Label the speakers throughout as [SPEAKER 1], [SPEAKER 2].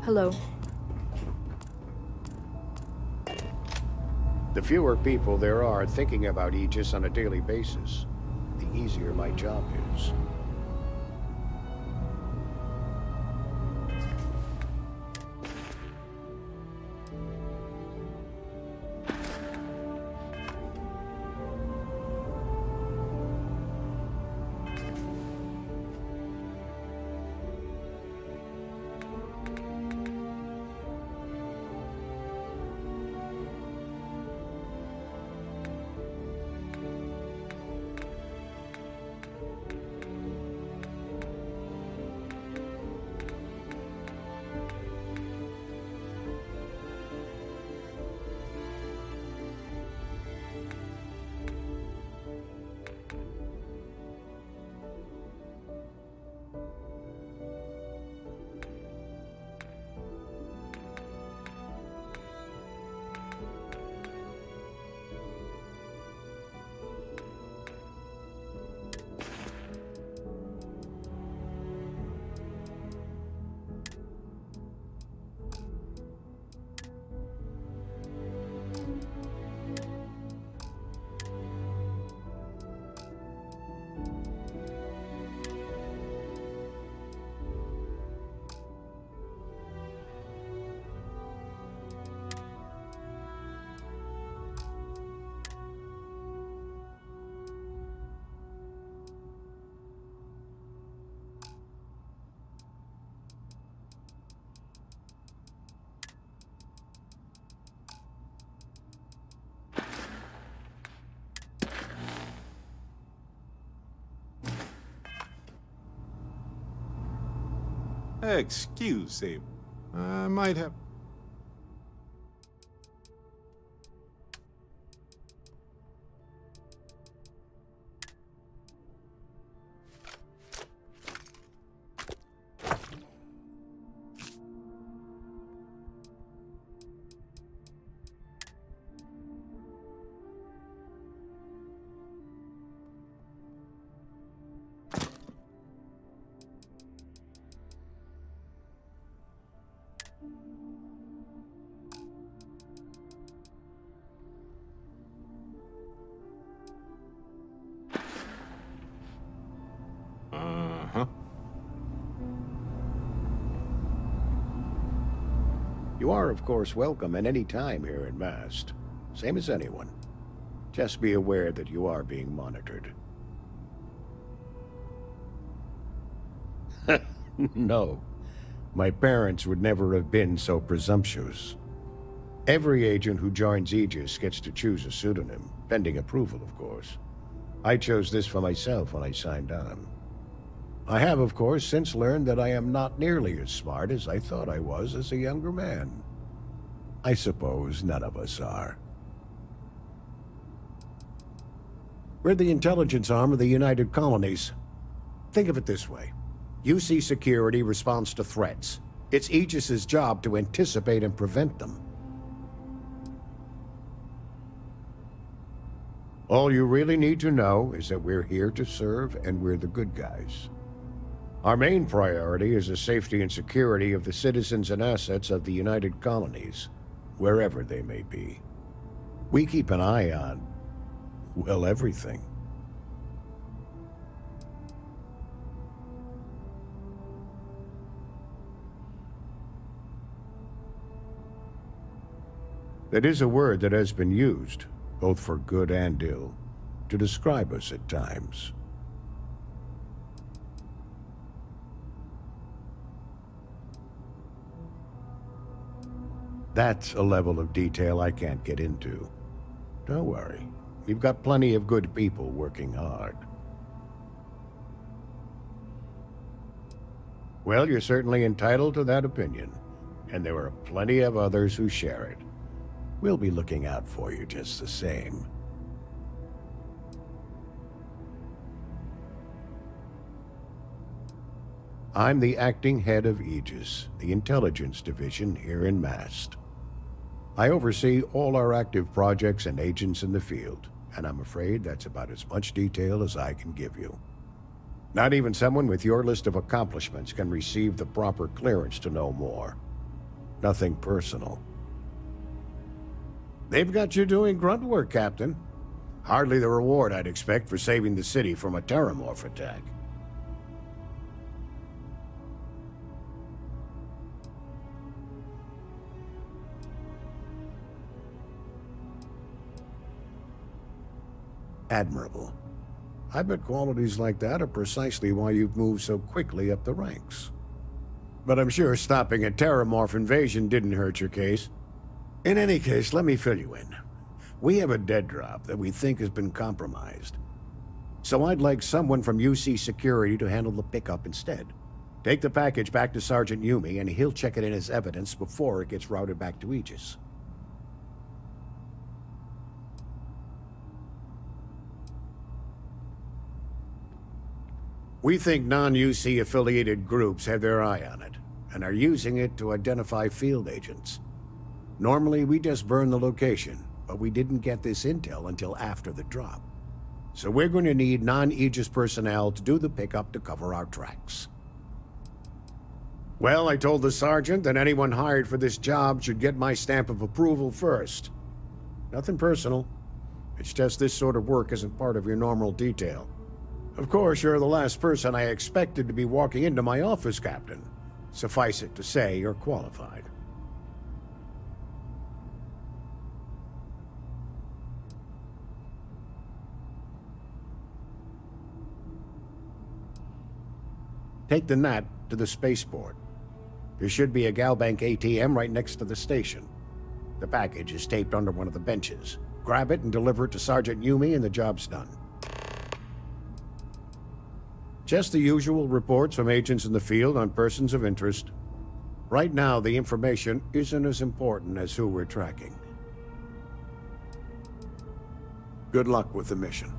[SPEAKER 1] Hello.
[SPEAKER 2] The fewer people there are thinking about Aegis on a daily basis, the easier my job is.
[SPEAKER 3] Excuse me. I might have... Uh-huh.
[SPEAKER 2] You are, of course, welcome at any time here in Mast. Same as anyone. Just be aware that you are being monitored. No. My parents would never have been so presumptuous. Every agent who joins Aegis gets to choose a pseudonym, pending approval, of course. I chose this for myself when I signed on. I have, of course, since learned that I am not nearly as smart as I thought I was as a younger man. I suppose none of us are. We're the intelligence arm of the United Colonies. Think of it this way. UC Security responds to threats. It's Aegis's job to anticipate and prevent them. All you really need to know is that we're here to serve and we're the good guys. Our main priority is the safety and security of the citizens and assets of the United Colonies, wherever they may be. We keep an eye on, well, everything. That is a word that has been used, both for good and ill, to describe us at times. That's a level of detail I can't get into. Don't worry, we've got plenty of good people working hard. Well, you're certainly entitled to that opinion, and there are plenty of others who share it. We'll be looking out for you just the same. I'm the acting head of Aegis, the intelligence division here in Mast. I oversee all our active projects and agents in the field, and I'm afraid that's about as much detail as I can give you. Not even someone with your list of accomplishments can receive the proper clearance to know more. Nothing personal. They've got you doing grunt work, Captain. Hardly the reward I'd expect for saving the city from a terramorph attack. Admirable. I bet qualities like that are precisely why you've moved so quickly up the ranks. But I'm sure stopping a terramorph invasion didn't hurt your case. In any case, let me fill you in. We have a dead drop that we think has been compromised. So I'd like someone from UC Security to handle the pickup instead. Take the package back to Sergeant Yumi and he'll check it in as evidence before it gets routed back to Aegis. We think non-UC affiliated groups have their eye on it, and are using it to identify field agents. Normally, we just burn the location, but we didn't get this intel until after the drop. So we're going to need non-Aegis personnel to do the pickup to cover our tracks. Well, I told the sergeant that anyone hired for this job should get my stamp of approval first. Nothing personal. It's just this sort of work isn't part of your normal detail. Of course, you're the last person I expected to be walking into my office, Captain. Suffice it to say, you're qualified. Take the Nat to the spaceport. There should be a Galbank ATM right next to the station. The package is taped under one of the benches. Grab it and deliver it to Sergeant Yumi and the job's done. Just the usual reports from agents in the field on persons of interest. Right now, the information isn't as important as who we're tracking. Good luck with the mission.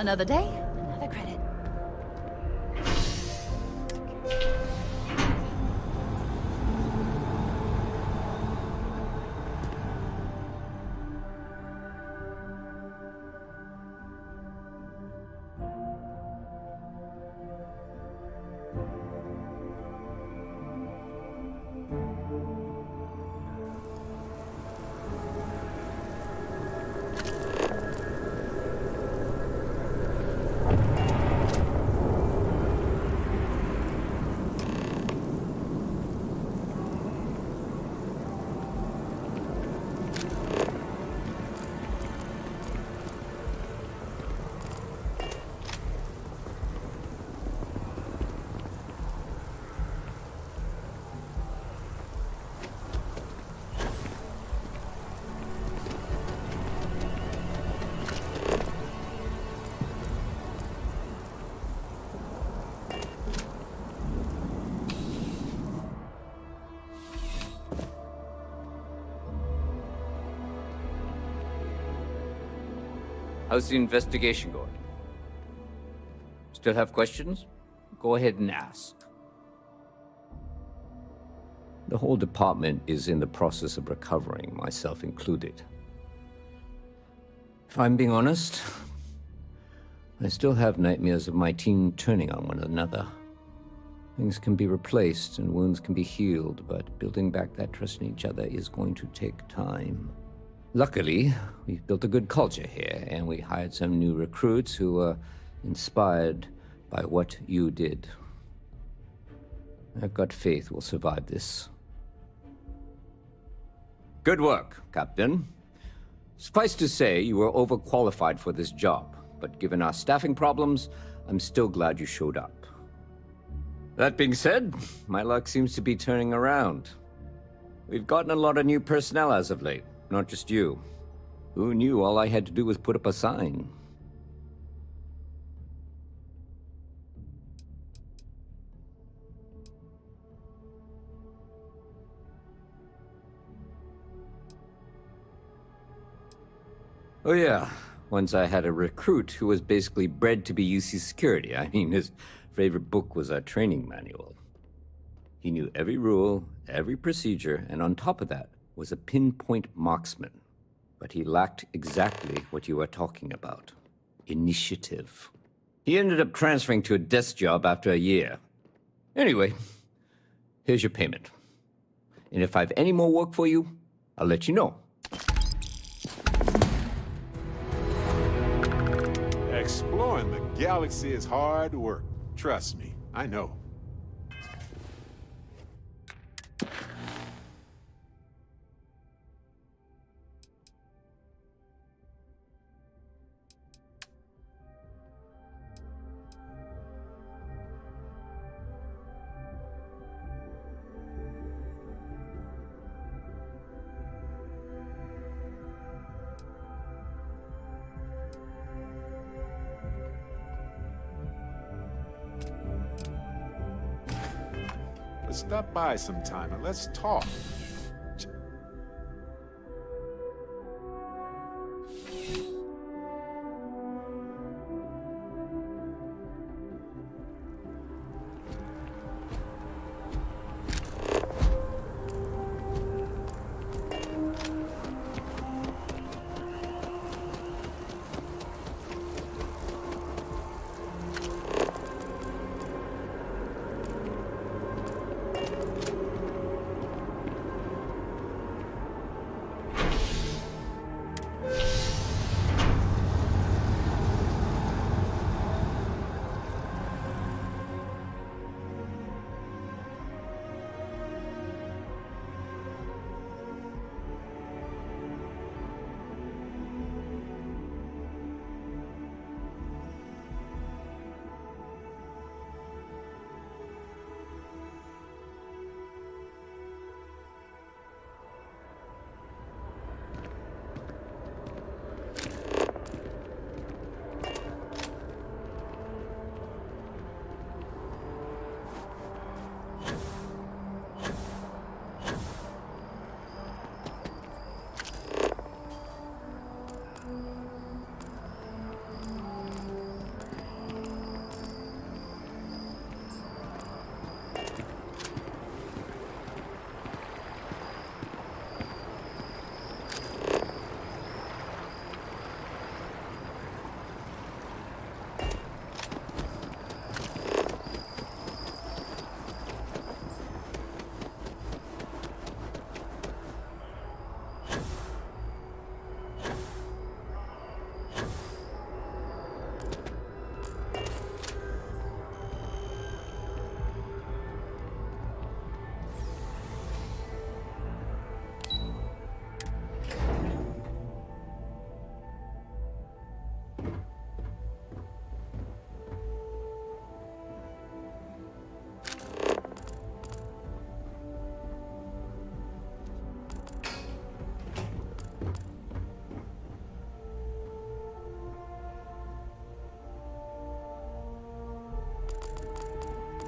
[SPEAKER 1] Another day, another credit.
[SPEAKER 4] How's the investigation going? Still have questions? Go ahead and ask. The whole department is in the process of recovering, myself included. If I'm being honest, I still have nightmares of my team turning on one another. Things can be replaced and wounds can be healed, but building back that trust in each other is going to take time. Luckily, we've built a good culture here, and we hired some new recruits who were inspired by what you did. I've got faith we'll survive this. Good work, Captain. Suffice to say, you were overqualified for this job, but given our staffing problems, I'm still glad you showed up. That being said, my luck seems to be turning around. We've gotten a lot of new personnel as of late. Not just you. Who knew all I had to do was put up a sign? Oh yeah, once I had a recruit who was basically bred to be UC security. I mean, his favorite book was our training manual. He knew every rule, every procedure, and on top of that was a pinpoint marksman. But he lacked exactly what you are talking about. Initiative. He ended up transferring to a desk job after a year. Anyway, here's your payment. And if I have any more work for you, I'll let you know.
[SPEAKER 3] Exploring the galaxy is hard work. Trust me, I know. Stop by sometime and let's talk.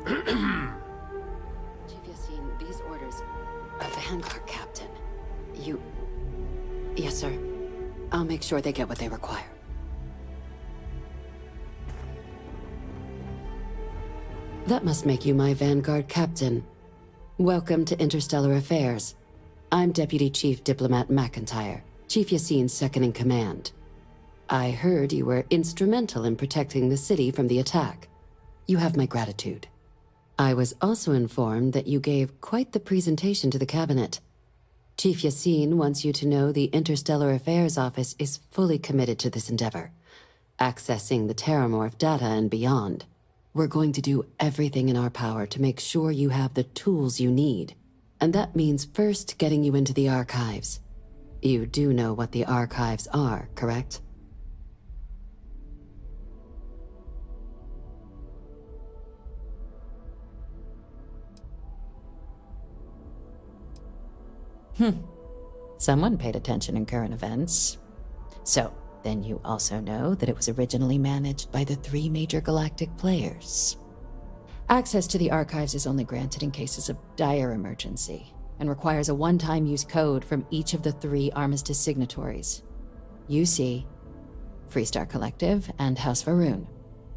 [SPEAKER 5] Chief Yassine, these orders. A Vanguard captain. You... Yes, sir. I'll make sure they get what they require. That must make you my Vanguard captain. Welcome to Interstellar Affairs. I'm Deputy Chief Diplomat McIntyre, Chief Yassine's second-in-command. I heard you were instrumental in protecting the city from the attack. You have my gratitude. I was also informed that you gave quite the presentation to the cabinet. Chief Yassine wants you to know the Interstellar Affairs Office is fully committed to this endeavor, accessing the Terramorph data and beyond. We're going to do everything in our power to make sure you have the tools you need. And that means first getting you into the archives. You do know what the archives are, correct?
[SPEAKER 6] Someone paid attention in current events. So, then you also know that it was originally managed by the 3 major galactic players. Access to the archives is only granted in cases of dire emergency, and requires a one-time use code from each of the 3 armistice signatories. You see, Freestar Collective, and House Varun.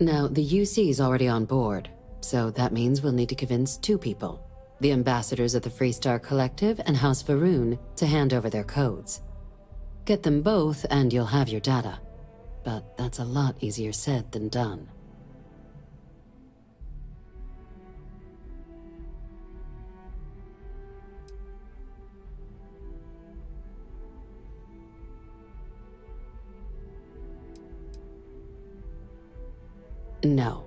[SPEAKER 5] Now, the UC is already on board, so that means we'll need to convince two people. The ambassadors of the Freestar Collective and House Varun to hand over their codes. Get them both and you'll have your data. But that's a lot easier said than done. No.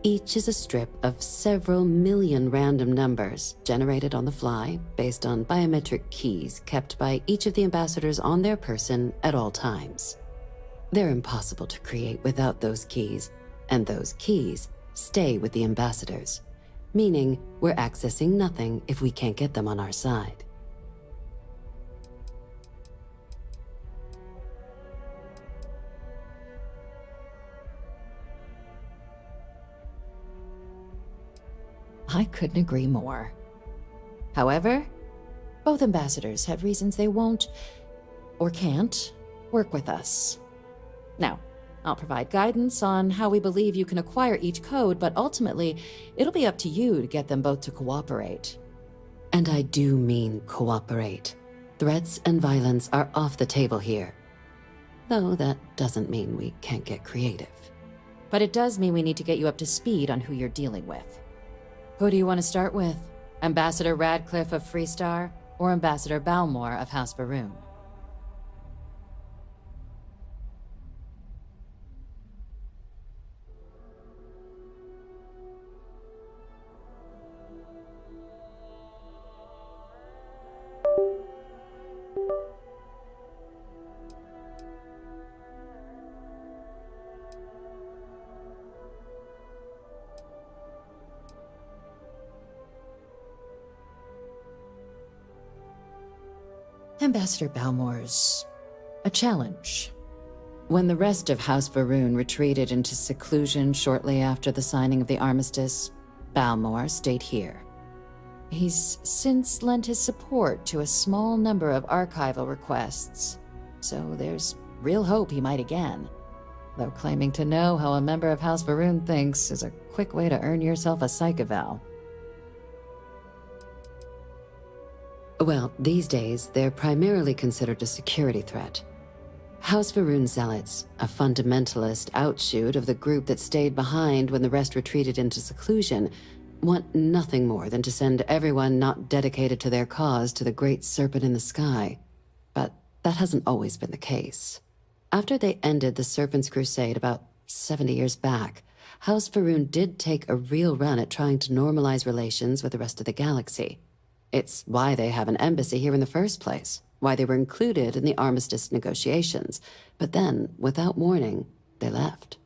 [SPEAKER 5] Each is a strip of several million random numbers generated on the fly based on biometric keys kept by each of the ambassadors on their person at all times. They're impossible to create without those keys, and those keys stay with the ambassadors, meaning we're accessing nothing if we can't get them on our side.
[SPEAKER 6] I couldn't agree more. However, both ambassadors have reasons they won't, or can't, work with us. Now, I'll provide guidance on how we believe you can acquire each code, but ultimately, it'll be up to you to get them both to cooperate.
[SPEAKER 5] And I do mean cooperate. Threats and violence are off the table here. Though that doesn't mean we can't get creative.
[SPEAKER 6] But it does mean we need to get you up to speed on who you're dealing with. Who do you want to start with? Ambassador Radcliffe of Freestar, or Ambassador Balmore of House Varun? Ambassador Balmore's a challenge. When the rest of House Varun retreated into seclusion shortly after the signing of the armistice, Balmore stayed here. He's since lent his support to a small number of archival requests, so there's real hope he might again. Though claiming to know how a member of House Varun thinks is a quick way to earn yourself a psych eval.
[SPEAKER 5] Well, these days, they're primarily considered a security threat. House Varun Zealots, a fundamentalist outshoot of the group that stayed behind when the rest retreated into seclusion, want nothing more than to send everyone not dedicated to their cause to the great serpent in the sky. But that hasn't always been the case. After they ended the Serpent's Crusade about 70 years back, House Varun did take a real run at trying to normalize relations with the rest of the galaxy. It's why they have an embassy here in the first place, why they were included in the armistice negotiations. But then, without warning, they left,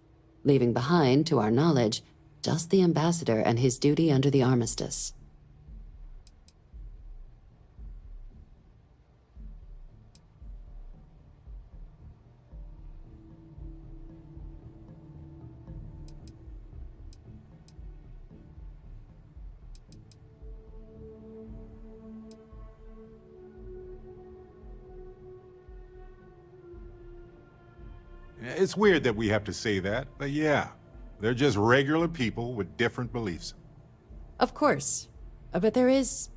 [SPEAKER 5] leaving behind, to our knowledge, just the ambassador and his duty under the armistice.
[SPEAKER 3] It's weird that we have to say that, but yeah, they're just regular people with different beliefs.
[SPEAKER 6] Of course, but there is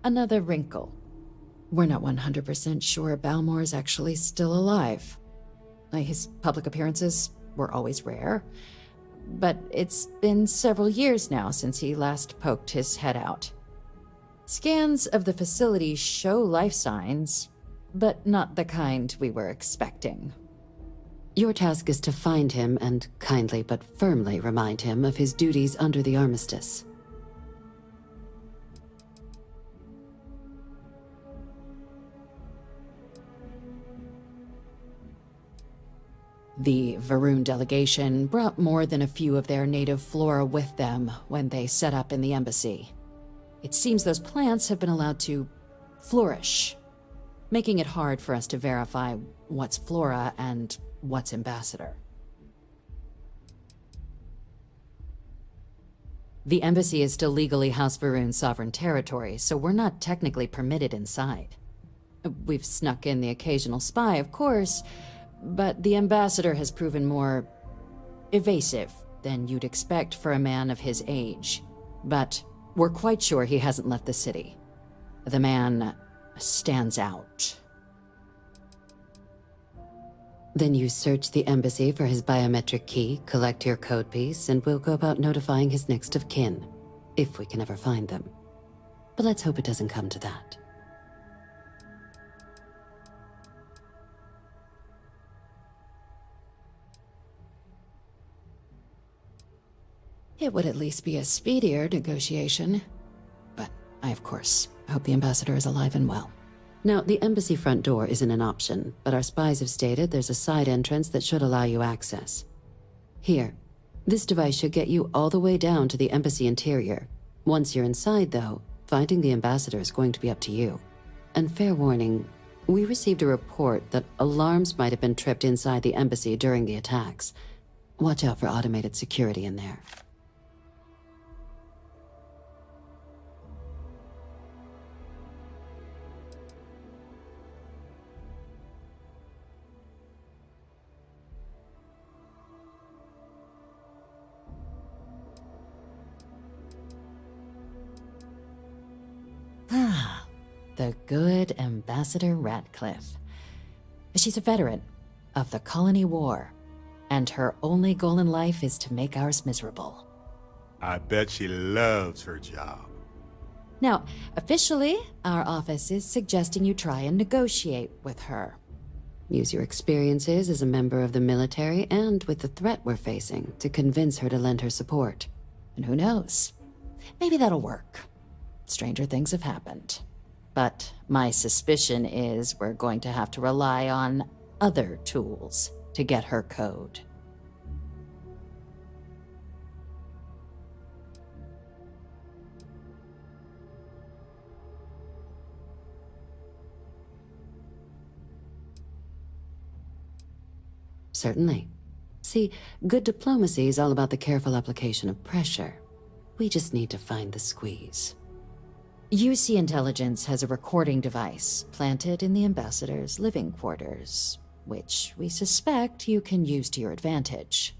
[SPEAKER 6] another wrinkle. We're not 100% sure Balmore's actually still alive. His public appearances were always rare, but it's been several years now since he last poked his head out. Scans of the facility show life signs, but not the kind we were expecting.
[SPEAKER 5] Your task is to find him and kindly but firmly remind him of his duties under the armistice.
[SPEAKER 6] The Varun delegation brought more than a few of their native flora with them when they set up in the embassy. It seems those plants have been allowed to flourish, making it hard for us to verify what's flora and what's ambassador. The embassy is still legally House Varun's sovereign territory, so we're not technically permitted inside. We've snuck in the occasional spy, of course, but the ambassador has proven more evasive than you'd expect for a man of his age. But we're quite sure he hasn't left the city. The man stands out.
[SPEAKER 5] Then you search the embassy for his biometric key, collect your code piece, and we'll go about notifying his next of kin, if we can ever find them. But let's hope it doesn't come to that.
[SPEAKER 6] It would at least be a speedier negotiation. But I, of course, hope the ambassador is alive and well.
[SPEAKER 5] Now, the embassy front door isn't an option, but our spies have stated there's a side entrance that should allow you access. Here, this device should get you all the way down to the embassy interior. Once you're inside, though, finding the ambassador is going to be up to you. And fair warning, we received a report that alarms might have been tripped inside the embassy during the attacks. Watch out for automated security in there.
[SPEAKER 6] The good Ambassador Ratcliffe. She's a veteran of the Colony War, and her only goal in life is to make ours miserable.
[SPEAKER 3] I bet she loves her job.
[SPEAKER 6] Now, officially, our office is suggesting you try and negotiate with her.
[SPEAKER 5] Use your experiences as a member of the military and with the threat we're facing to convince her to lend her support.
[SPEAKER 6] And who knows? Maybe that'll work. Stranger things have happened. But my suspicion is we're going to have to rely on other tools to get her code.
[SPEAKER 5] Certainly. See, good diplomacy is all about the careful application of pressure. We just need to find the squeeze.
[SPEAKER 6] UC Intelligence has a recording device planted in the ambassador's living quarters, which we suspect you can use to your advantage.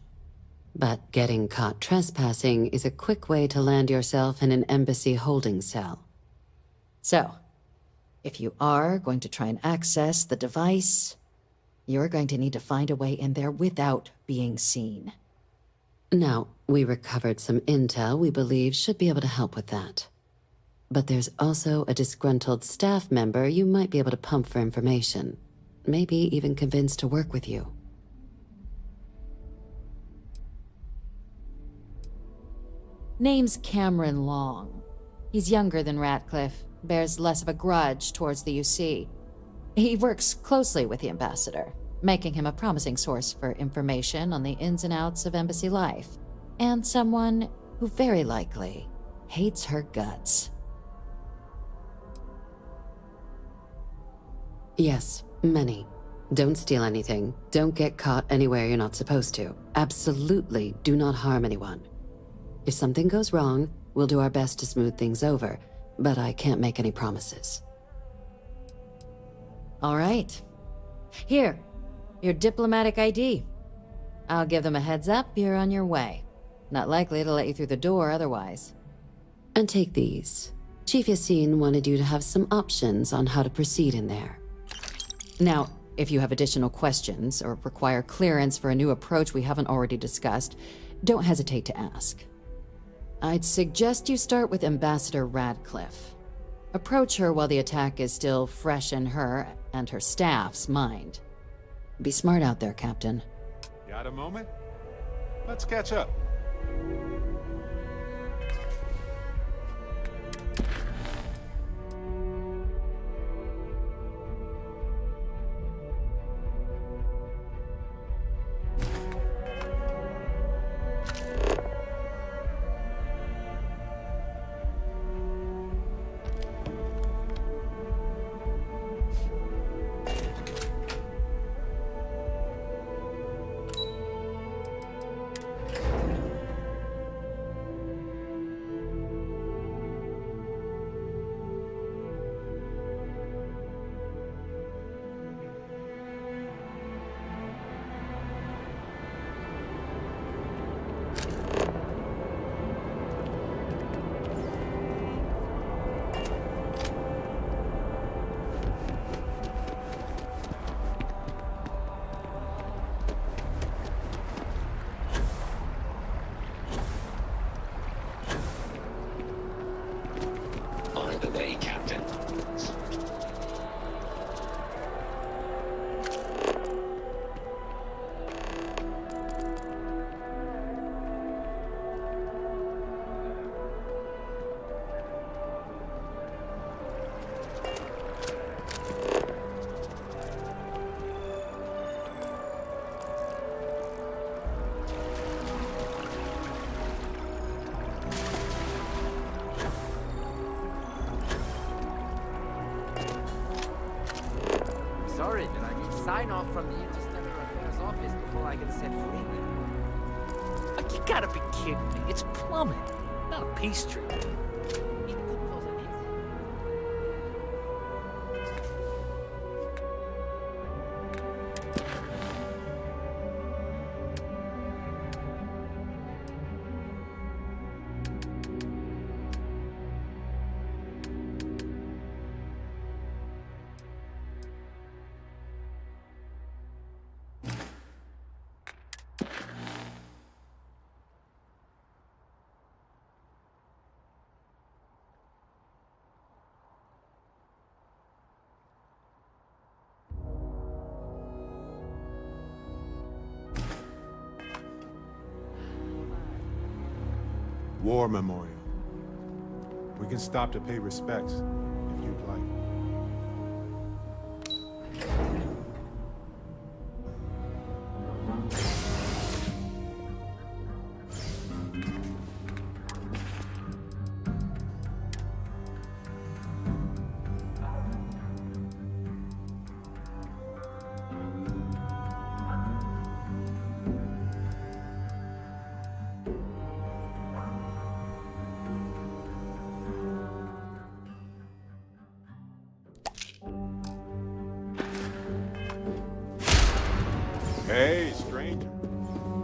[SPEAKER 5] But getting caught trespassing is a quick way to land yourself in an embassy holding cell.
[SPEAKER 6] So, if you are going to try and access the device, you're going to need to find a way in there without being seen.
[SPEAKER 5] Now, we recovered some intel we believe should be able to help with that. But there's also a disgruntled staff member you might be able to pump for information. Maybe even convince to work with you.
[SPEAKER 6] Name's Cameron Long. He's younger than Ratcliffe, bears less of a grudge towards the UC. He works closely with the ambassador, making him a promising source for information on the ins and outs of embassy life, and someone who very likely hates her guts.
[SPEAKER 5] Yes, many. Don't steal anything. Don't get caught anywhere you're not supposed to. Absolutely do not harm anyone. If something goes wrong, we'll do our best to smooth things over, but I can't make any promises.
[SPEAKER 6] All right. Here, your diplomatic ID. I'll give them a heads up you're on your way. Not likely to let you through the door otherwise.
[SPEAKER 5] And take these. Chief Yassine wanted you to have some options on how to proceed in there.
[SPEAKER 6] Now, if you have additional questions or require clearance for a new approach we haven't already discussed, don't hesitate to ask. I'd suggest you start with Ambassador Ratcliffe. Approach her while the attack is still fresh in her and her staff's mind. Be smart out there, Captain.
[SPEAKER 3] Got a moment? Let's catch up.
[SPEAKER 7] set free. Like, you gotta be kidding me. It's plumbing, not a peace treaty.
[SPEAKER 3] War Memorial. We can stop to pay respects, if you'd like. Hey, stranger.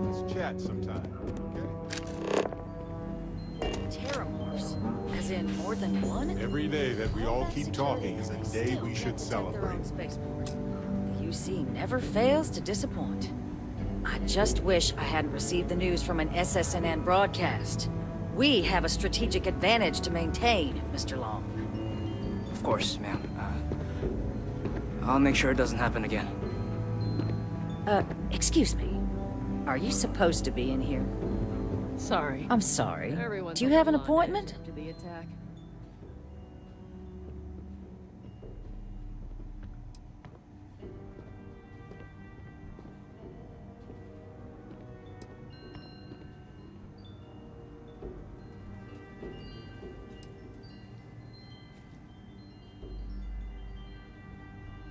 [SPEAKER 3] Let's chat sometime, okay?
[SPEAKER 1] Terramorphs? As in more than one?
[SPEAKER 3] Every day that we all keep talking is a day we should celebrate.
[SPEAKER 1] The UC never fails to disappoint. I just wish I hadn't received the news from an SSNN broadcast. We have a strategic advantage to maintain, Mr. Long.
[SPEAKER 8] Of course, ma'am. I'll make sure it doesn't happen again.
[SPEAKER 1] Excuse me. Are you supposed to be in here?
[SPEAKER 9] Sorry.
[SPEAKER 1] I'm sorry.
[SPEAKER 9] Everyone's
[SPEAKER 1] Do you have an
[SPEAKER 9] on edge
[SPEAKER 1] appointment?
[SPEAKER 9] after the attack.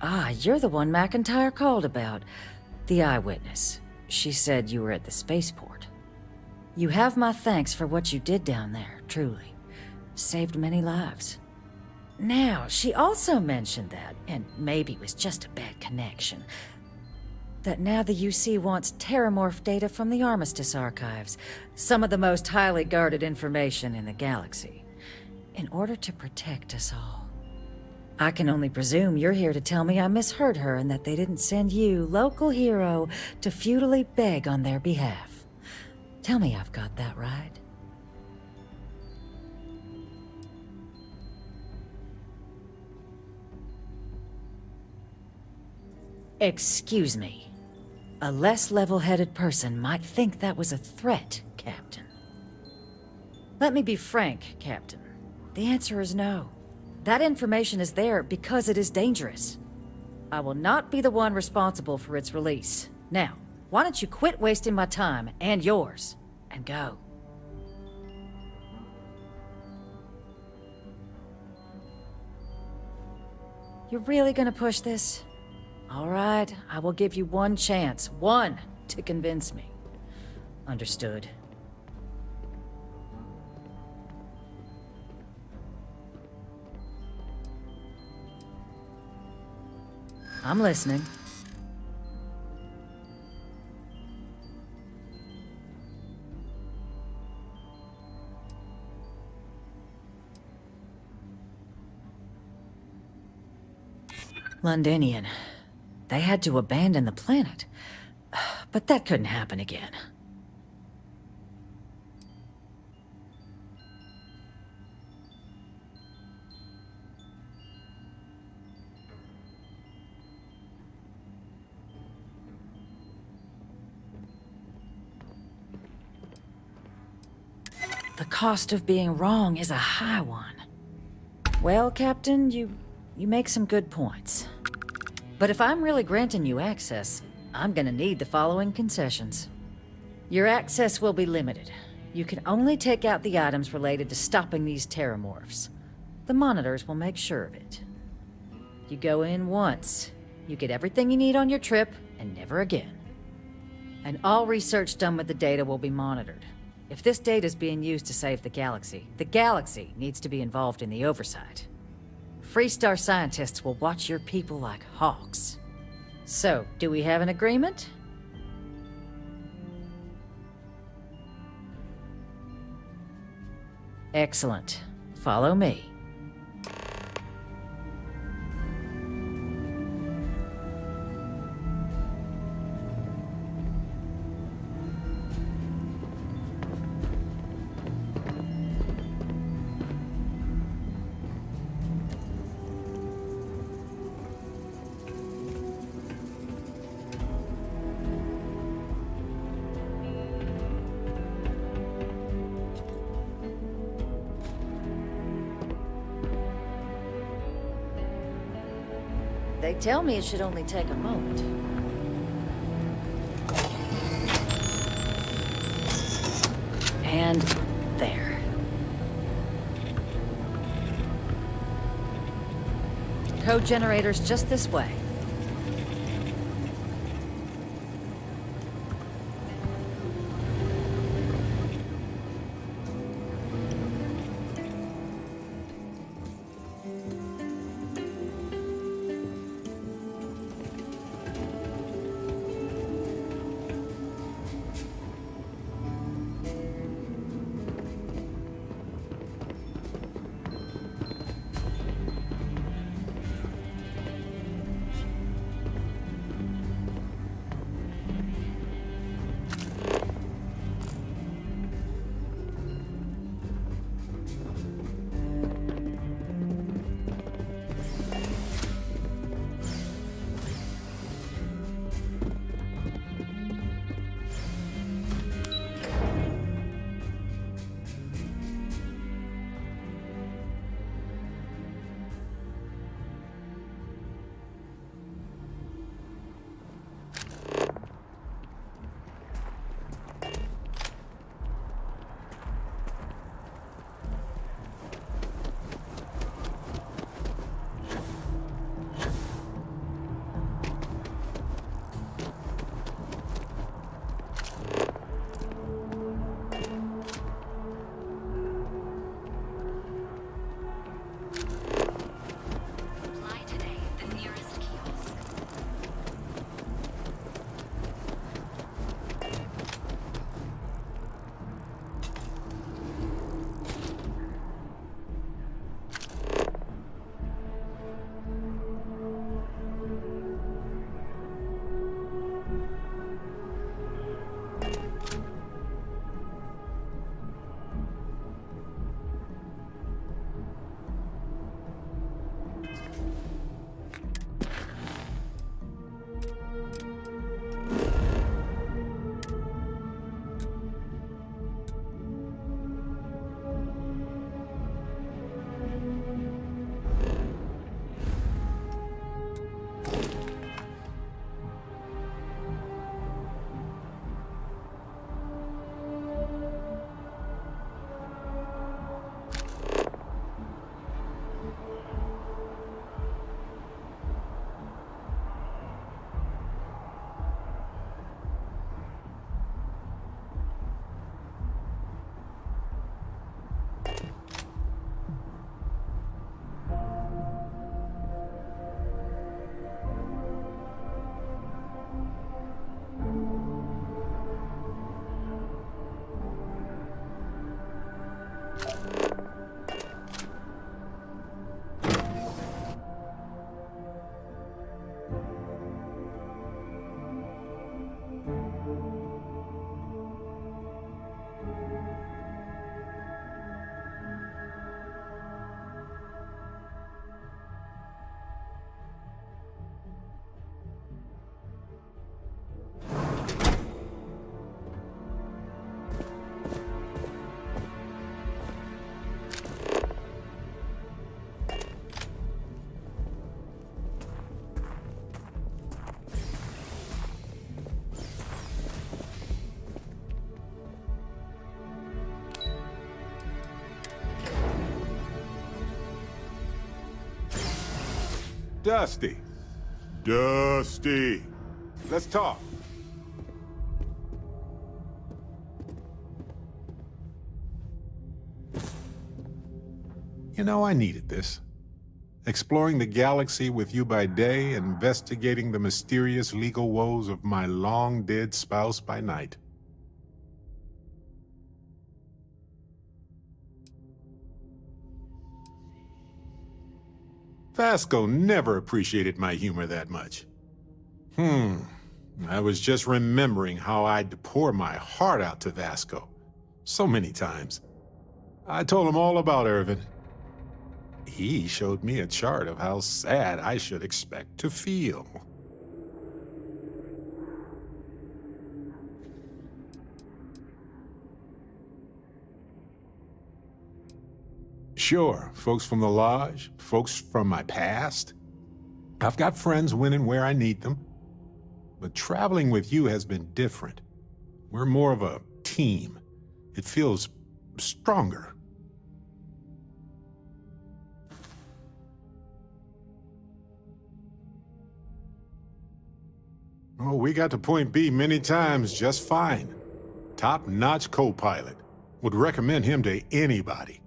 [SPEAKER 1] Ah, you're the one McIntyre called about. The eyewitness. She said you were at the spaceport. You have my thanks for what you did down there, truly. Saved many lives. Now, she also mentioned that, and maybe it was just a bad connection, that now the UC wants terramorph data from the Armistice archives, some of the most highly guarded information in the galaxy, in order to protect us all. I can only presume you're here to tell me I misheard her and that they didn't send you, local hero, to futilely beg on their behalf. Tell me I've got that right. Excuse me. A less level-headed person might think that was a threat, Captain. Let me be frank, Captain. The answer is no. That information is there because it is dangerous. I will not be the one responsible for its release. Now, why don't you quit wasting my time and yours, and go? You're really gonna push this? All right, I will give you one chance, one, to convince me. Understood. I'm listening. Londinian. They had to abandon the planet. But that couldn't happen again. The cost of being wrong is a high one. Well, Captain, you make some good points. But if I'm really granting you access, I'm gonna need the following concessions. Your access will be limited. You can only take out the items related to stopping these terramorphs. The monitors will make sure of it. You go in once. You get everything you need on your trip, and never again. And all research done with the data will be monitored. If this data is being used to save the galaxy needs to be involved in the oversight. Freestar scientists will watch your people like hawks. So, do we have an agreement? Excellent. Follow me. They tell me it should only take a moment. And there. Code generators just this way.
[SPEAKER 3] Dusty. Dusty. Let's talk. You know, I needed this. Exploring the galaxy with you by day, investigating the mysterious legal woes of my long-dead spouse by night. Vasco never appreciated my humor that much. I was just remembering how I'd pour my heart out to Vasco so many times. I told him all about Irvin. He showed me a chart of how sad I should expect to feel. Sure, folks from the Lodge, folks from my past. I've got friends when and where I need them. But traveling with you has been different. We're more of a team. It feels stronger. Oh, we got to point B many times just fine. Top-notch co-pilot. Would recommend him to anybody.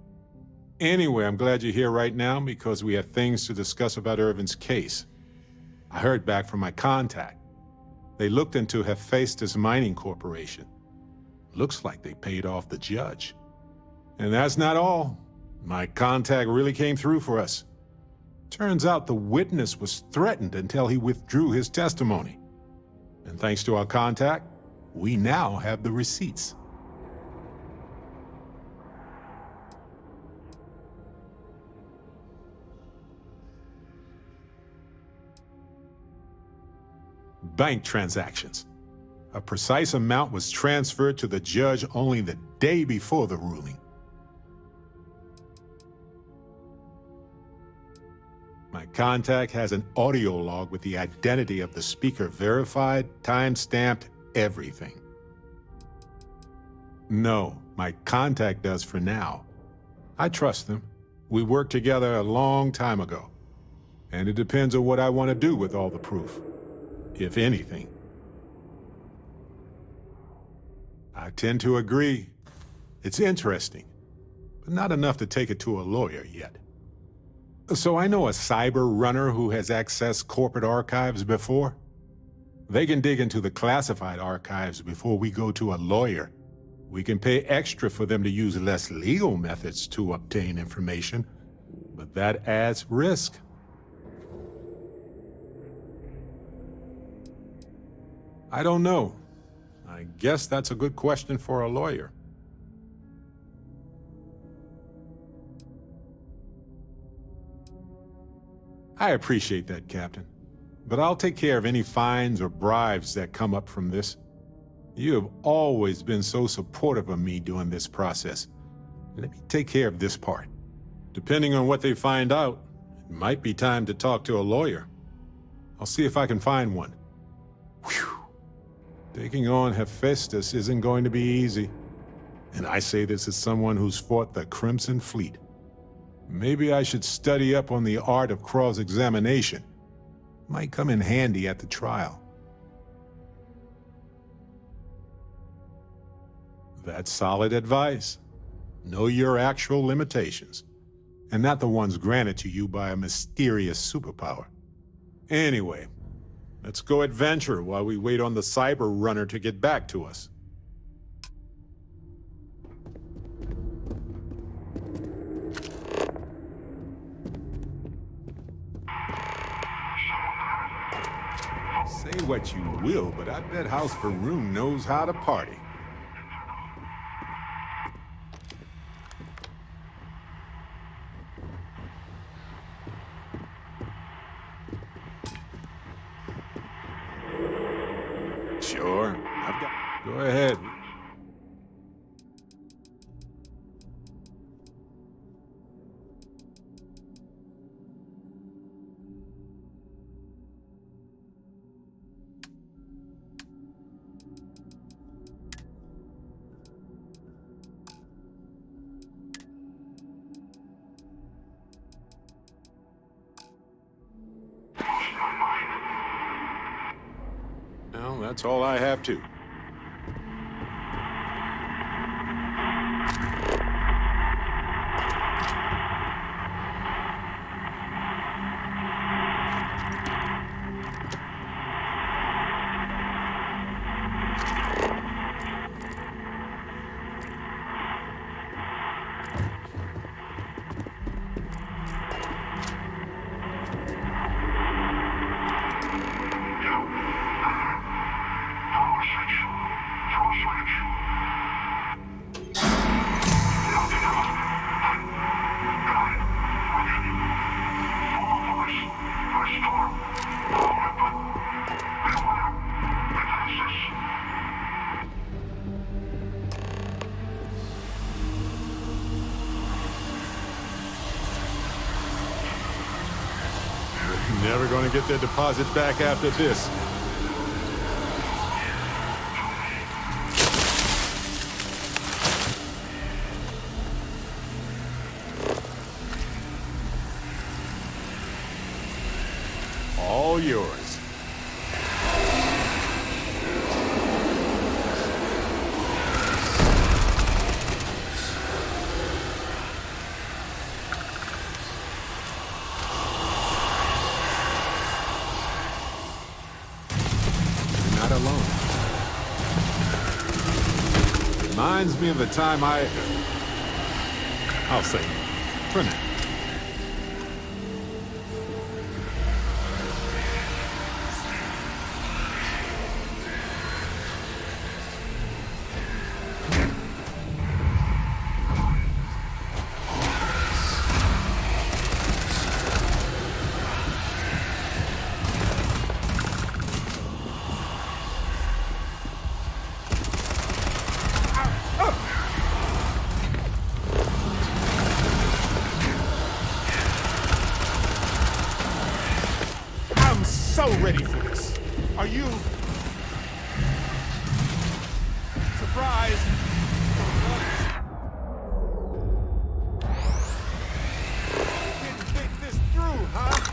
[SPEAKER 3] Anyway, I'm glad you're here right now because we have things to discuss about Irvin's case. I heard back from my contact. They looked into Hephaestus Mining Corporation. Looks like they paid off the judge. And that's not all. My contact really came through for us. Turns out the witness was threatened until he withdrew his testimony. And thanks to our contact, we now have the receipts. Bank transactions. A precise amount was transferred to the judge only the day before the ruling. My contact has an audio log with the identity of the speaker verified, time-stamped, everything. No, my contact does for now. I trust them. We worked together a long time ago. And it depends on what I want to do with all the proof, if anything. I tend to agree. It's interesting, but not enough to take it to a lawyer yet. So I know a cyber runner who has accessed corporate archives before. They can dig into the classified archives before we go to a lawyer. We can pay extra for them to use less legal methods to obtain information, but that adds risk. I don't know. I guess that's a good question for a lawyer. I appreciate that, Captain. But I'll take care of any fines or bribes that come up from this. You have always been so supportive of me during this process. Let me take care of this part. Depending on what they find out, it might be time to talk to a lawyer. I'll see if I can find one. Whew. Taking on Hephaestus isn't going to be easy. And I say this as someone who's fought the Crimson Fleet. Maybe I should study up on the art of cross-examination. Might come in handy at the trial. That's solid advice. Know your actual limitations, and not the ones granted to you by a mysterious superpower. Anyway, let's go adventure while we wait on the cyber runner to get back to us. Say what you will, but I bet House Faroon knows how to party. Sure, Go ahead. Well, that's all I have to. going to get their deposit back after this. All yours. You're not alone. Reminds me of the time I'll say, for now. So ready for this. Are you surprised? Didn't think this through, huh?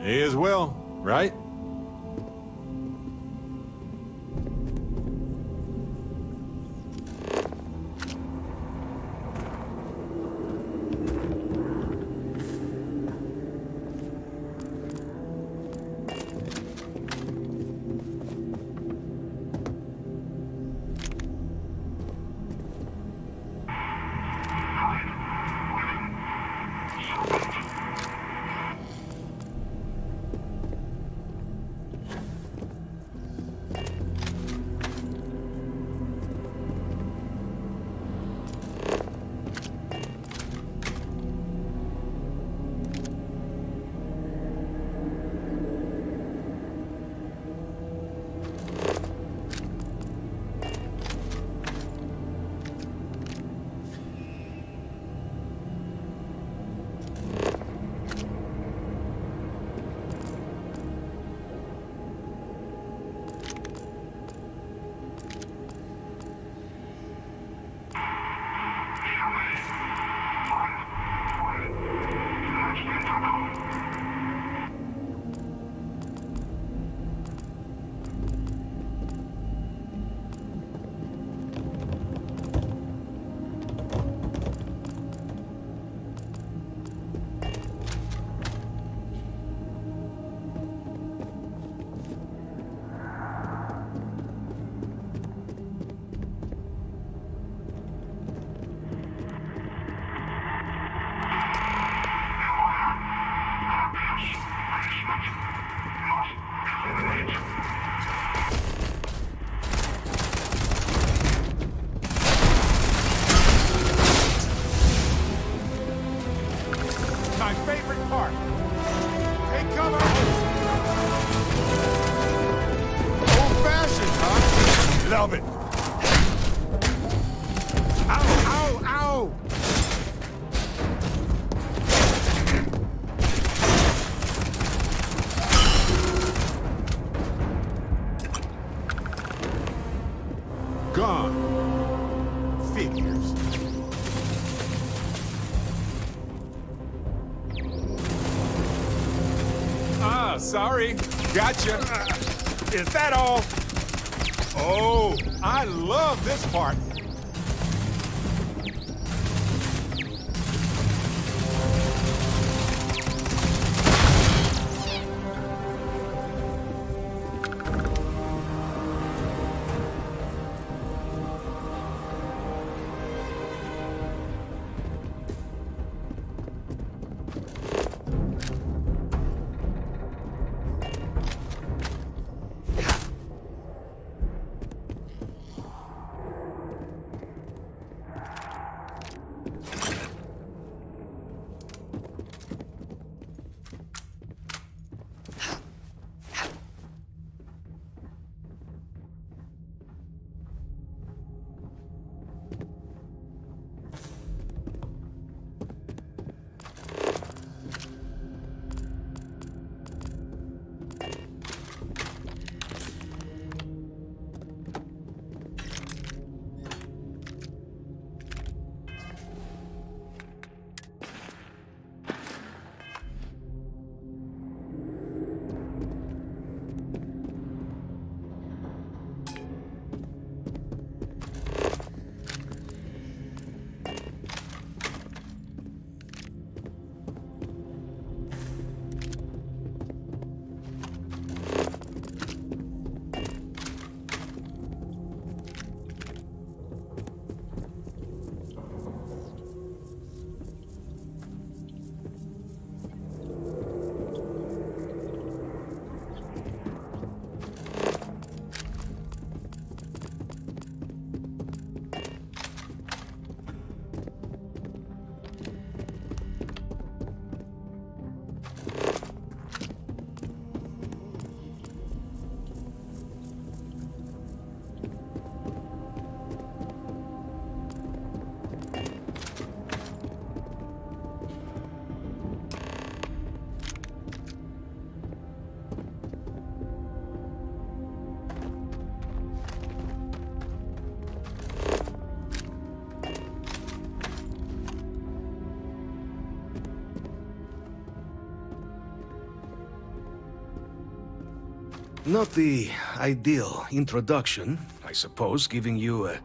[SPEAKER 3] May as well, right?
[SPEAKER 10] My favorite part. Take cover. Old-fashioned, huh? Love it. Ow, ow, ow!
[SPEAKER 3] Gone. Figures.
[SPEAKER 10] Ah, sorry. Gotcha. Is that all? Oh, I love this part.
[SPEAKER 11] Not the ideal introduction, I suppose, giving you a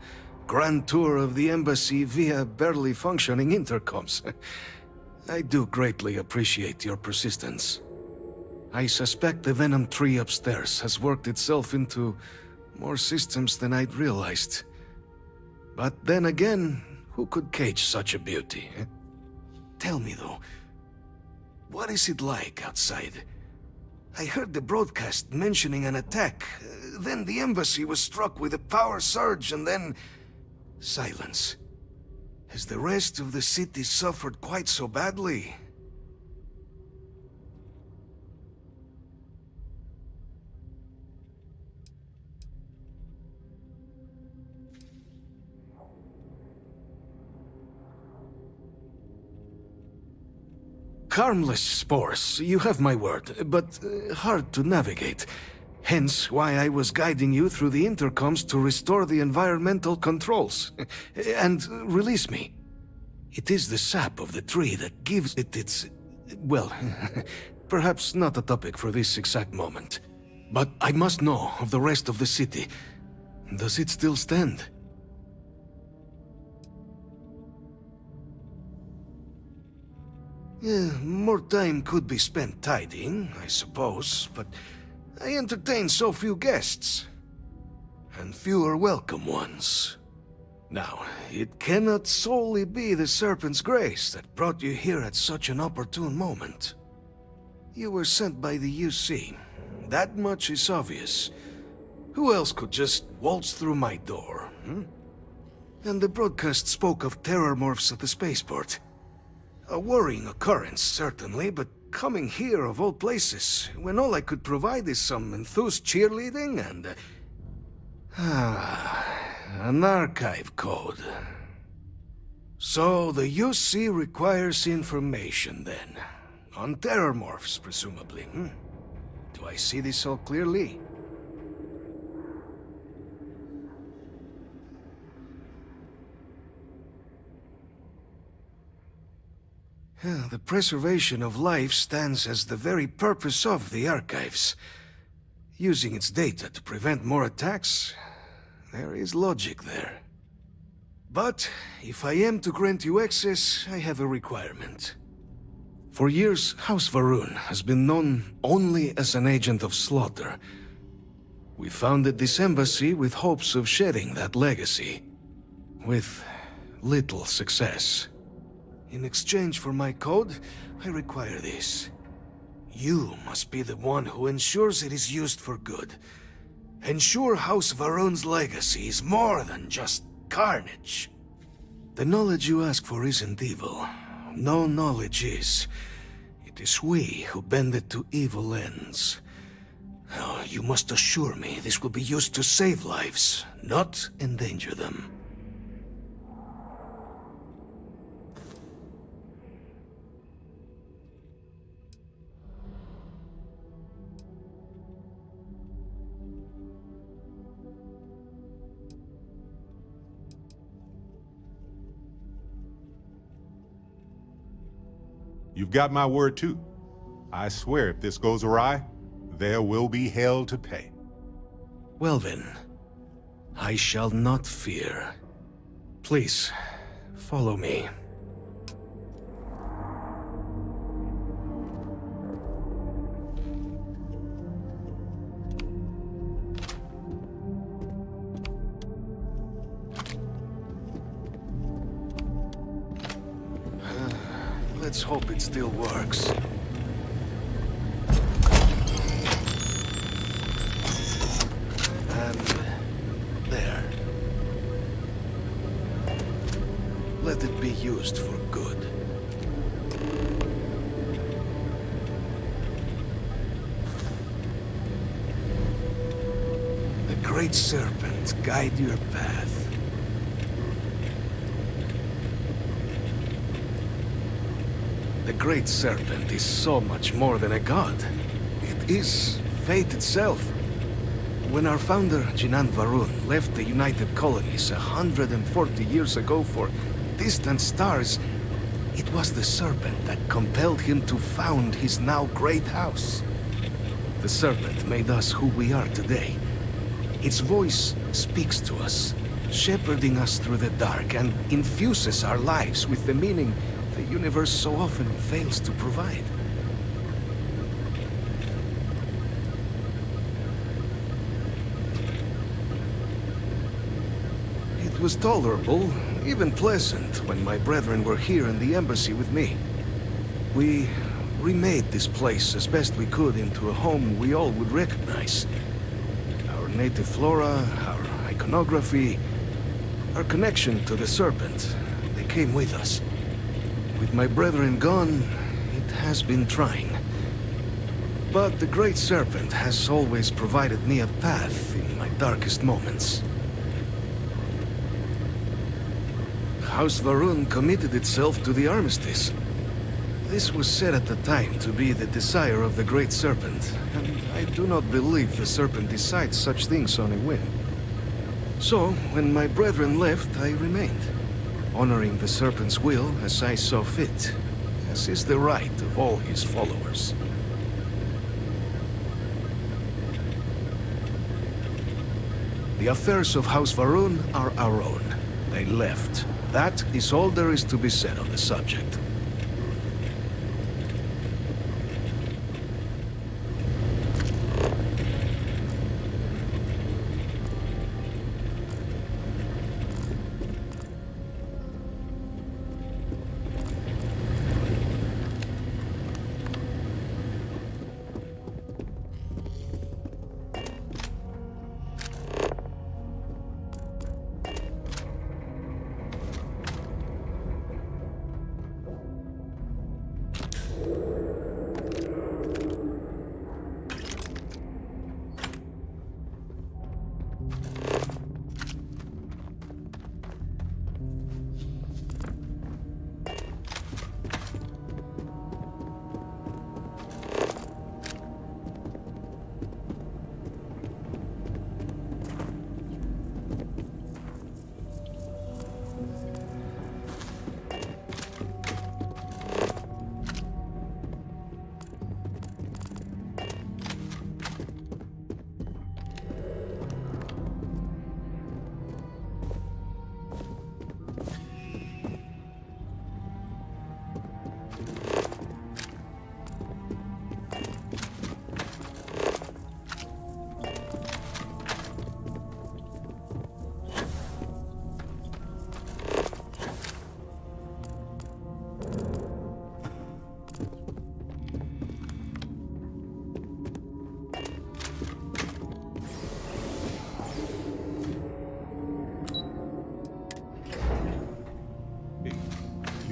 [SPEAKER 11] grand tour of the embassy via barely functioning intercoms. I do greatly appreciate your persistence. I suspect the Venom tree upstairs has worked itself into more systems than I'd realized. But then again, who could cage such a beauty? Eh? Tell me though, what is it like outside? I heard the broadcast mentioning an attack, then the embassy was struck with a power surge and then... silence. Has the rest of the city suffered quite so badly? Harmless spores, you have my word, but hard to navigate. Hence why I was guiding you through the intercoms to restore the environmental controls. And release me. It is the sap of the tree that gives it its... well, perhaps not a topic for this exact moment. But I must know of the rest of the city. Does it still stand? Yeah, more time could be spent tidying, I suppose, but I entertain so few guests. And fewer welcome ones. Now, it cannot solely be the Serpent's grace that brought you here at such an opportune moment. You were sent by the UC. That much is obvious. Who else could just waltz through my door, hmm? And the broadcast spoke of terror morphs at the spaceport. A worrying occurrence, certainly, but coming here of all places, when all I could provide is some enthused cheerleading and... an archive code. So the UC requires information, then. On terror morphs, presumably, hmm? Do I see this all clearly? The preservation of life stands as the very purpose of the archives. Using its data to prevent more attacks, there is logic there. But if I am to grant you access, I have a requirement. For years, House Varun has been known only as an agent of slaughter. We founded this embassy with hopes of shedding that legacy, with little success. In exchange for my code, I require this. You must be the one who ensures it is used for good. Ensure House Varun's legacy is more than just carnage. The knowledge you ask for isn't evil. No knowledge is. It is we who bend it to evil ends. Oh, you must assure me this will be used to save lives, not endanger them.
[SPEAKER 3] You've got my word, too. I swear if this goes awry, there will be hell to pay.
[SPEAKER 11] Well then, I shall not fear. Please, follow me. Let's hope it still works. And there. Let it be used for good. The Great Serpent guide your path. The Great Serpent is so much more than a god. It is fate itself. When our founder, Jinan Varun, left the United Colonies 140 years ago for distant stars, it was the Serpent that compelled him to found his now great house. the Serpent made us who we are today. Its voice speaks to us, shepherding us through the dark and infuses our lives with the meaning the universe so often fails to provide. It was tolerable, even pleasant, when my brethren were here in the embassy with me. We remade this place as best we could into a home we all would recognize. Our native flora, our iconography, our connection to the Serpent, they came with us. With my brethren gone, it has been trying. But the Great Serpent has always provided me a path in my darkest moments. House Varun committed itself to the armistice. This was said at the time to be the desire of the Great Serpent, and I do not believe the Serpent decides such things on a whim. So, when my brethren left, I remained, honoring the Serpent's will as I saw fit, as is the right of all his followers. The affairs of House Varun are our own. They left. That is all there is to be said on the subject.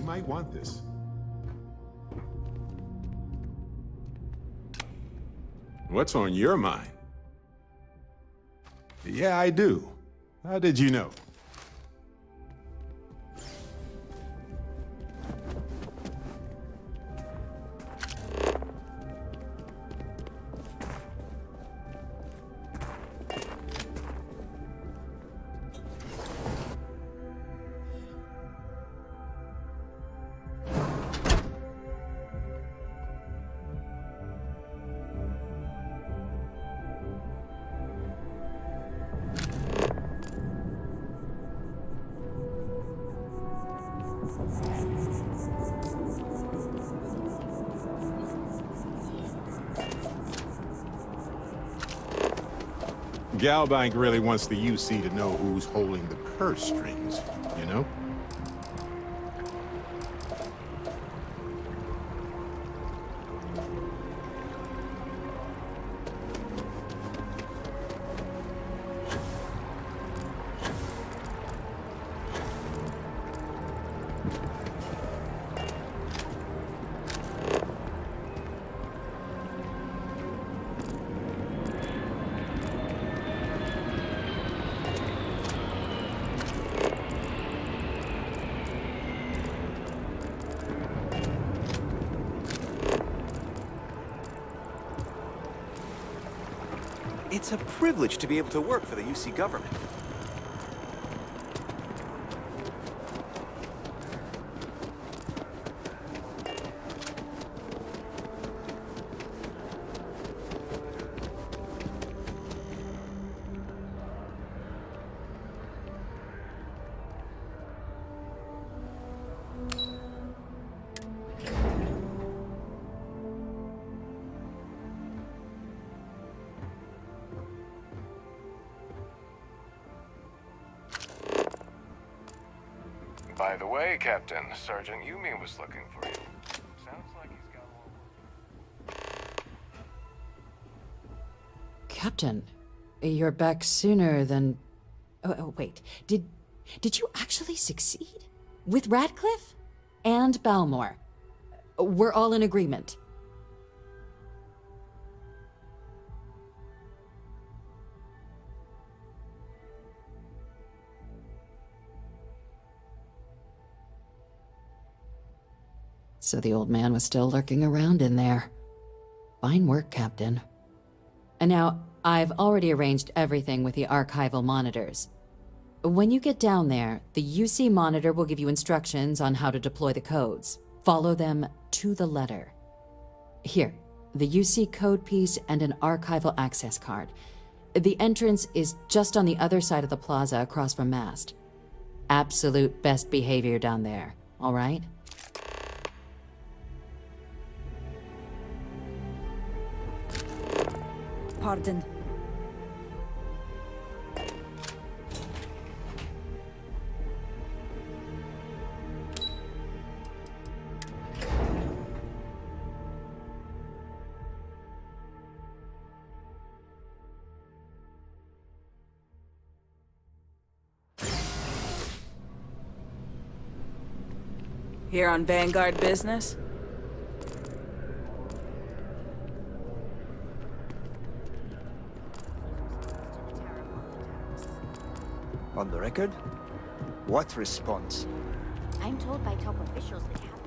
[SPEAKER 3] Might want this. What's on your mind? Yeah, I do. How did you know? Galbank really wants the UC to know who's holding the purse strings, you know?
[SPEAKER 12] It's a privilege to be able to work for the UC government.
[SPEAKER 13] By the way, Captain, Sergeant Yumi was looking for you. Sounds like he's got more work.
[SPEAKER 6] Captain, you're back sooner than... Oh, wait. Did you actually succeed? With Radcliffe? And Balmore? We're all in agreement. So the old man was still lurking around in there. Fine work, Captain. And now, I've already arranged everything with the archival monitors. When you get down there, the UC monitor will give you instructions on how to deploy the codes. Follow them to the letter. Here, the UC code piece and an archival access card. The entrance is just on the other side of the plaza across from Mast. Absolute best behavior down there, all right?
[SPEAKER 14] Pardon.
[SPEAKER 9] Here on Vanguard business?
[SPEAKER 12] On the record? What response?
[SPEAKER 15] I'm told by top officials that happened.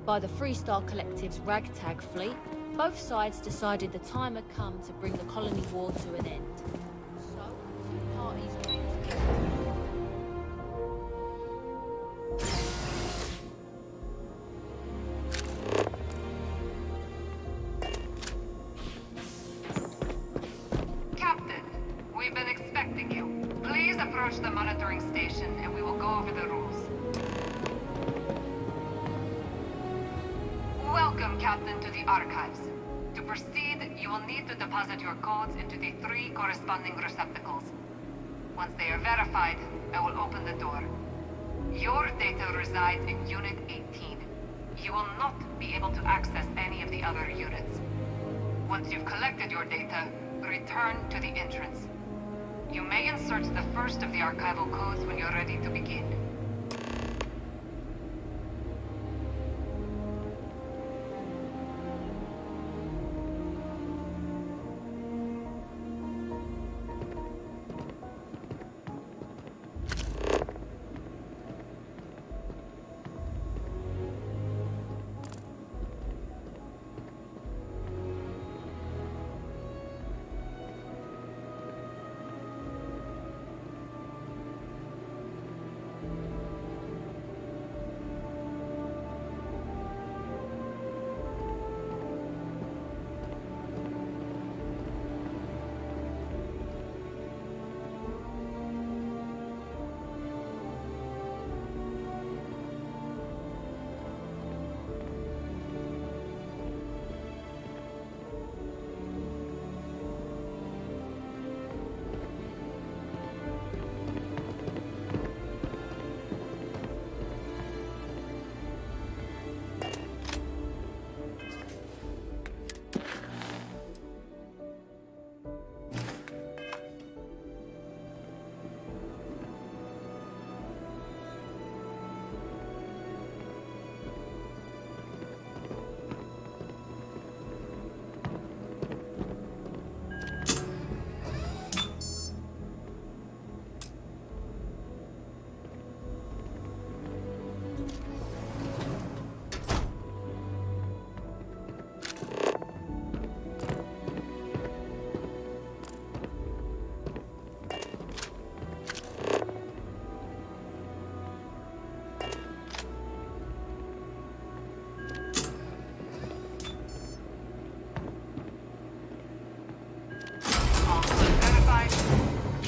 [SPEAKER 15] By the Freestar Collective's ragtag fleet, both sides decided the time had come to bring the colony war to an end. So, two parties came together.
[SPEAKER 16] Captain, we've been expecting you. Please approach the monitoring station and we will go over the rules. Welcome, Captain, to the Archives. To proceed, you will need to deposit your codes into the 3 corresponding receptacles. Once they are verified, I will open the door. Your data resides in Unit 18. You will not be able to access any of the other units. Once you've collected your data, return to the entrance. You may insert the first of the archival codes when you're ready to begin.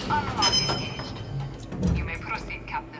[SPEAKER 16] Unlock engaged. You may proceed, Captain.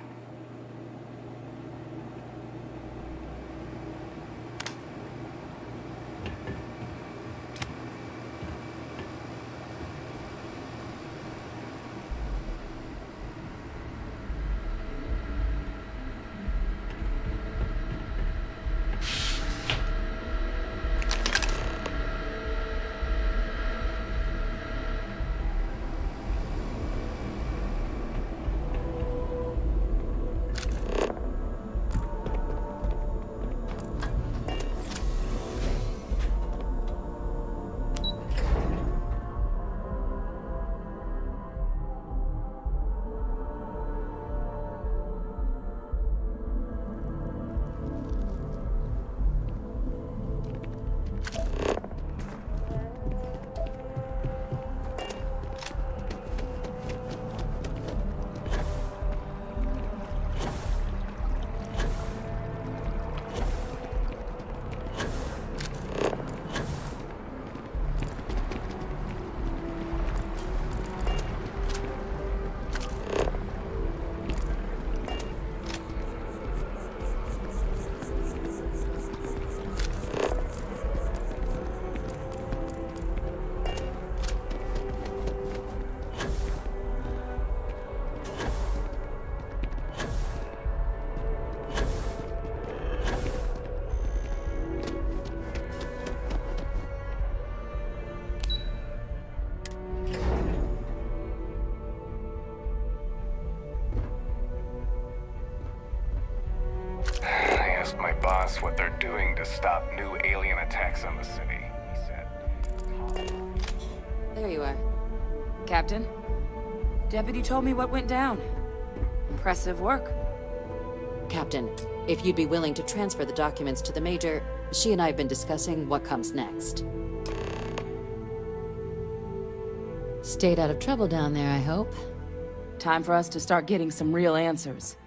[SPEAKER 13] My boss what they're doing to stop new alien attacks on the city. He said...
[SPEAKER 5] There you are.
[SPEAKER 9] Captain, Deputy told me what went down. Impressive work.
[SPEAKER 5] Captain, if you'd be willing to transfer the documents to the Major, she and I have been discussing what comes next.
[SPEAKER 6] Stayed out of trouble down there, I hope.
[SPEAKER 9] Time for us to start getting some real answers.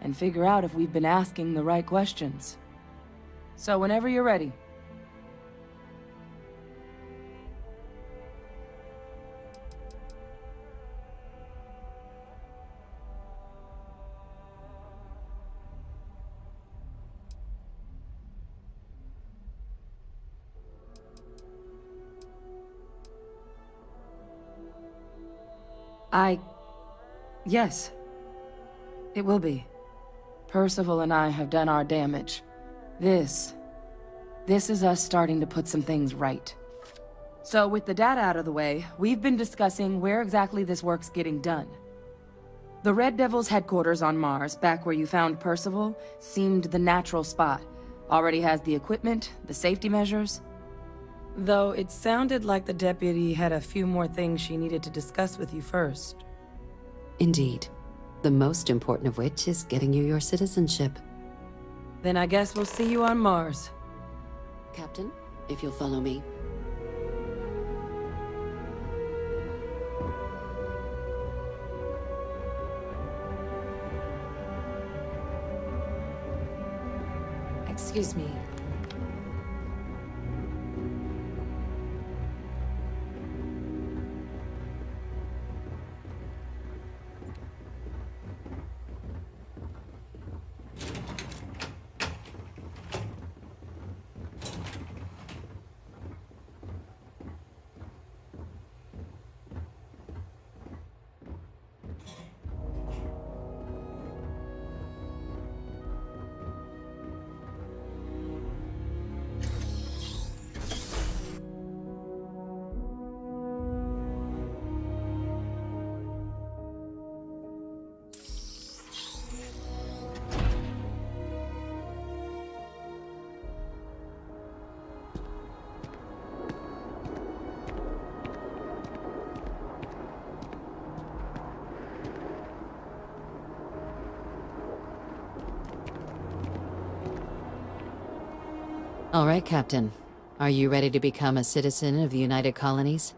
[SPEAKER 9] And figure out if we've been asking the right questions. So whenever you're ready. Yes. It will be. Percival and I have done our damage. This is us starting to put some things right. So with the data out of the way, we've been discussing where exactly this work's getting done. The Red Devil's headquarters on Mars, back where you found Percival, seemed the natural spot. Already has the equipment, the safety measures. Though it sounded like the deputy had a few more things she needed to discuss with you first.
[SPEAKER 5] Indeed. The most important of which is getting you your citizenship.
[SPEAKER 9] Then I guess we'll see you on Mars.
[SPEAKER 5] Captain, if you'll follow me.
[SPEAKER 6] Excuse me.
[SPEAKER 5] All right, Captain. Are you ready to become a citizen of the United Colonies?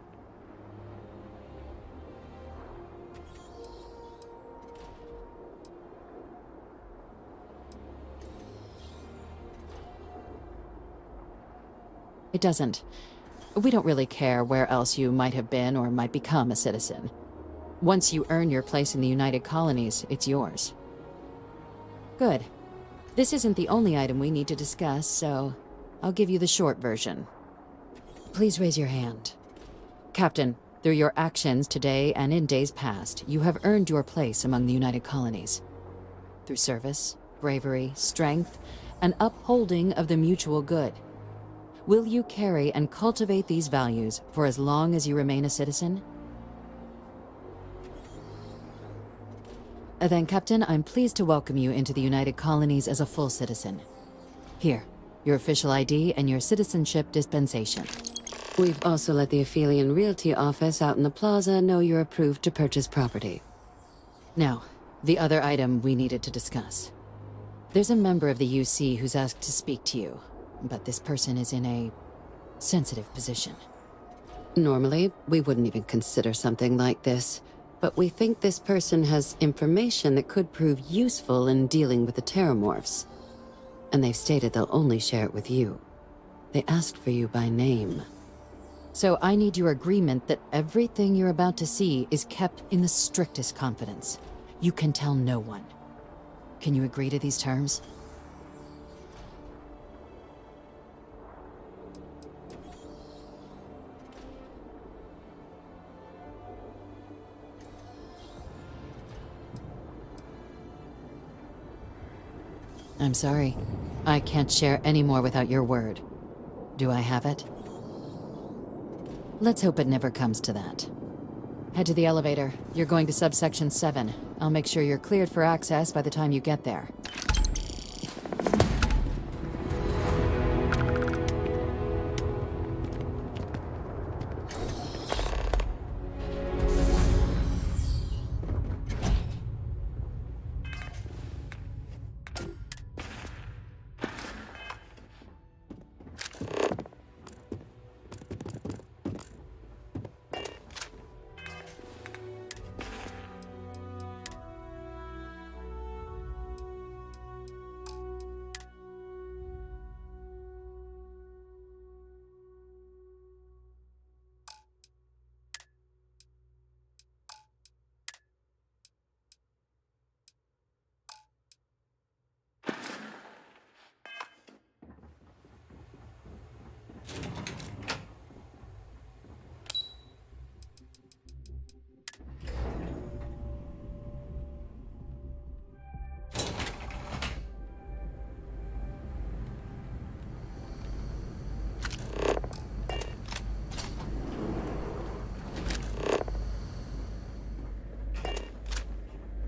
[SPEAKER 5] It doesn't. We don't really care where else you might have been or might become a citizen.
[SPEAKER 6] Once you earn your place in the United Colonies, it's yours. Good. This isn't the only item we need to discuss, so I'll give you the short version. Please raise your hand. Captain, through your actions today and in days past, you have earned your place among the United Colonies. Through service, bravery, strength, and upholding of the mutual good. Will you carry and cultivate these values for as long as you remain a citizen? Then, Captain, I'm pleased to welcome you into the United Colonies as a full citizen. Here, your official ID and your citizenship dispensation.
[SPEAKER 5] We've also let the Aphelion Realty office out in the plaza know you're approved to purchase property.
[SPEAKER 6] Now, the other item we needed to discuss. There's a member of the UC who's asked to speak to you, but this person is in a sensitive position.
[SPEAKER 5] Normally, we wouldn't even consider something like this, but we think this person has information that could prove useful in dealing with the Terramorphs. And they've stated they'll only share it with you. They asked for you by name.
[SPEAKER 6] So I need your agreement that everything you're about to see is kept in the strictest confidence. You can tell no one. Can you agree to these terms? I'm sorry. I can't share any more without your word. Do I have it? Let's hope it never comes to that. Head to the elevator. You're going to subsection 7. I'll make sure you're cleared for access by the time you get there.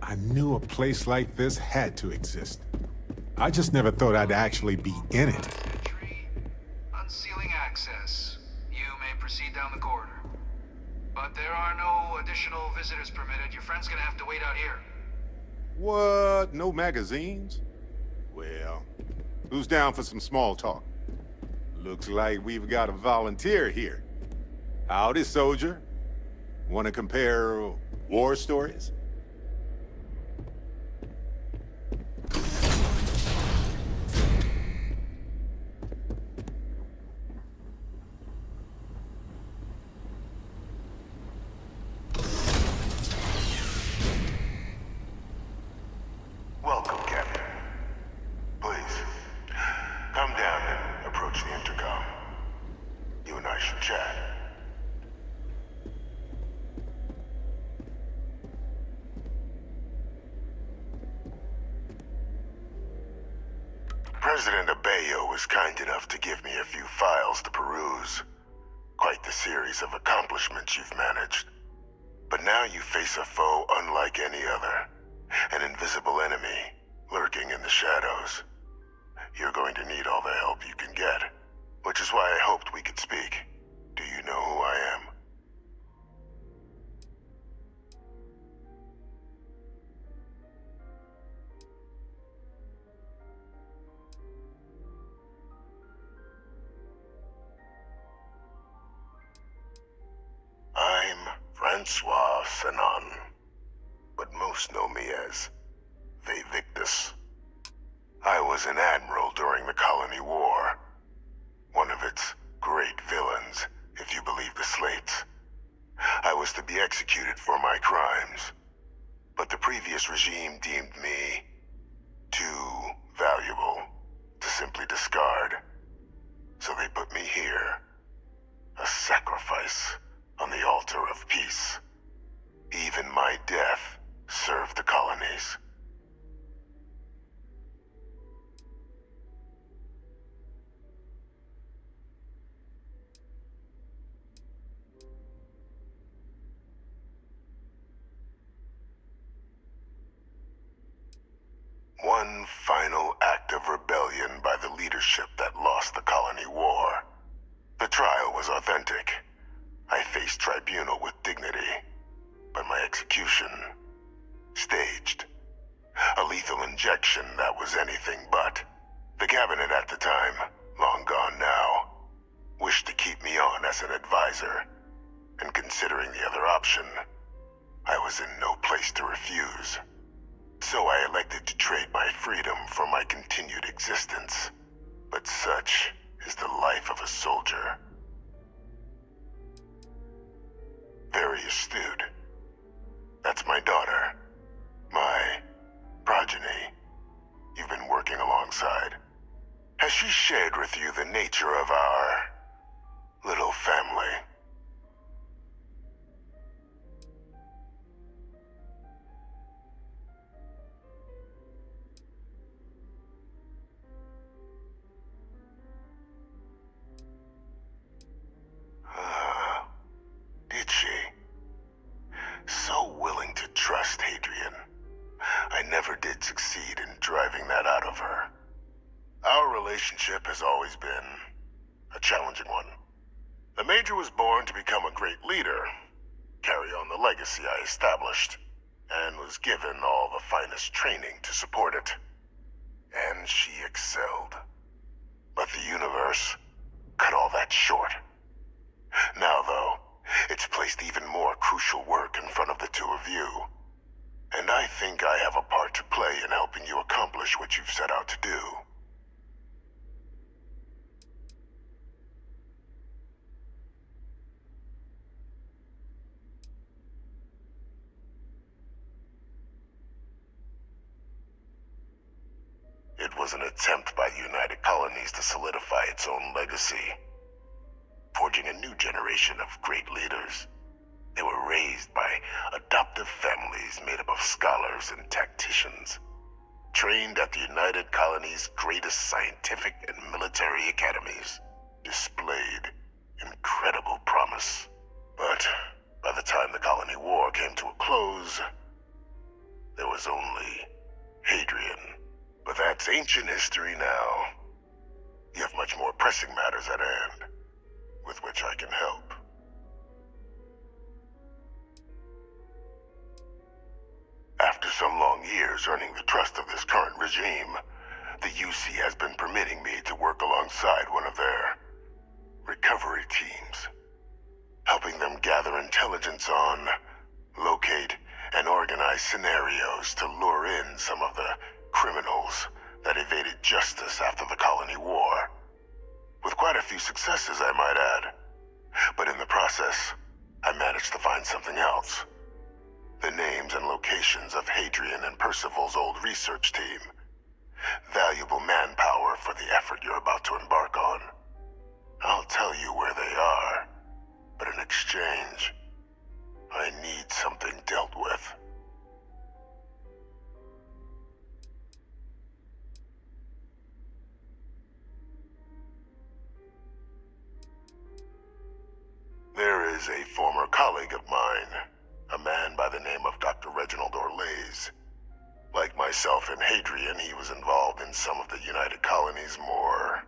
[SPEAKER 3] I knew a place like this had to exist. I just never thought I'd actually be in it.
[SPEAKER 14] Unsealing access. You may proceed down the corridor. But there are no additional visitors permitted. Your friend's gonna have to wait out here.
[SPEAKER 3] What? No magazines? Well, who's down for some small talk? Looks like we've got a volunteer here. Howdy, soldier. Want to compare war stories?
[SPEAKER 13] Welcome, Captain. Please, come down and approach the intercom. You and I should chat. President Abeyo was kind enough to give me a few files to peruse. Quite the series of accomplishments you've managed. But now you face a foe unlike any other. An invisible enemy, lurking in the shadows. You're going to need all the help you can get, which is why I hoped we could speak. Do you know who I am? I'm Francois Sanon, but most know me as Victus. I was an admiral during the Colony War. One of its great villains, if you believe the slates. I was to be executed for my crimes. But the previous regime deemed me too valuable to simply discard. So they put me here, a sacrifice on the altar of peace. Even my death served the colonies. One final act of rebellion by the leadership that lost the colony war. The trial was authentic. I faced tribunal with dignity, but my execution, staged. A lethal injection that was anything but. The cabinet at the time, long gone now, wished to keep me on as an advisor, and considering the other option, I was in no place to refuse. So I elected to trade my freedom for my continued existence. But such is the life of a soldier. Very astute. That's my daughter. My progeny. You've been working alongside. Has she shared with you the nature of our little family? Did she? So willing to trust Hadrian. I never did succeed in driving that out of her. Our relationship has always been a challenging one. The Major was born to become a great leader, carry on the legacy I established, and was given all the finest training to support it. And she excelled. But the universe cut all that short. Now, though, it's placed even more crucial work in front of the two of you. And I think I have a part to play in helping you accomplish what you've set out to do. It was an attempt by the United Colonies to solidify its own legacy, forging a new generation of great leaders. They were raised by adoptive families made up of scholars and tacticians, trained at the United Colonies' greatest scientific and military academies, displayed incredible promise. But by the time the Colony War came to a close, there was only Hadrian. But that's ancient history now. You have much more pressing matters at hand, with which I can help. After some long years earning the trust of this current regime, the UC has been permitting me to work alongside one of their recovery teams, helping them gather intelligence on, locate, and organize scenarios to lure in some of the criminals that evaded justice after the Colony War. With quite a few successes, I might add. But in the process, I managed to find something else. The names and locations of Hadrian and Percival's old research team. Valuable manpower for the effort you're about to embark on. I'll tell you where they are, but in exchange, I need something dealt with. There is a former colleague of mine, a man by the name of Dr. Reginald Orlaise. Like myself and Hadrian, he was involved in some of the United Colonies' more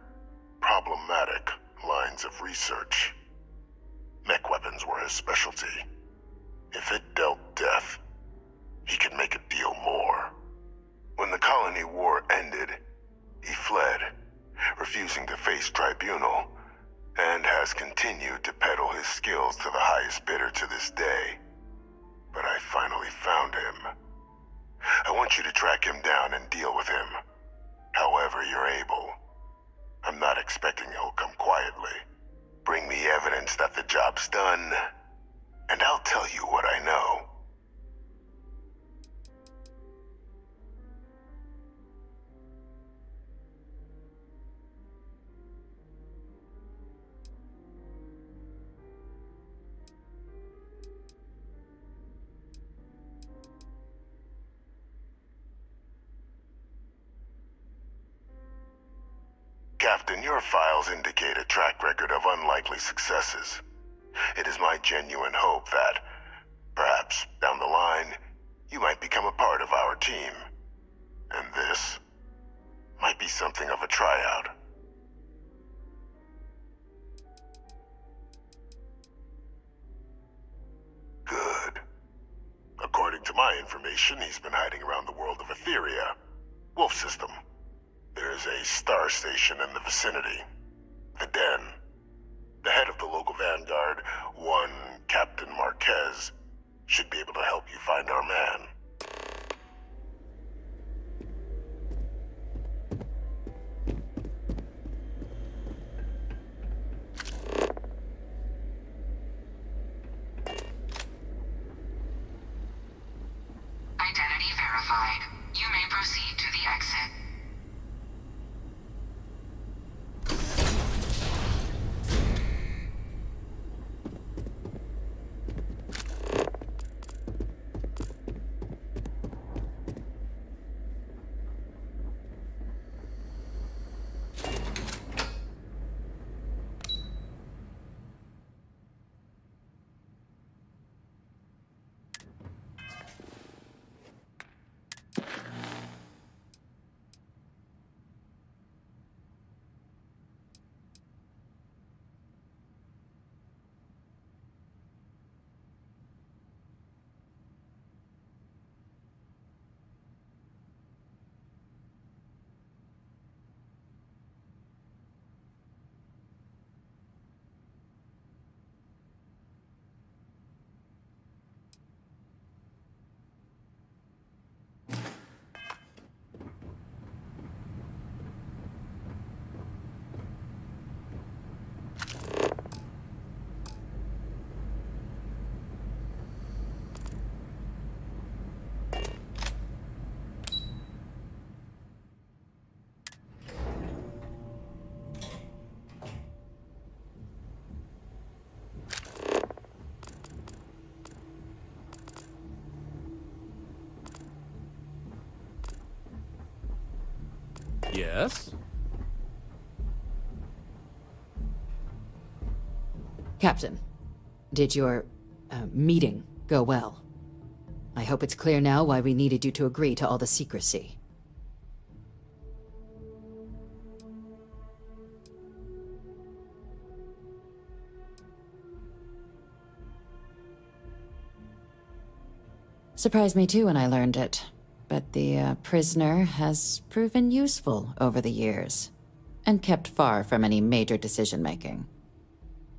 [SPEAKER 13] problematic lines of research. Mech weapons were his specialty. If it dealt death, he could make a deal more. When the Colony War ended, he fled, refusing to face tribunal, and has continued to peddle his skills to the highest bidder to this day. But I finally found him. I want you to track him down and deal with him, however you're able. I'm not expecting he'll come quietly. Bring me evidence that the job's done, and I'll tell you what I know. Captain, your files indicate a track record of unlikely successes. It is my genuine hope that, perhaps down the line, you might become a part of our team. And this might be something of a tryout. Good. According to my information, he's been hiding around the world of Etheria. Wolf System. There is a star station in the vicinity. The Den. The head of the local vanguard, one Captain Marquez, should be able to help you find our man.
[SPEAKER 16] Identity verified. You may proceed to the exit.
[SPEAKER 17] Yes?
[SPEAKER 6] Captain, did your meeting go well? I hope it's clear now why we needed you to agree to all the secrecy. Surprised me too when I learned it. But the prisoner has proven useful over the years, and kept far from any major decision-making.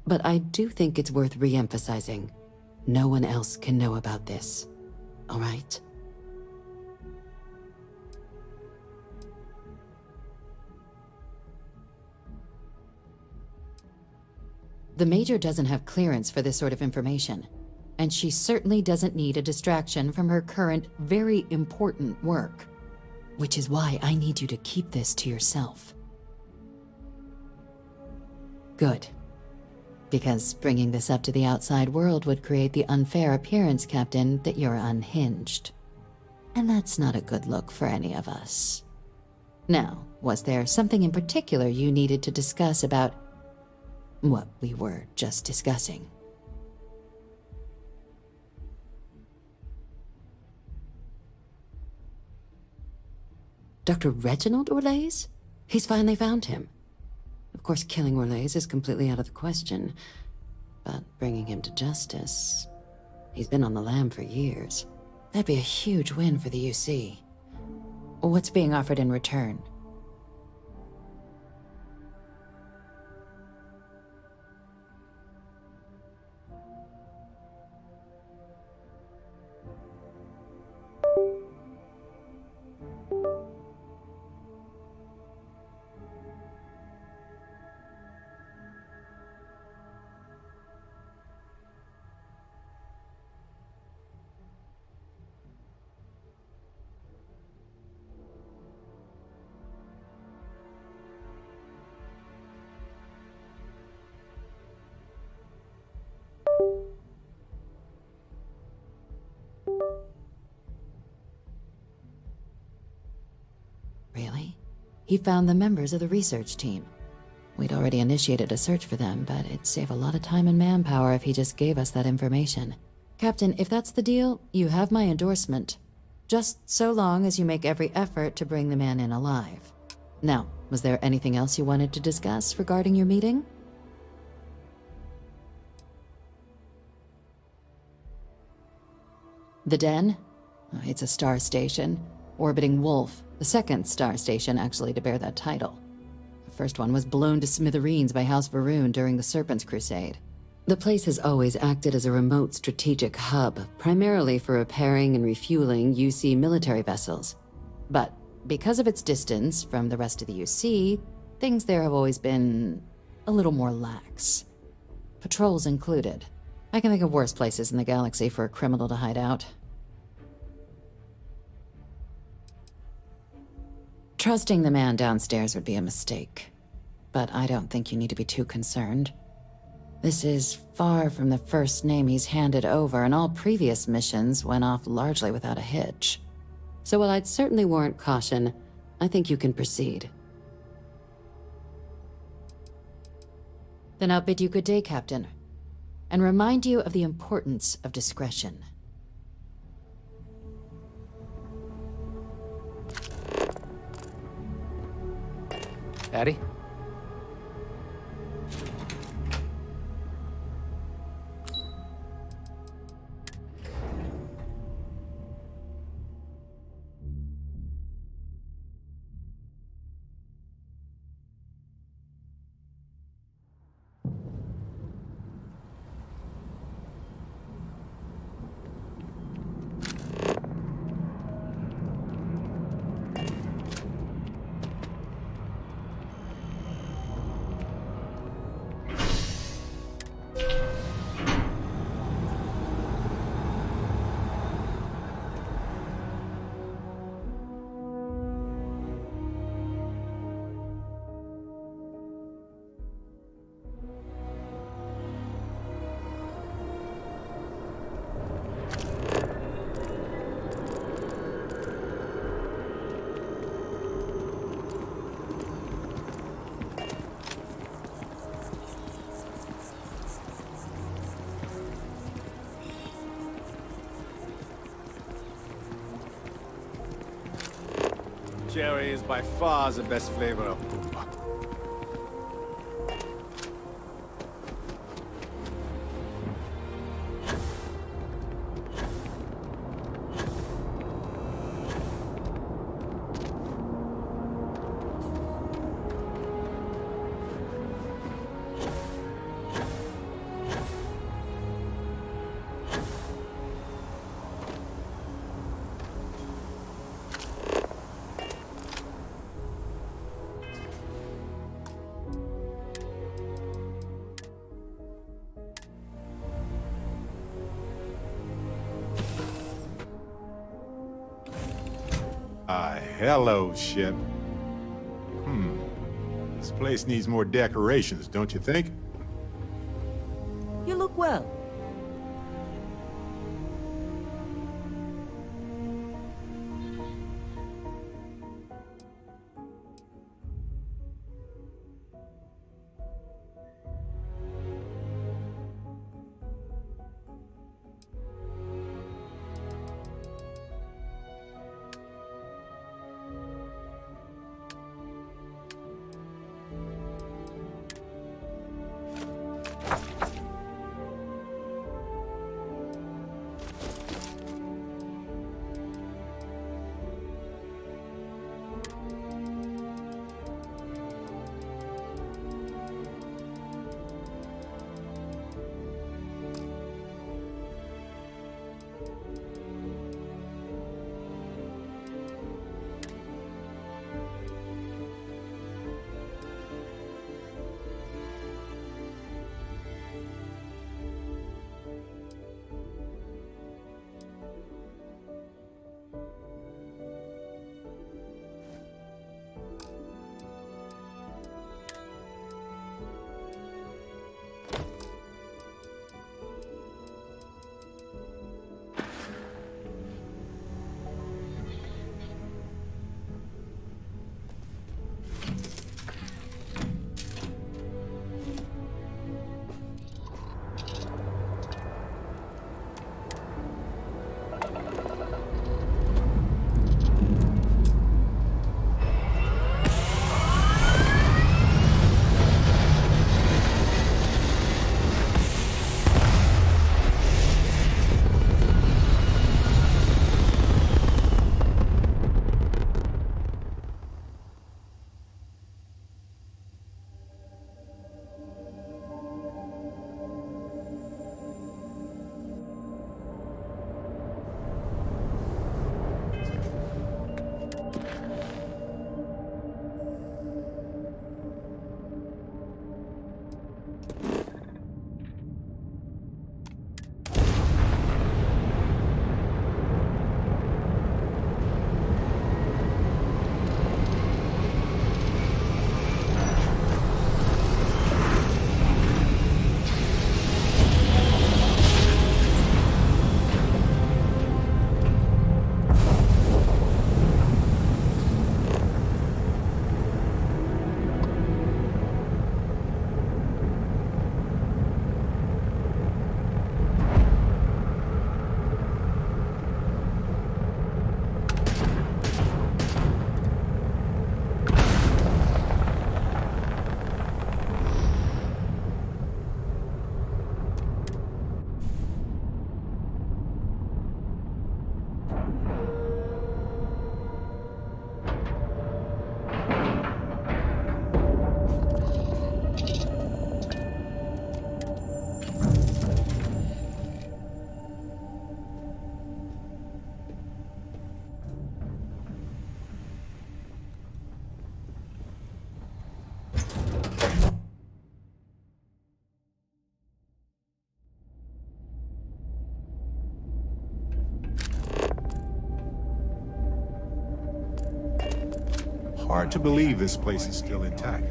[SPEAKER 6] But I do think it's worth re-emphasizing. No one else can know about this, all right? The Major doesn't have clearance for this sort of information, and she certainly doesn't need a distraction from her current, very important work. Which is why I need you to keep this to yourself. Good. Because bringing this up to the outside world would create the unfair appearance, Captain, that you're unhinged. And that's not a good look for any of us. Now, was there something in particular you needed to discuss about what we were just discussing? Dr. Reginald Orlaise? He's finally found him. Of course, killing Orlaise is completely out of the question, but bringing him to justice... He's been on the lam for years. That'd be a huge win for the UC. What's being offered in return? Really? He found the members of the research team. We'd already initiated a search for them, but it'd save a lot of time and manpower if he just gave us that information. Captain, if that's the deal, you have my endorsement. Just so long as you make every effort to bring the man in alive. Now, was there anything else you wanted to discuss regarding your meeting? The Den? It's a star station. Orbiting Wolf, the second star station actually to bear that title. The first one was blown to smithereens by House Varun during the Serpent's Crusade. The place has always acted as a remote strategic hub, primarily for repairing and refueling UC military vessels. But because of its distance from the rest of the UC, things there have always been a little more lax. Patrols included. I can think of worse places in the galaxy for a criminal to hide out. Trusting the man downstairs would be a mistake, but I don't think you need to be too concerned. This is far from the first name he's handed over, and all previous missions went off largely without a hitch. So while I'd certainly warrant caution, I think you can proceed. Then I'll bid you good day, Captain, and remind you of the importance of discretion.
[SPEAKER 7] Daddy?
[SPEAKER 17] Cherry is by far the best flavor of Pumbaa.
[SPEAKER 3] Hello, ship. This place needs more decorations, don't you think?
[SPEAKER 18] You look well.
[SPEAKER 3] Hard to believe this place is still intact.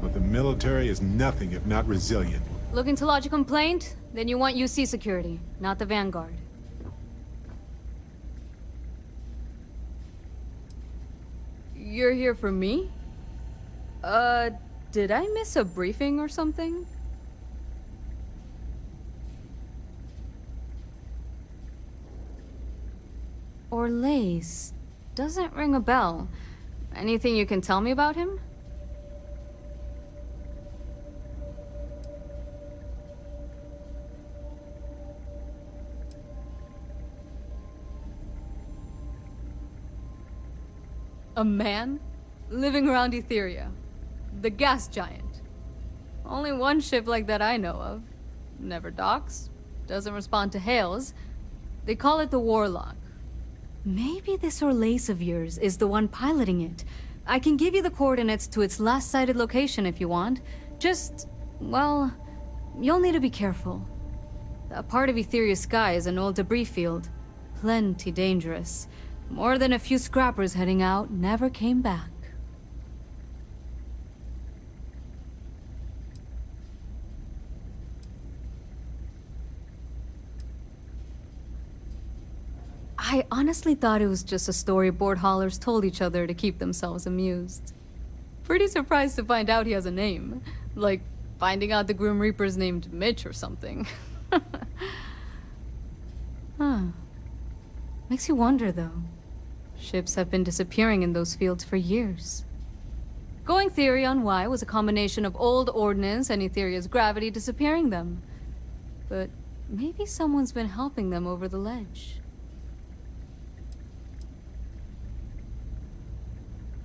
[SPEAKER 3] But the military is nothing if not resilient.
[SPEAKER 18] Looking to lodge a complaint? Then you want UC security, not the Vanguard. You're here for me? Did I miss a briefing or something? Orlace. Doesn't ring a bell. Anything you can tell me about him? A man? Living around Etheria. The gas giant. Only one ship like that I know of. Never docks. Doesn't respond to hails. They call it the Warlock. Maybe this Orlace of yours is the one piloting it. I can give you the coordinates to its last sighted location if you want. Just, well, you'll need to be careful. That part of Etheria's sky is an old debris field. Plenty dangerous. More than a few scrappers heading out never came back. I honestly thought it was just a story board haulers told each other to keep themselves amused. Pretty surprised to find out he has a name. Like, finding out the Grim Reaper's named Mitch or something. Huh. Makes you wonder, though. Ships have been disappearing in those fields for years. Going theory on why was a combination of old ordnance and Etheria's gravity disappearing them. But maybe someone's been helping them over the ledge.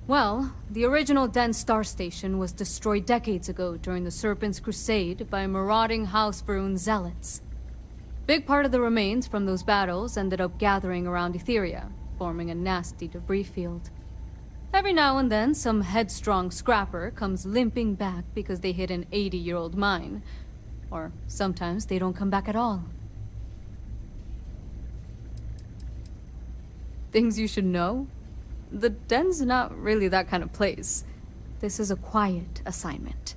[SPEAKER 18] Well, the original Den Star Station was destroyed decades ago during the Serpent's Crusade by marauding House Varun zealots. Big part of the remains from those battles ended up gathering around Etheria, forming a nasty debris field. Every now and then, some headstrong scrapper comes limping back because they hit an 80-year-old mine. Or sometimes they don't come back at all. Things you should know? The den's not really that kind of place. This is a quiet assignment.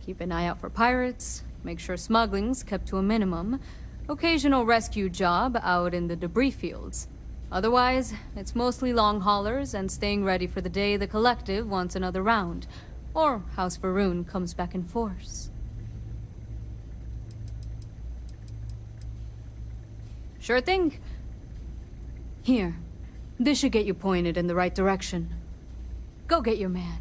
[SPEAKER 18] Keep an eye out for pirates, make sure smuggling's kept to a minimum, occasional rescue job out in the debris fields. Otherwise, it's mostly long haulers and staying ready for the day the Collective wants another round, or House Varun comes back in force. Sure thing. Here. This should get you pointed in the right direction. Go get your man.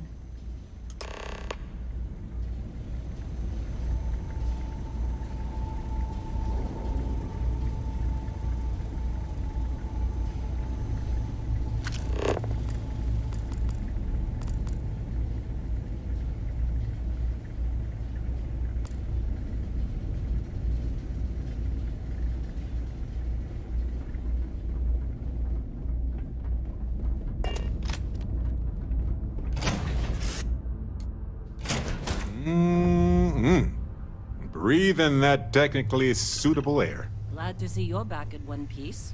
[SPEAKER 3] Breathe in that technically suitable air.
[SPEAKER 19] Glad to see you're back in one piece.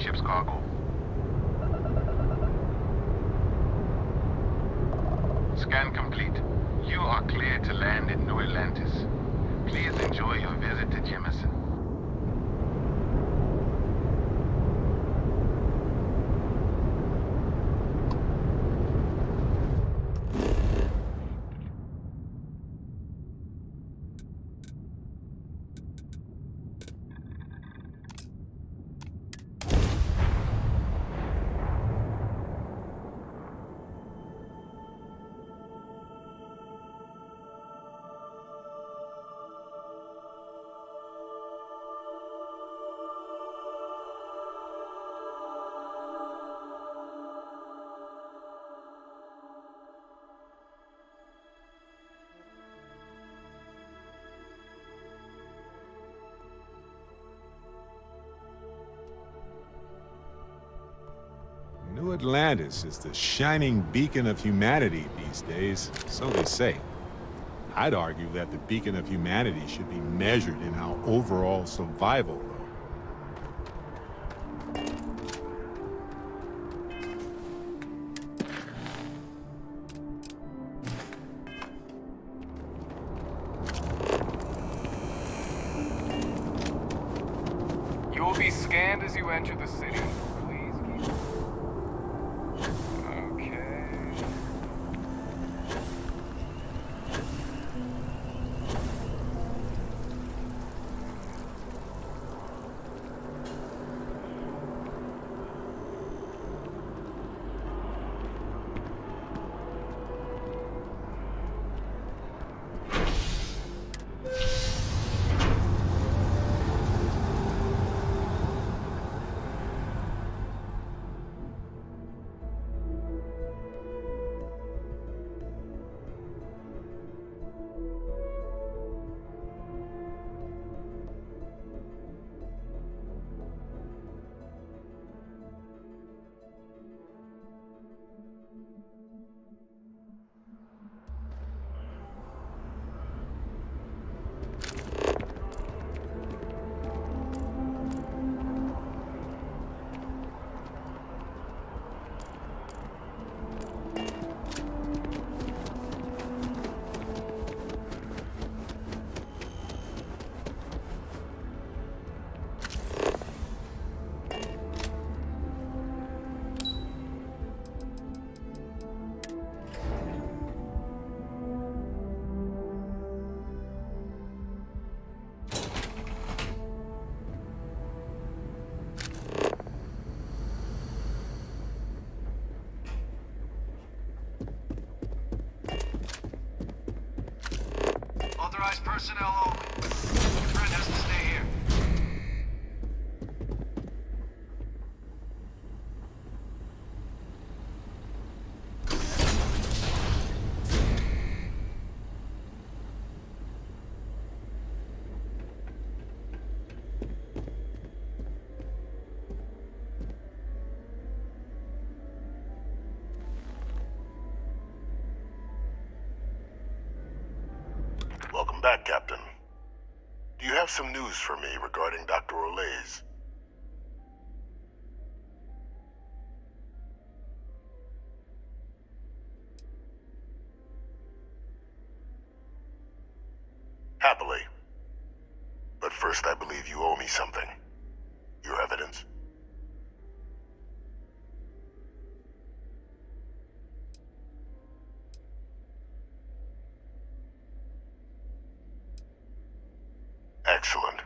[SPEAKER 20] ship's cargo. Scan complete. You are cleared to land in New Atlantis. Please enjoy your visit to Jemison.
[SPEAKER 3] New Atlantis is the shining beacon of humanity these days, so they say. I'd argue that the beacon of humanity should be measured in our overall survival, though.
[SPEAKER 21] You will be scanned as you enter the city. Please keep... Okay.
[SPEAKER 14] Authorized personnel only. Your friend has to stay here.
[SPEAKER 13] Welcome back, Captain. Do you have some news for me regarding Dr. Olays? Happily. But first, I believe you owe me something. Your evidence? Excellent.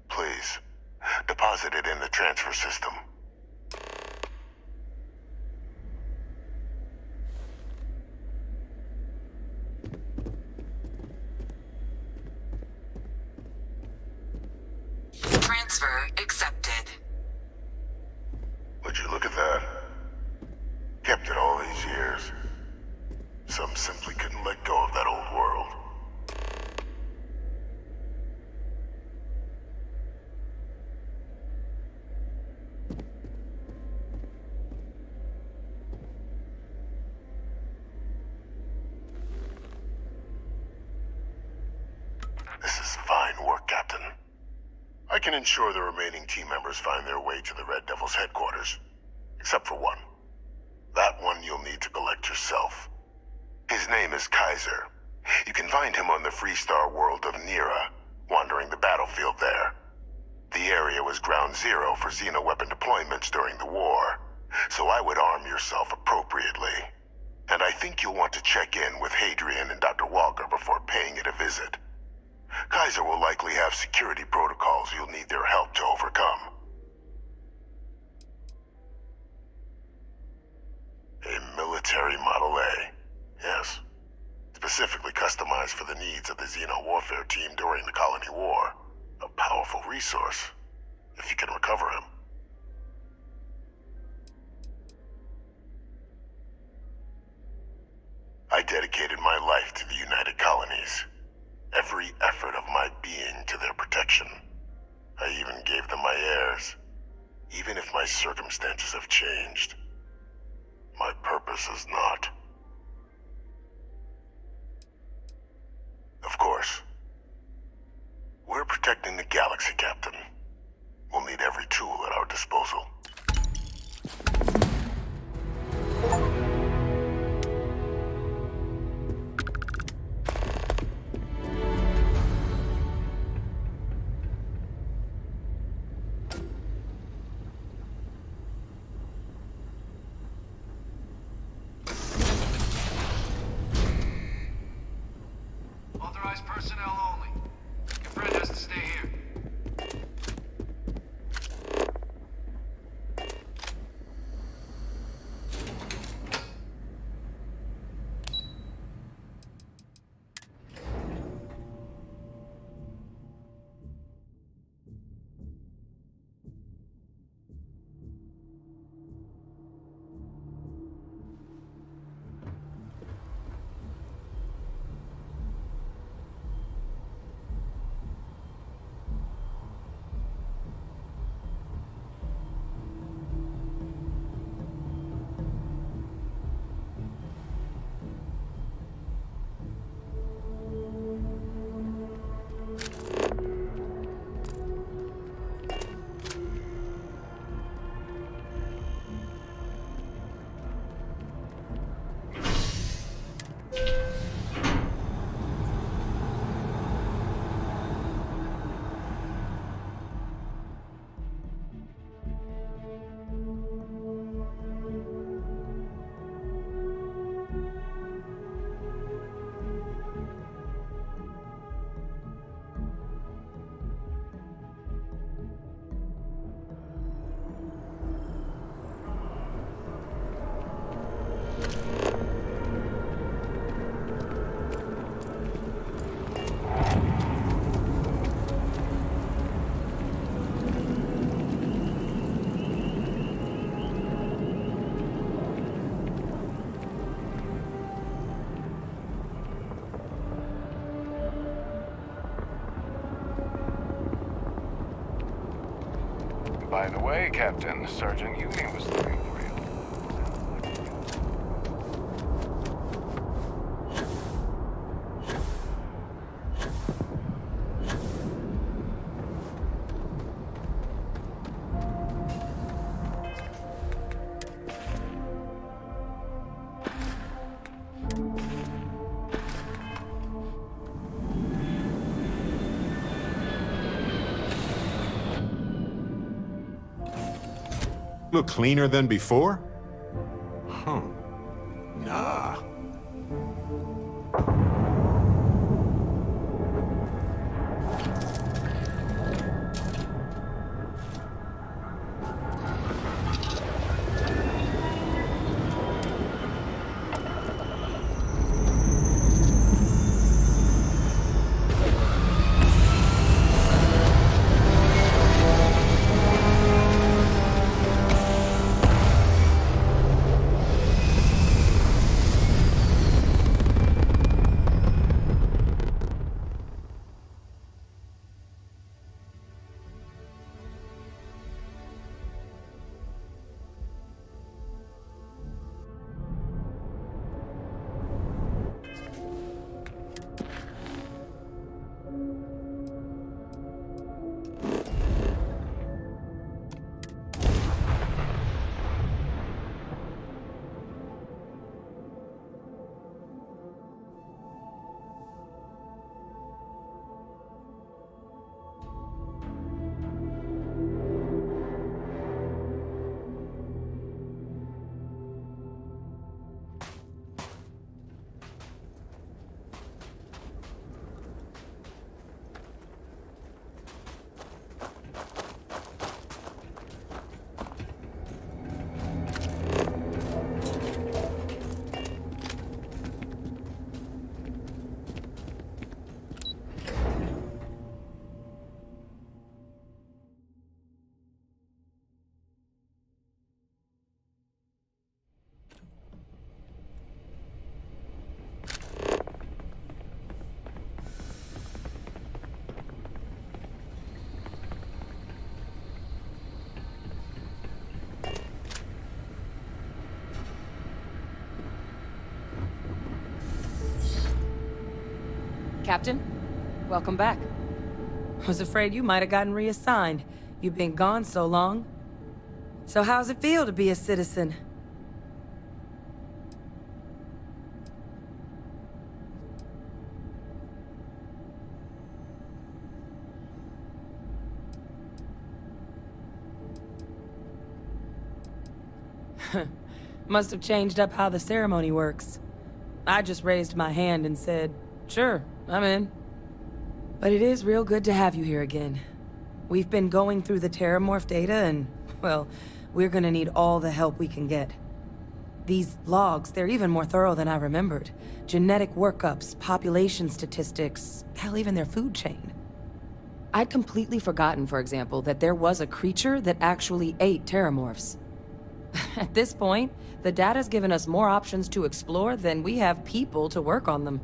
[SPEAKER 13] Please, deposit it in the transfer system.
[SPEAKER 22] Transfer accepted.
[SPEAKER 13] Would you look at that? Kept it all these years. Some simply couldn't let go of that old world. This is fine work, Captain. I can ensure the remaining team members find their way to the Red Devil's headquarters. Except for one. That one you'll need to collect yourself. His name is Kaiser. You can find him on the Freestar world of Nira, wandering the battlefield there. The area was ground zero for Xeno weapon deployments during the war, so I would arm yourself appropriately. And I think you'll want to check in with Hadrian and Dr. Walker before paying it a visit. Kaiser will likely have security protocols you'll need their help to overcome. A military Model A, yes. Specifically customized for the needs of the Xeno warfare team during the Colony War. A powerful resource, if you can recover him. I dedicated my life to the United Colonies. Every effort of my being to their protection. I even gave them my heirs. Even if my circumstances have changed, my purpose has not. Of course. We're protecting the galaxy, Captain. We'll need every tool at our disposal.
[SPEAKER 14] Authorized personnel only. Your friend has to stay here.
[SPEAKER 21] By the way, Captain, Sergeant Union was looking for you.
[SPEAKER 3] Look cleaner than before? Huh. Nah.
[SPEAKER 9] Captain. Welcome back. Was afraid you might have gotten reassigned. You've been gone so long. So how's it feel to be a citizen? Must have changed up how the ceremony works. I just raised my hand and said, sure, I'm in. But it is real good to have you here again. We've been going through the Terramorph data and, well, we're gonna need all the help we can get. These logs, they're even more thorough than I remembered. Genetic workups, population statistics, hell, even their food chain. I'd completely forgotten, for example, that there was a creature that actually ate Terramorphs. At this point, the data's given us more options to explore than we have people to work on them.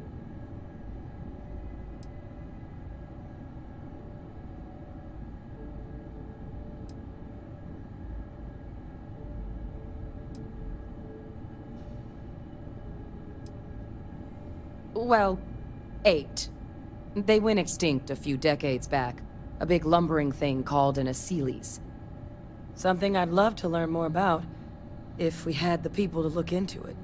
[SPEAKER 9] Well, 8. They went extinct a few decades back. A big lumbering thing called an Aseles. Something I'd love to learn more about, if we had the people to look into it.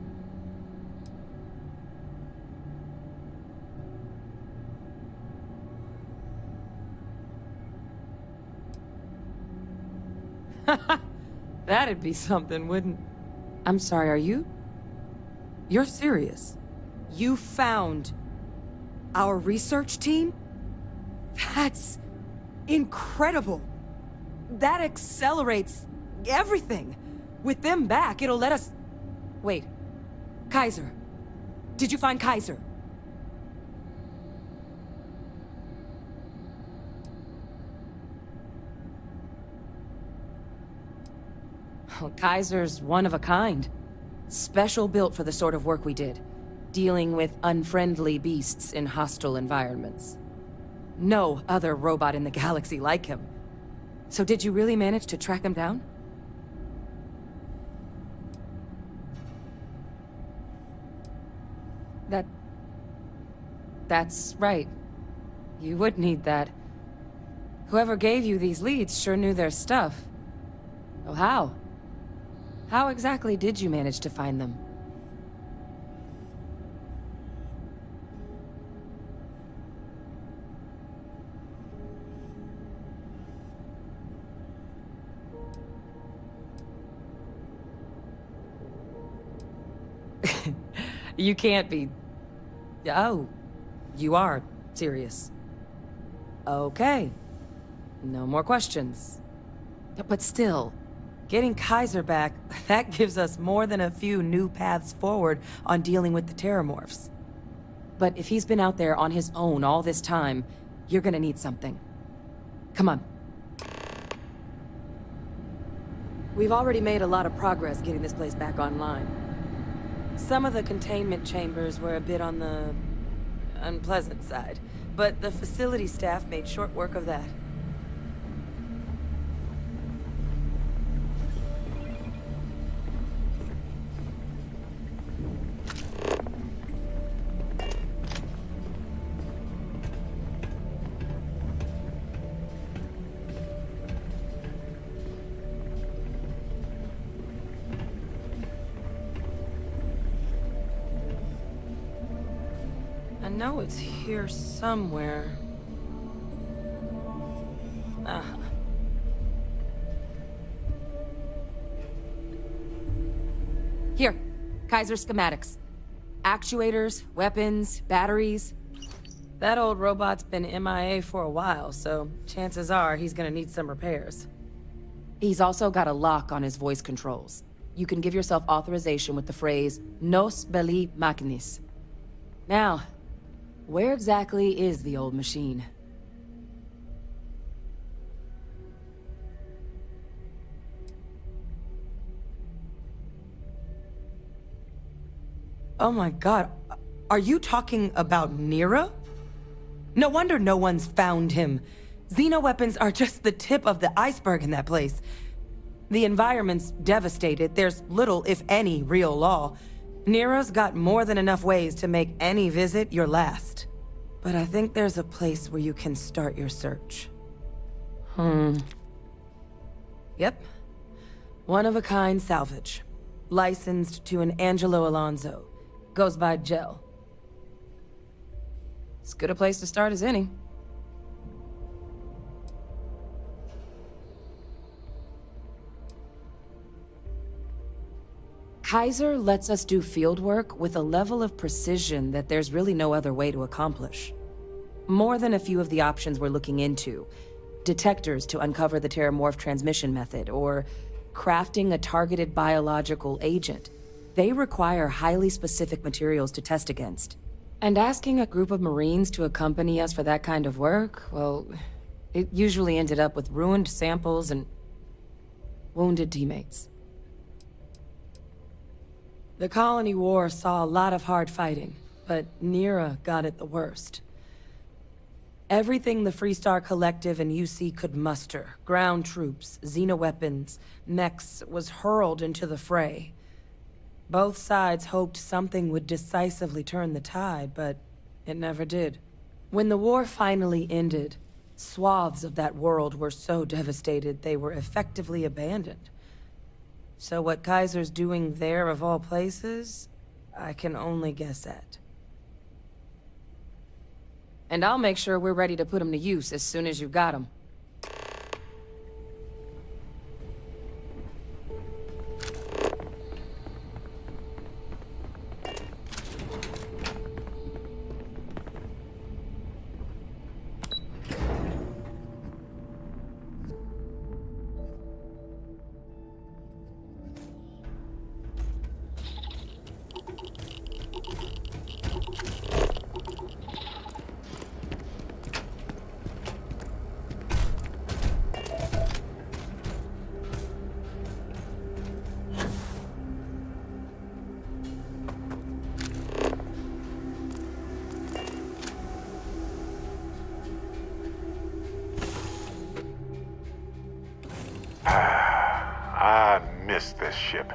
[SPEAKER 9] That'd be something, wouldn't... I'm sorry, are you? You're serious? You found our research team? That's incredible. That accelerates everything. With them back, it'll let us... Wait. Kaiser. Did you find Kaiser? Well, Kaiser's one of a kind. Special built for the sort of work we did. Dealing with unfriendly beasts in hostile environments. No other robot in the galaxy like him. So did you really manage to track him down? That's right. You would need that. Whoever gave you these leads sure knew their stuff. Oh, how? How exactly did you manage to find them? You can't be... Oh, you are serious. Okay. No more questions. But still, getting Kaiser back, that gives us more than a few new paths forward on dealing with the Terramorphs. But if he's been out there on his own all this time, you're gonna need something. Come on. We've already made a lot of progress getting this place back online. Some of the containment chambers were a bit on the unpleasant side, but the facility staff made short work of that. I know it's here somewhere. Here, Kaiser schematics. Actuators, weapons, batteries. That old robot's been MIA for a while, so chances are he's gonna need some repairs. He's also got a lock on his voice controls. You can give yourself authorization with the phrase, Nos belli machinis. Now, where exactly is the old machine? Oh my god, are you talking about Nero? No wonder no one's found him. Xenoweapons are just the tip of the iceberg in that place. The environment's devastated, there's little, if any, real law. Nero's got more than enough ways to make any visit your last. But I think there's a place where you can start your search. Yep. One-of-a-kind salvage. Licensed to an Angelo Alonso. Goes by Gel. As good a place to start as any. Kaiser lets us do fieldwork with a level of precision that there's really no other way to accomplish. More than a few of the options we're looking into. Detectors to uncover the Terramorph transmission method, or crafting a targeted biological agent. They require highly specific materials to test against. And asking a group of Marines to accompany us for that kind of work, well, it usually ended up with ruined samples and wounded teammates. The Colony War saw a lot of hard fighting, but Nira got it the worst. Everything the Freestar Collective and UC could muster, ground troops, xenoweapons, mechs, was hurled into the fray. Both sides hoped something would decisively turn the tide, but it never did. When the war finally ended, swaths of that world were so devastated they were effectively abandoned. So what Kaiser's doing there of all places, I can only guess at. And I'll make sure we're ready to put them to use as soon as you've got them.
[SPEAKER 3] I miss this ship.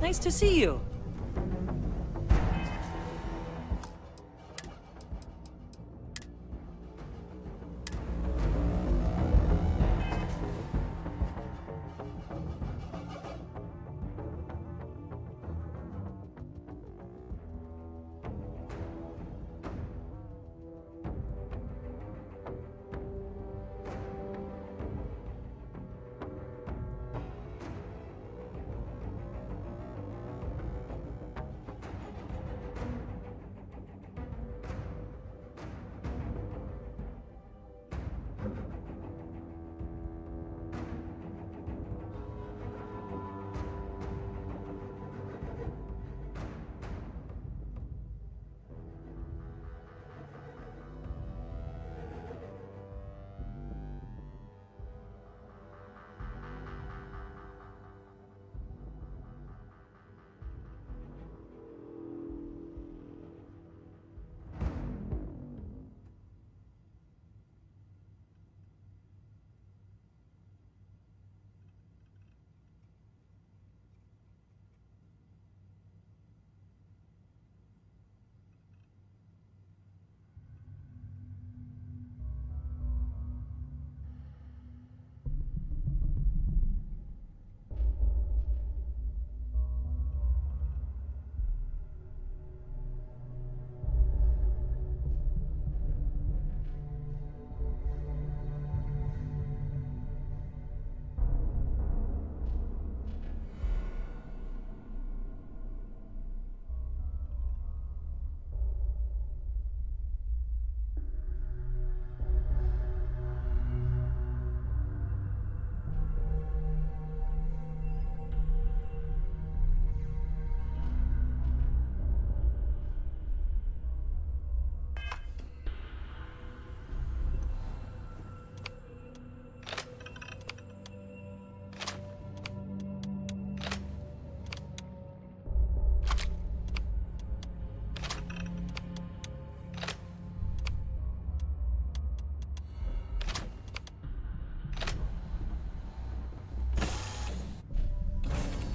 [SPEAKER 19] Nice to see you.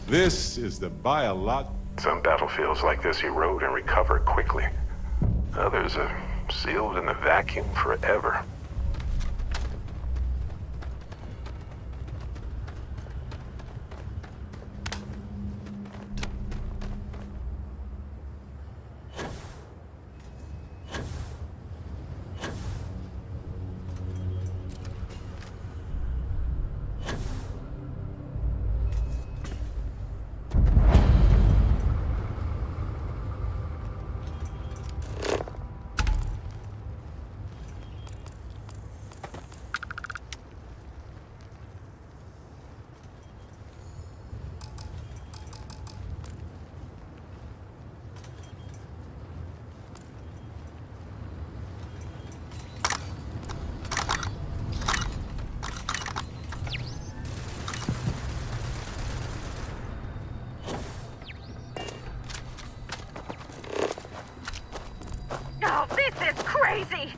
[SPEAKER 3] This is the buy-a-lot.
[SPEAKER 13] Some battlefields like this erode and recover quickly. Others are sealed in the vacuum forever.
[SPEAKER 2] Oh, this is crazy!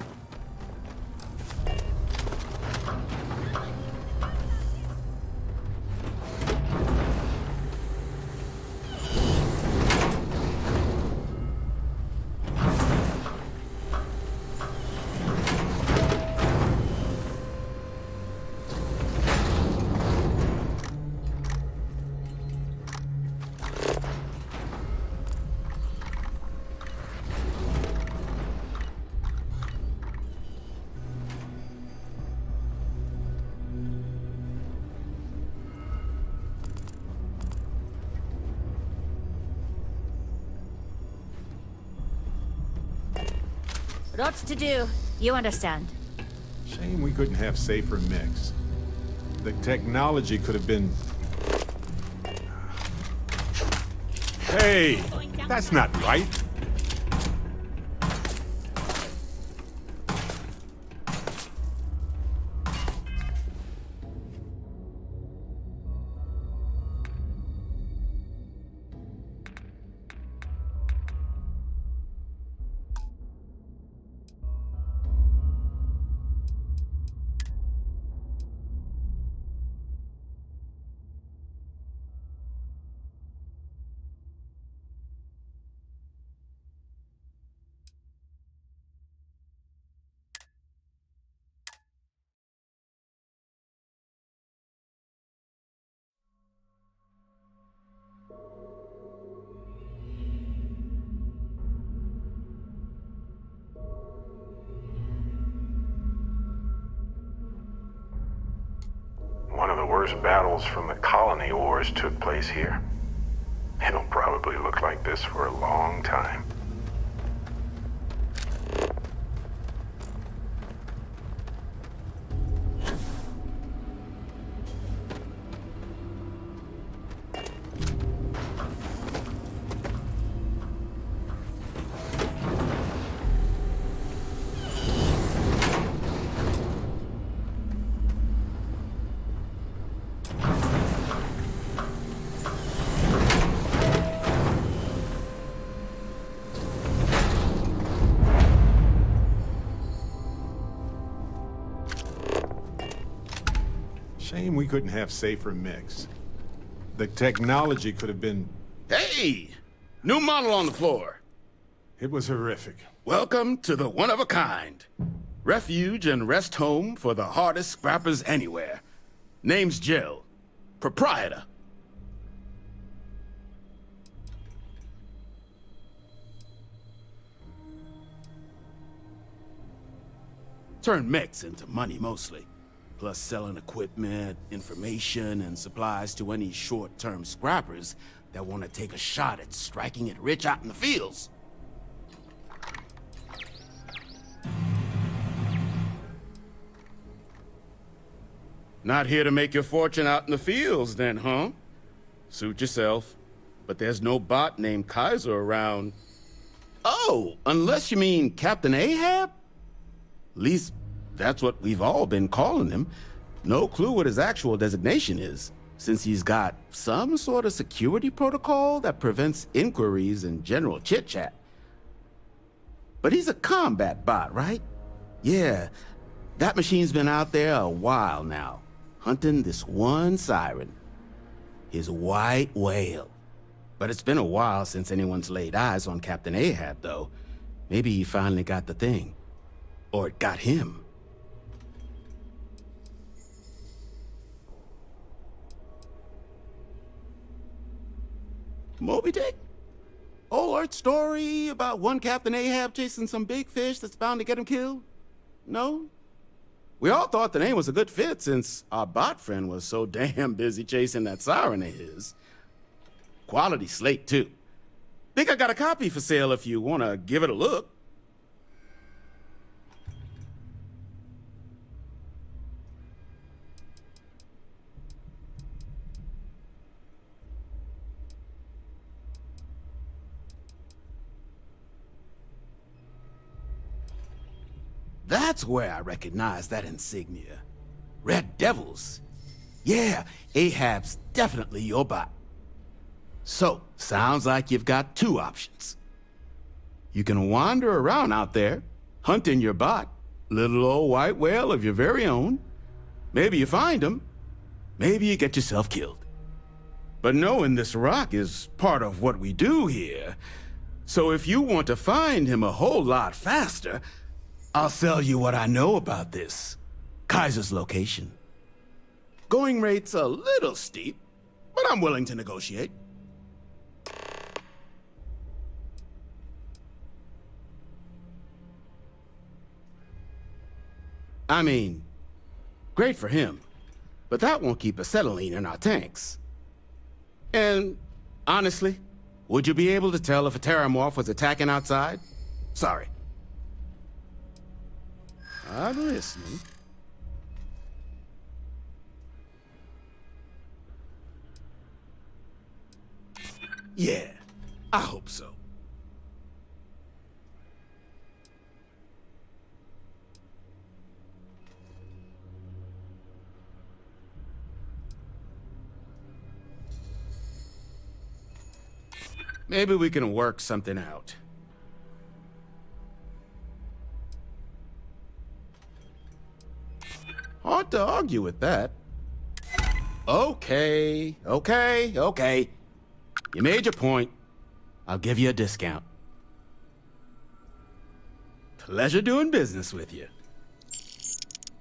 [SPEAKER 4] Lots to do. You understand.
[SPEAKER 3] Shame we couldn't have safer mix. The technology could have been... Hey! That's not right!
[SPEAKER 13] the worst battles from the colony wars took place here. It'll probably look like this for a long time.
[SPEAKER 3] Shame we couldn't have safer mix. The technology could have been...
[SPEAKER 1] Hey! New model on the floor.
[SPEAKER 3] It was horrific.
[SPEAKER 1] Welcome to the one-of-a-kind. Refuge and rest home for the hardest scrappers anywhere. Name's Jill. Proprietor. Turn mechs into money mostly. Plus selling equipment, information, and supplies to any short-term scrappers that want to take a shot at striking it rich out in the fields. Not here to make your fortune out in the fields then, huh? Suit yourself. But there's no bot named Kaiser around. Oh, unless you mean Captain Ahab? At least that's what we've all been calling him. No clue what his actual designation is, since he's got some sort of security protocol that prevents inquiries and general chit-chat. But he's a combat bot, right? Yeah, that machine's been out there a while now, hunting this one siren, his white whale. But it's been a while since anyone's laid eyes on Captain Ahab, though. Maybe he finally got the thing. Or it got him. Moby Dick? Old Earth story about one Captain Ahab chasing some big fish that's bound to get him killed? No? We all thought the name was a good fit since our bot friend was so damn busy chasing that siren of his. Quality slate, too. Think I got a copy for sale if you want to give it a look. That's where I recognize that insignia. Red Devils. Yeah, Ahab's definitely your bot. So, sounds like you've got two options. You can wander around out there, hunting your bot, little old white whale of your very own. Maybe you find him, maybe you get yourself killed. But knowing this rock is part of what we do here. So if you want to find him a whole lot faster, I'll sell you what I know about this. Kaiser's location. Going rate's a little steep, but I'm willing to negotiate. I mean, great for him, but that won't keep acetylene in our tanks. And honestly, would you be able to tell if a terramorph was attacking outside? Sorry. I'm listening. Yeah, I hope so. Maybe we can work something out. Hard to argue with that. Okay. You made your point. I'll give you a discount. Pleasure doing business with you.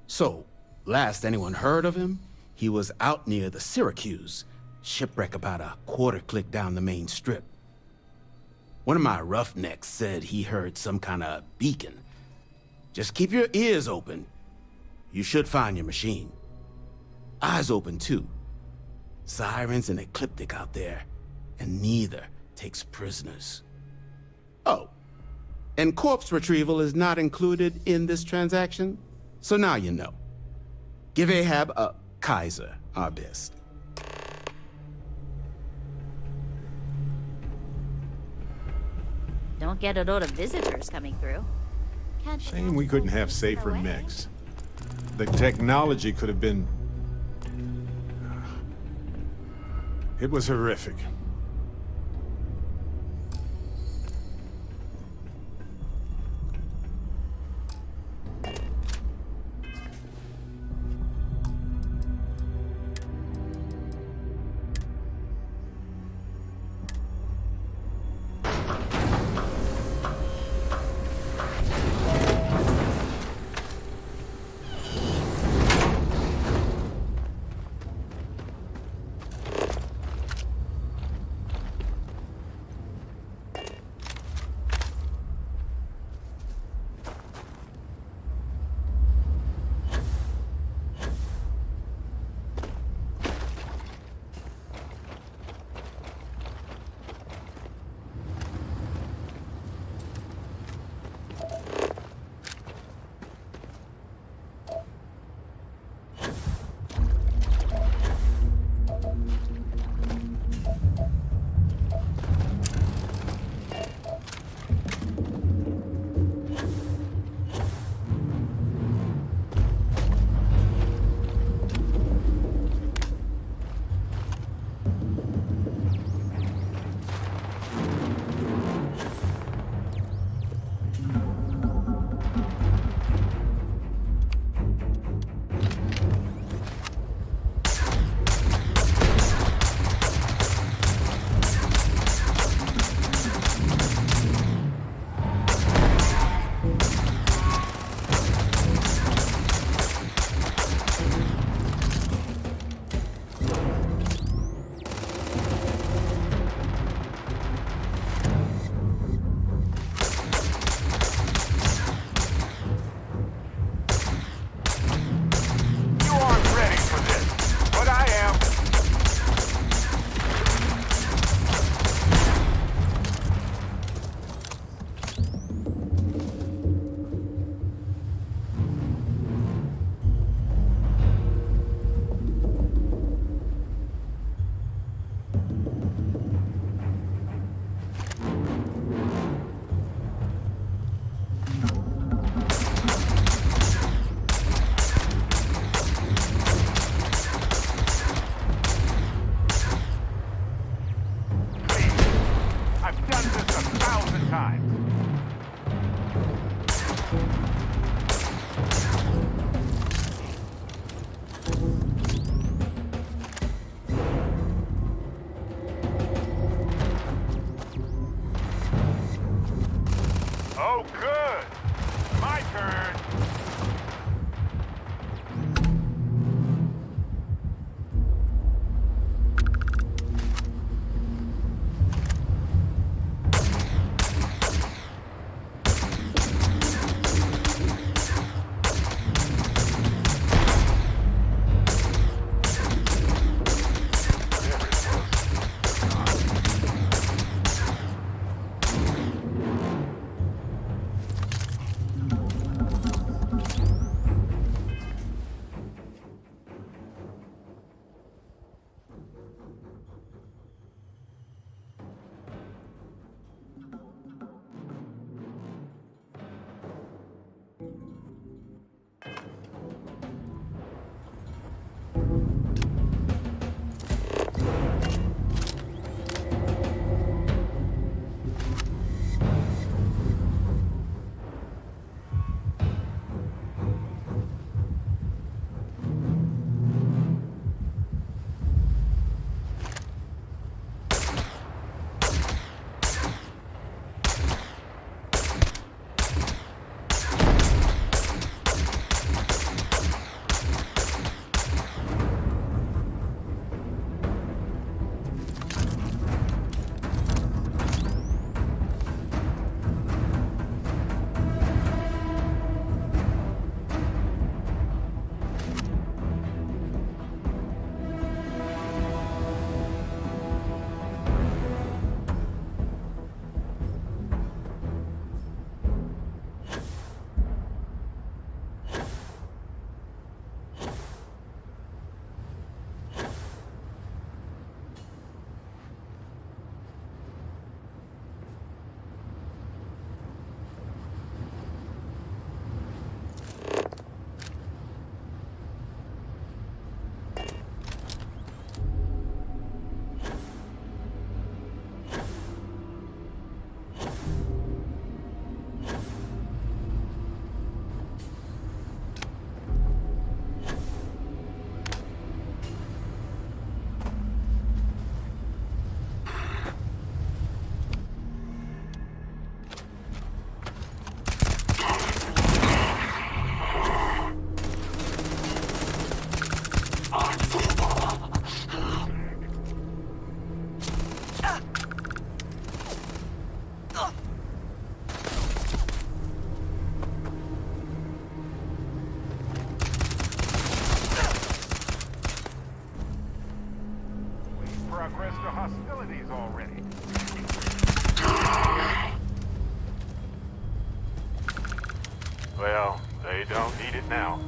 [SPEAKER 1] So, last anyone heard of him, he was out near the Syracuse, shipwreck about a quarter click down the main strip. One of my roughnecks said he heard some kind of beacon. Just keep your ears open. You should find your machine. Eyes open, too. Sirens and Ecliptic out there, and neither takes prisoners. Oh, and corpse retrieval is not included in this transaction, so now you know. Give Ahab a Kaiser our best.
[SPEAKER 4] Don't get a lot of visitors coming through. Can't you
[SPEAKER 3] Shame we couldn't have safer mechs. The technology could have been... It was horrific.
[SPEAKER 8] progressed to hostilities already. Well, they don't need it now.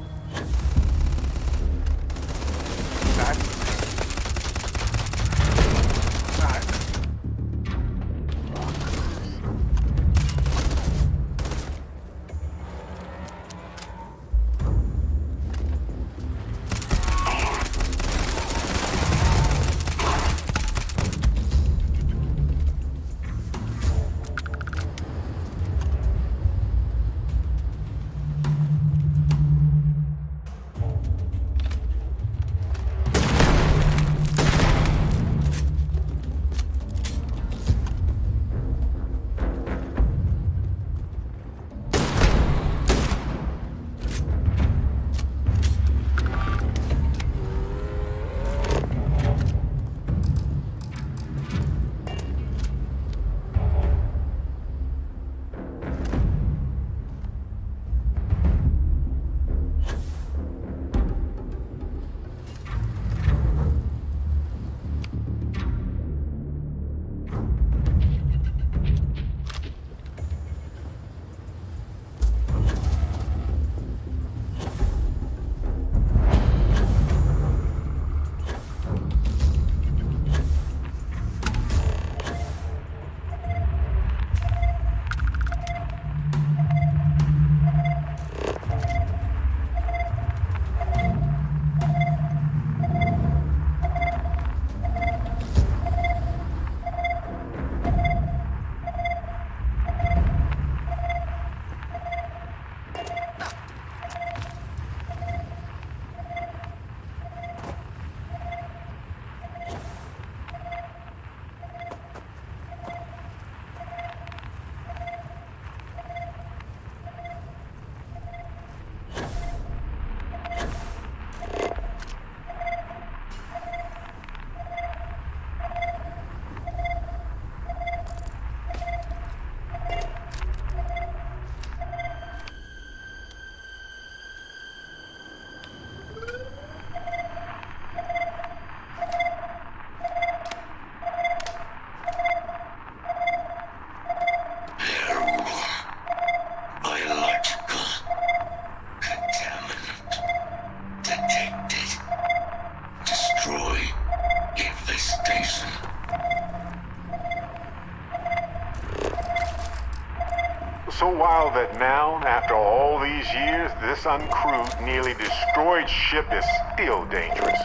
[SPEAKER 8] So wild that now, after all these years, this uncrewed, nearly destroyed ship is still dangerous.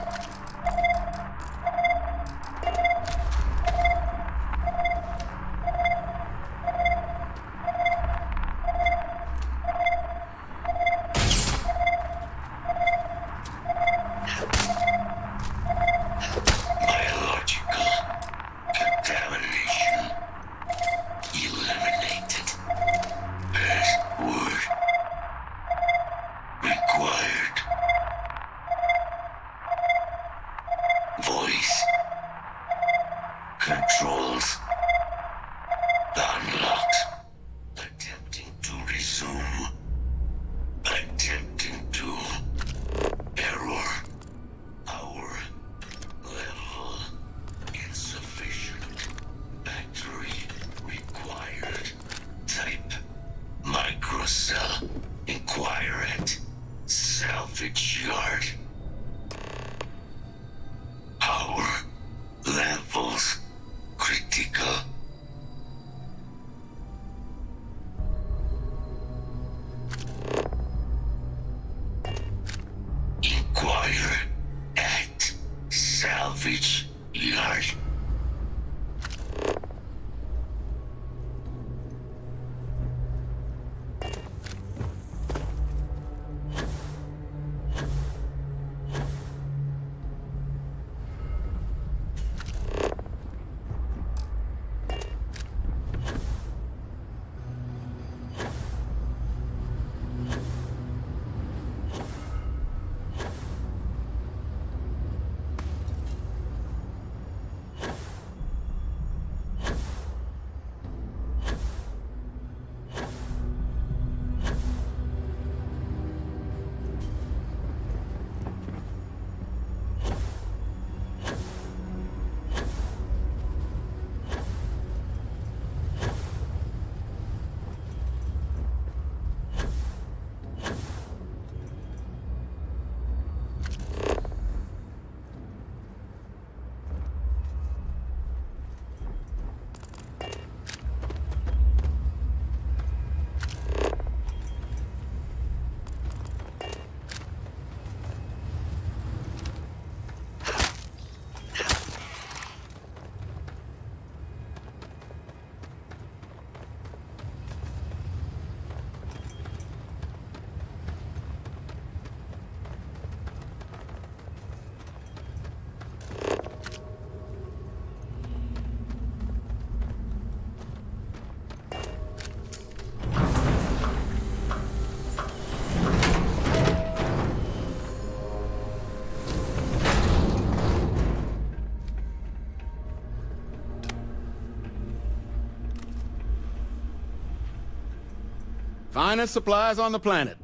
[SPEAKER 1] Finest supplies on the planet.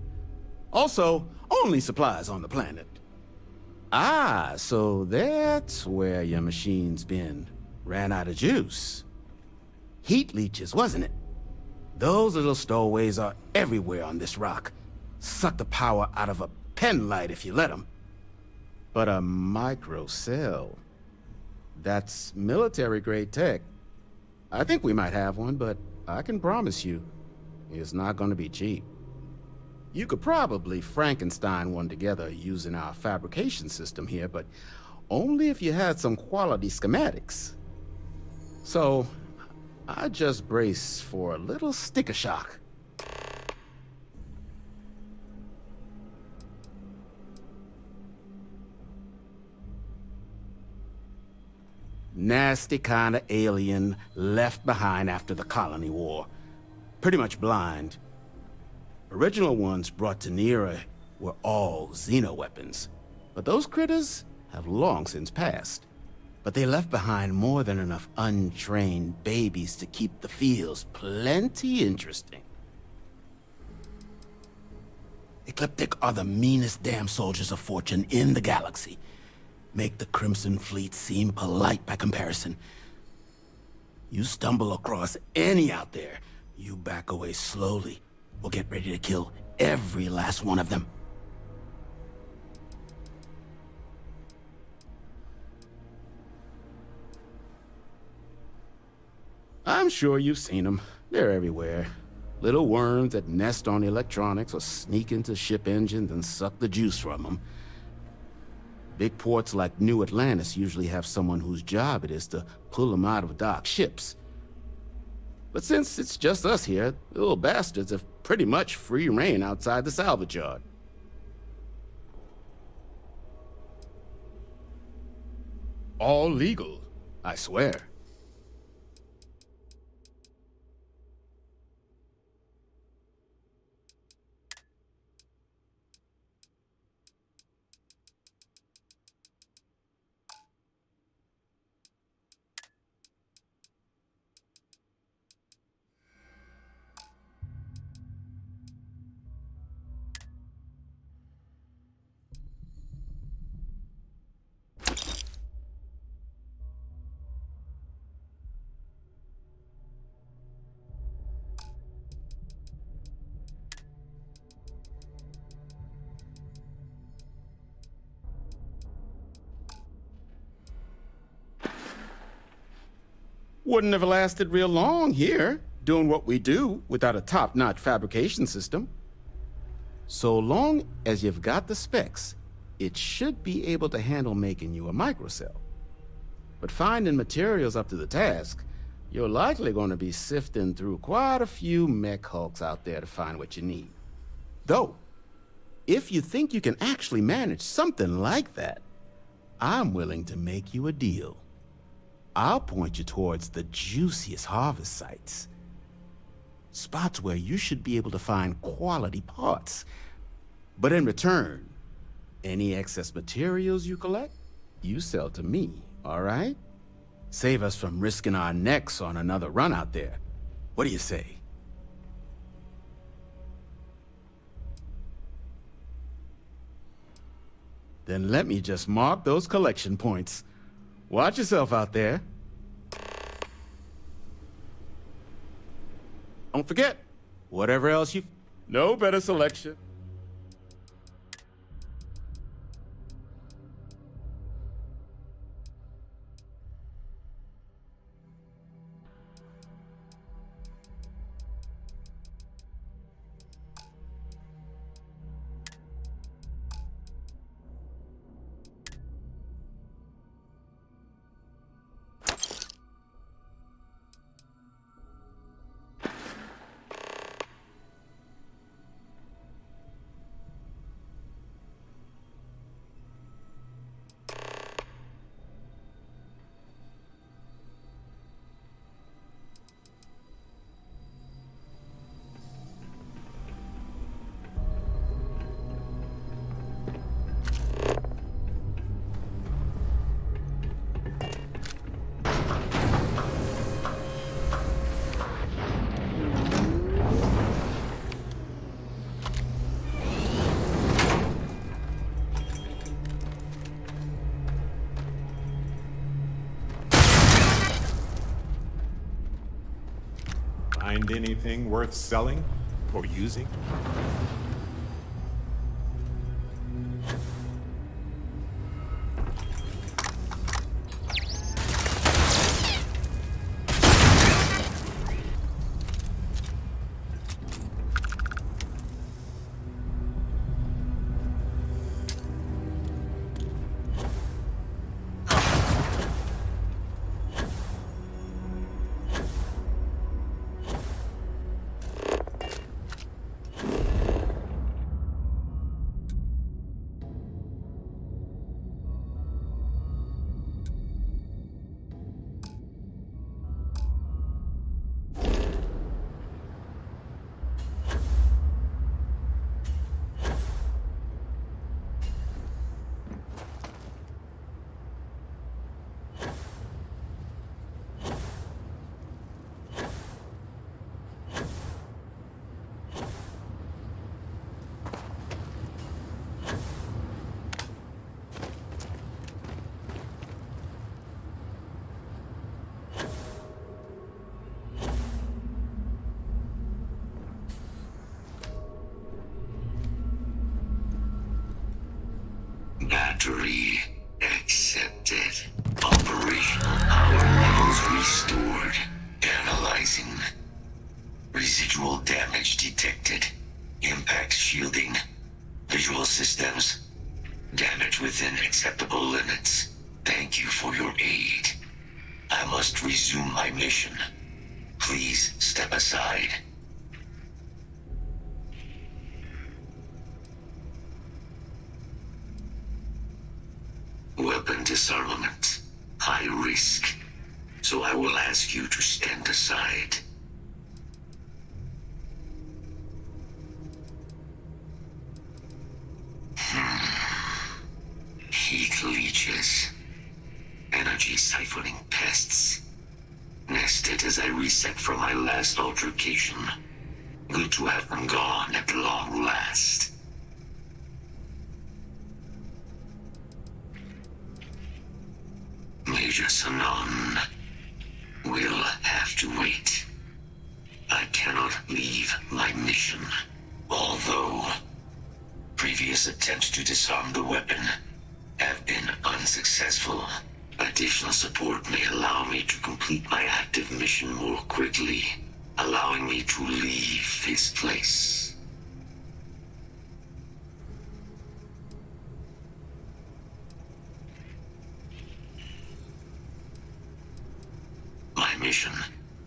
[SPEAKER 1] Also, only supplies on the planet. Ah, so that's where your machine's been. Ran out of juice. Heat leeches, wasn't it? Those little stowaways are everywhere on this rock. Suck the power out of a pen light if you let them. But a microcell, that's military-grade tech. I think we might have one, but I can promise you, it's not going to be cheap. You could probably Frankenstein one together using our fabrication system here, but only if you had some quality schematics. So, I just brace for a little sticker shock. Nasty kind of alien left behind after the colony war. Pretty much blind. Original ones brought to Nera were all xeno-weapons, but those critters have long since passed. But they left behind more than enough untrained babies to keep the fields plenty interesting. Ecliptic are the meanest damn soldiers of fortune in the galaxy. Make the Crimson Fleet seem polite by comparison. You stumble across any out there, you back away slowly, or get ready to kill every last one of them. I'm sure you've seen them. They're everywhere. Little worms that nest on electronics or sneak into ship engines and suck the juice from them. Big ports like New Atlantis usually have someone whose job it is to pull them out of docked ships. But since it's just us here, the little bastards have pretty much free reign outside the salvage yard. All legal, I swear. Wouldn't have lasted real long here, doing what we do without a top-notch fabrication system. So long as you've got the specs, it should be able to handle making you a microcell. But finding materials up to the task, you're likely going to be sifting through quite a few mech hulks out there to find what you need. Though, if you think you can actually manage something like that, I'm willing to make you a deal. I'll point you towards the juiciest harvest sites. Spots where you should be able to find quality parts. But in return, any excess materials you collect, you sell to me, all right? Save us from risking our necks on another run out there. What do you say? Then let me just mark those collection points. Watch yourself out there. Don't forget, whatever else you... No better selection.
[SPEAKER 3] Find anything worth selling or using?
[SPEAKER 10] Battery accepted. Operational power levels restored. Analyzing. Residual damage detected. Impact shielding. Visual systems. Damage within acceptable limits. Thank you for your aid. I must resume my mission. Please step aside. Weapon disarmament. High risk. So I will ask you to stand aside. Heat leeches. Energy siphoning pests. Nested as I reset from my last altercation. Good to have them gone at long last. Major Sanon will have to wait. I cannot leave my mission, although previous attempts to disarm the weapon have been unsuccessful. Additional support may allow me to complete my active mission more quickly, allowing me to leave this place. My mission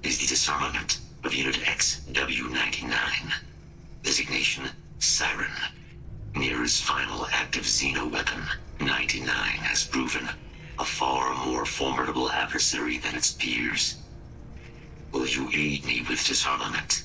[SPEAKER 10] is the disarmament of Unit XW-99. Designation, Siren. Nearest final active Xeno weapon, 99 has proven a far more formidable adversary than its peers. Will you aid me with disarmament?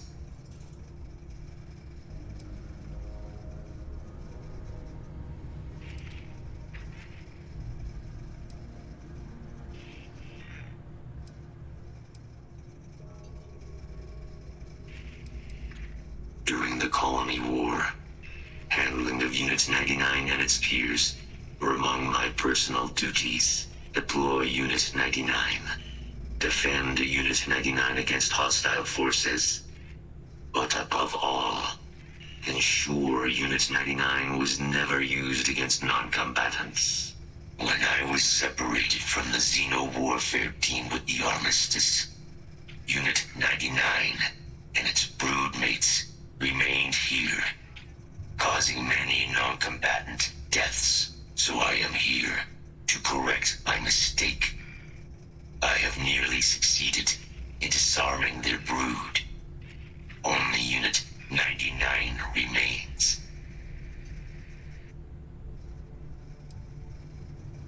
[SPEAKER 10] During the Colony War, handling of Unit 99 and its peers were among my personal duties. Deploy Unit 99. Defend Unit 99 against hostile forces. But above all, ensure Unit 99 was never used against non-combatants. When I was separated from the Xeno warfare team with the Armistice, Unit 99 and its broodmates remained here, causing many non-combatant deaths. So I am here to correct my mistake. I have nearly succeeded in disarming their brood. Only Unit 99 remains.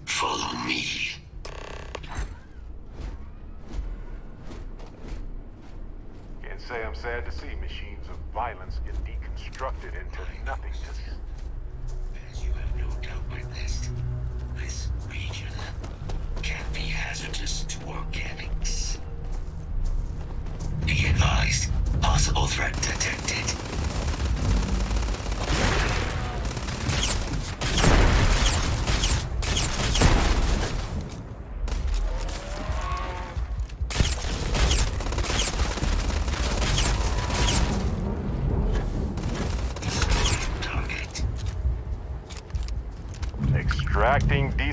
[SPEAKER 10] Follow me.
[SPEAKER 8] Can't say I'm sad to see machines of violence get deconstructed into nothingness.
[SPEAKER 10] As you have no doubt witnessed, this region can be hazardous to organics. Be advised, possible threat detected.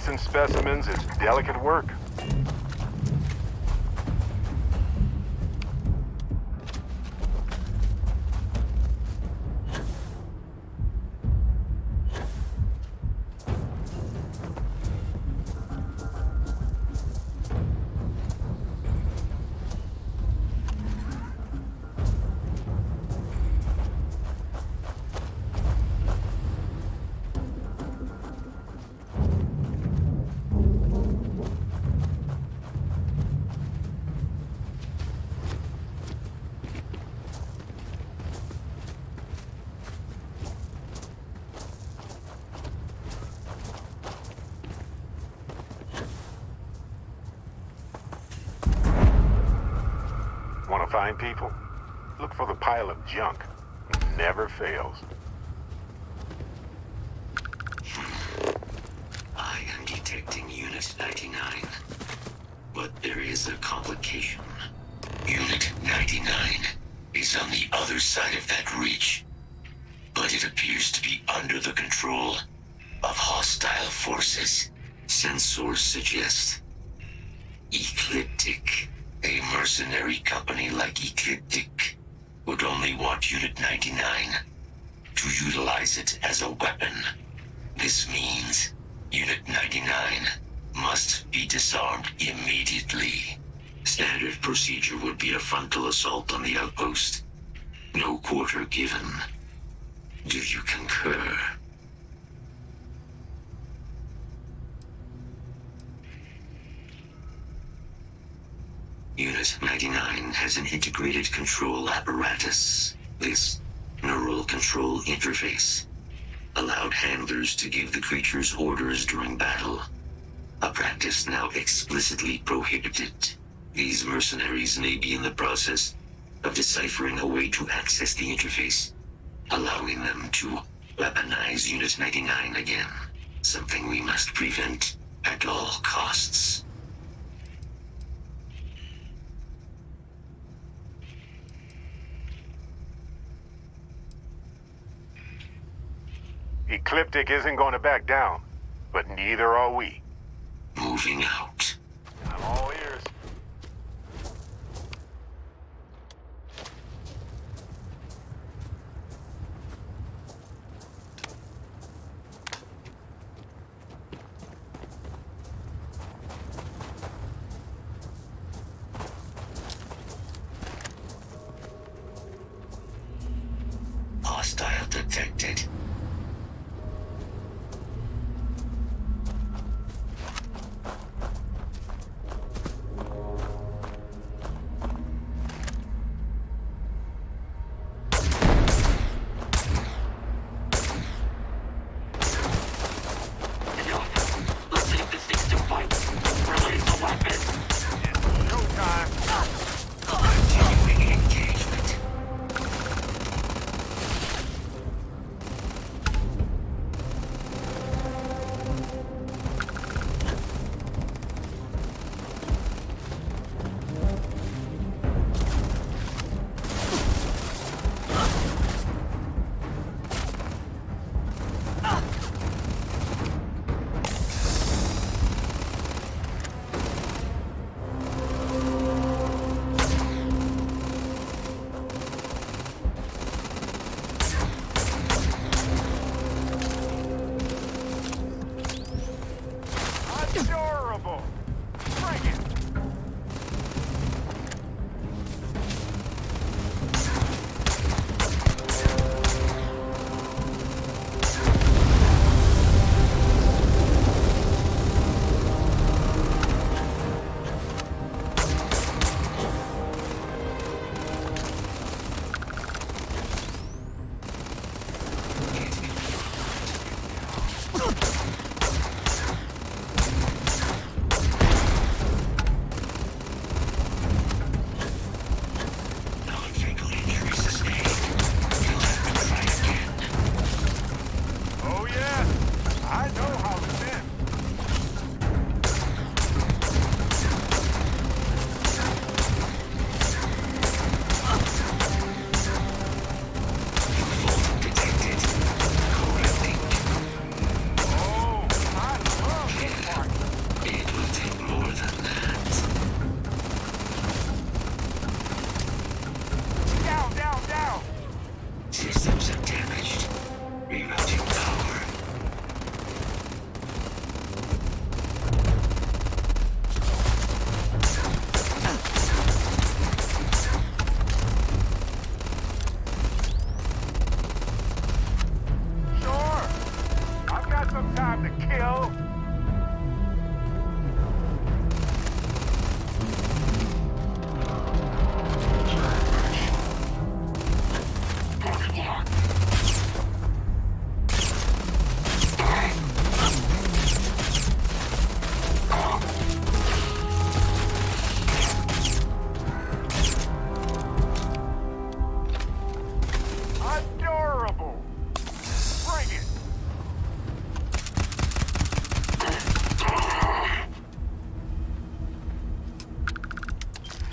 [SPEAKER 8] decent specimens, it's delicate work. Want to find people? Look for the pile of junk. Never fails.
[SPEAKER 10] I am detecting Unit 99. But there is a complication. Unit 99 is on the other side of that ridge. But it appears to be under the control of hostile forces. Sensors suggest Ecliptic. A mercenary company like Ecliptic would only want Unit 99 to utilize it as a weapon. This means Unit 99 must be disarmed immediately. Standard procedure would be a frontal assault on the outpost. No quarter given. Do you concur? Unit 99 has an integrated control apparatus. This neural control interface allowed handlers to give the creatures orders during battle, a practice now explicitly prohibited. These mercenaries may be in the process of deciphering a way to access the interface, allowing them to weaponize Unit 99 again, something we must prevent at all costs.
[SPEAKER 8] Ecliptic isn't going to back down, but neither are we.
[SPEAKER 10] Moving out.
[SPEAKER 8] I'm all ears.
[SPEAKER 10] Hostile detected.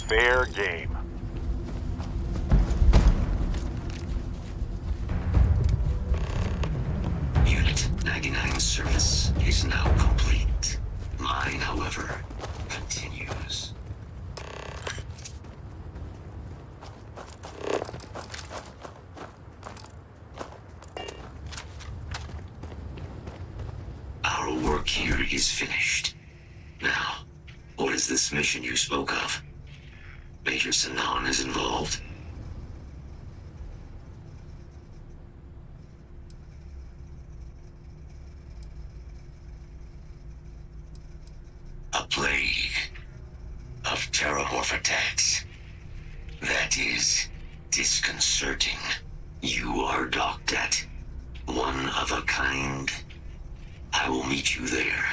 [SPEAKER 8] Fair game.
[SPEAKER 10] Unit 99's service is now complete. Mine, however, continues. Our work here is finished. Now, what is this mission you spoke of? Major Sanan is involved. A plague of terramorph attacks. That is disconcerting. You are docked at one of a kind. I will meet you there.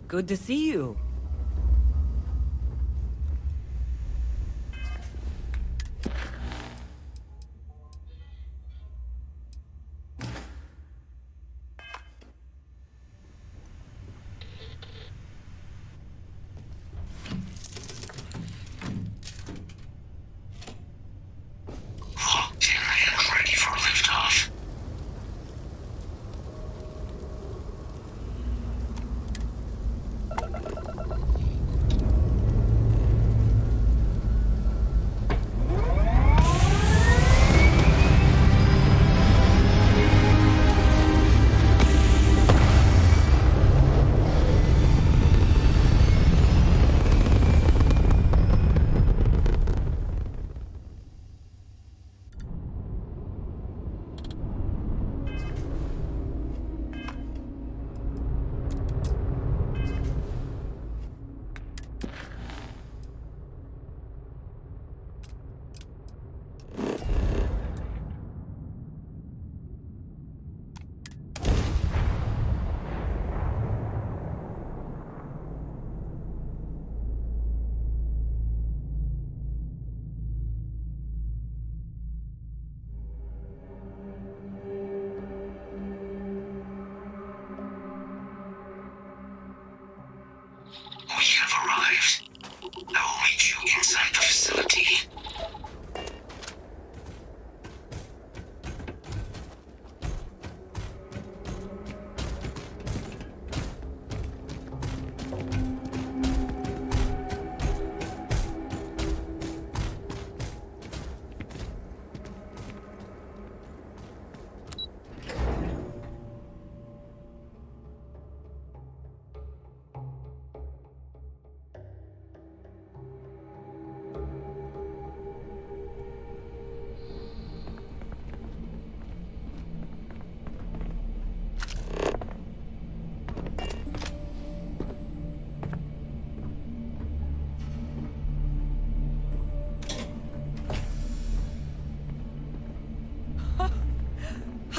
[SPEAKER 19] Good to see you.
[SPEAKER 10] Ready for liftoff.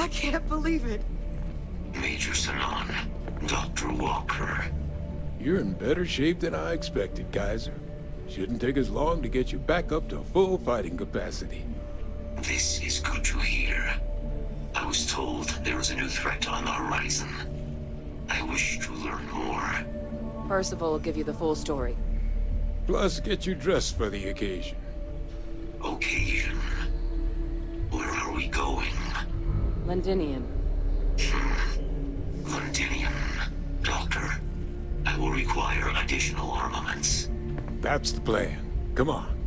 [SPEAKER 11] I can't believe it.
[SPEAKER 10] Major Sanon, Dr. Walker.
[SPEAKER 12] You're in better shape than I expected, Kaiser. Shouldn't take us long to get you back up to full fighting capacity.
[SPEAKER 10] This is good to hear. I was told there was a new threat on the horizon. I wish to learn more.
[SPEAKER 9] Percival will give you the full story.
[SPEAKER 12] Plus, get you dressed for the occasion.
[SPEAKER 10] Occasion? Where are we going?
[SPEAKER 9] Londinium.
[SPEAKER 10] Londinium. Doctor, I will require additional armaments.
[SPEAKER 12] That's the plan. Come on.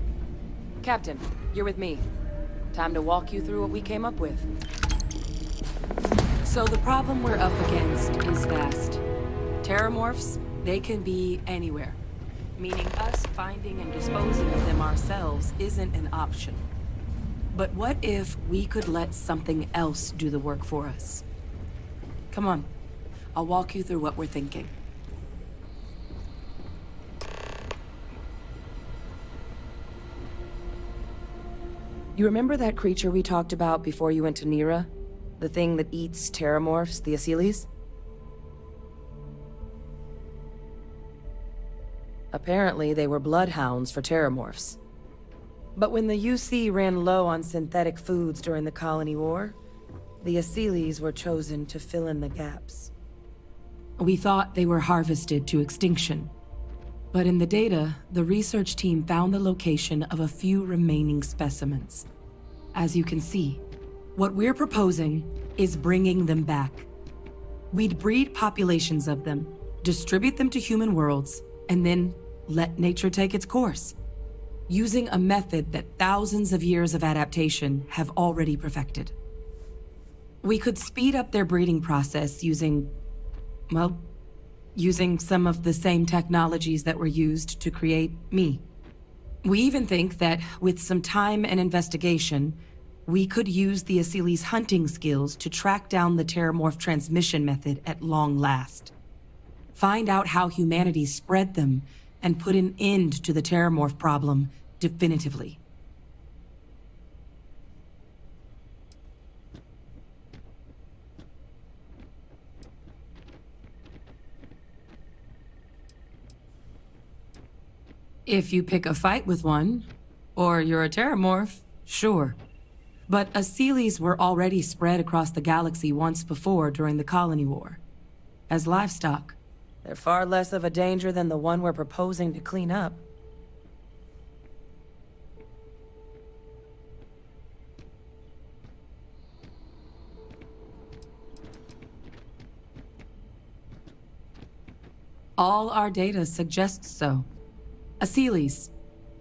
[SPEAKER 9] Captain, you're with me. Time to walk you through what we came up with.
[SPEAKER 11] So the problem we're up against is vast. Terramorphs, they can be anywhere. Meaning us finding and disposing of them ourselves isn't an option. But what if we could let something else do the work for us? Come on. I'll walk you through what we're thinking. You remember that creature we talked about before you went to Nira? The thing that eats terramorphs, the Asylees? Apparently, they were bloodhounds for terramorphs. But when the UC ran low on synthetic foods during the Colony War, the Asylees were chosen to fill in the gaps. We thought they were harvested to extinction. But in the data, the research team found the location of a few remaining specimens. As you can see, what we're proposing is bringing them back. We'd breed populations of them, distribute them to human worlds, and then let nature take its course, using a method that thousands of years of adaptation have already perfected. We could speed up their breeding process using some of the same technologies that were used to create me. We even think that with some time and investigation, we could use the Asylees' hunting skills to track down the terramorph transmission method at long last. Find out how humanity spread them and put an end to the terramorph problem definitively. If you pick a fight with one, or you're a terramorph, sure. But Asylees were already spread across the galaxy once before during the Colony War. As livestock, they're far less of a danger than the one we're proposing to clean up. All our data suggests so. Asylees,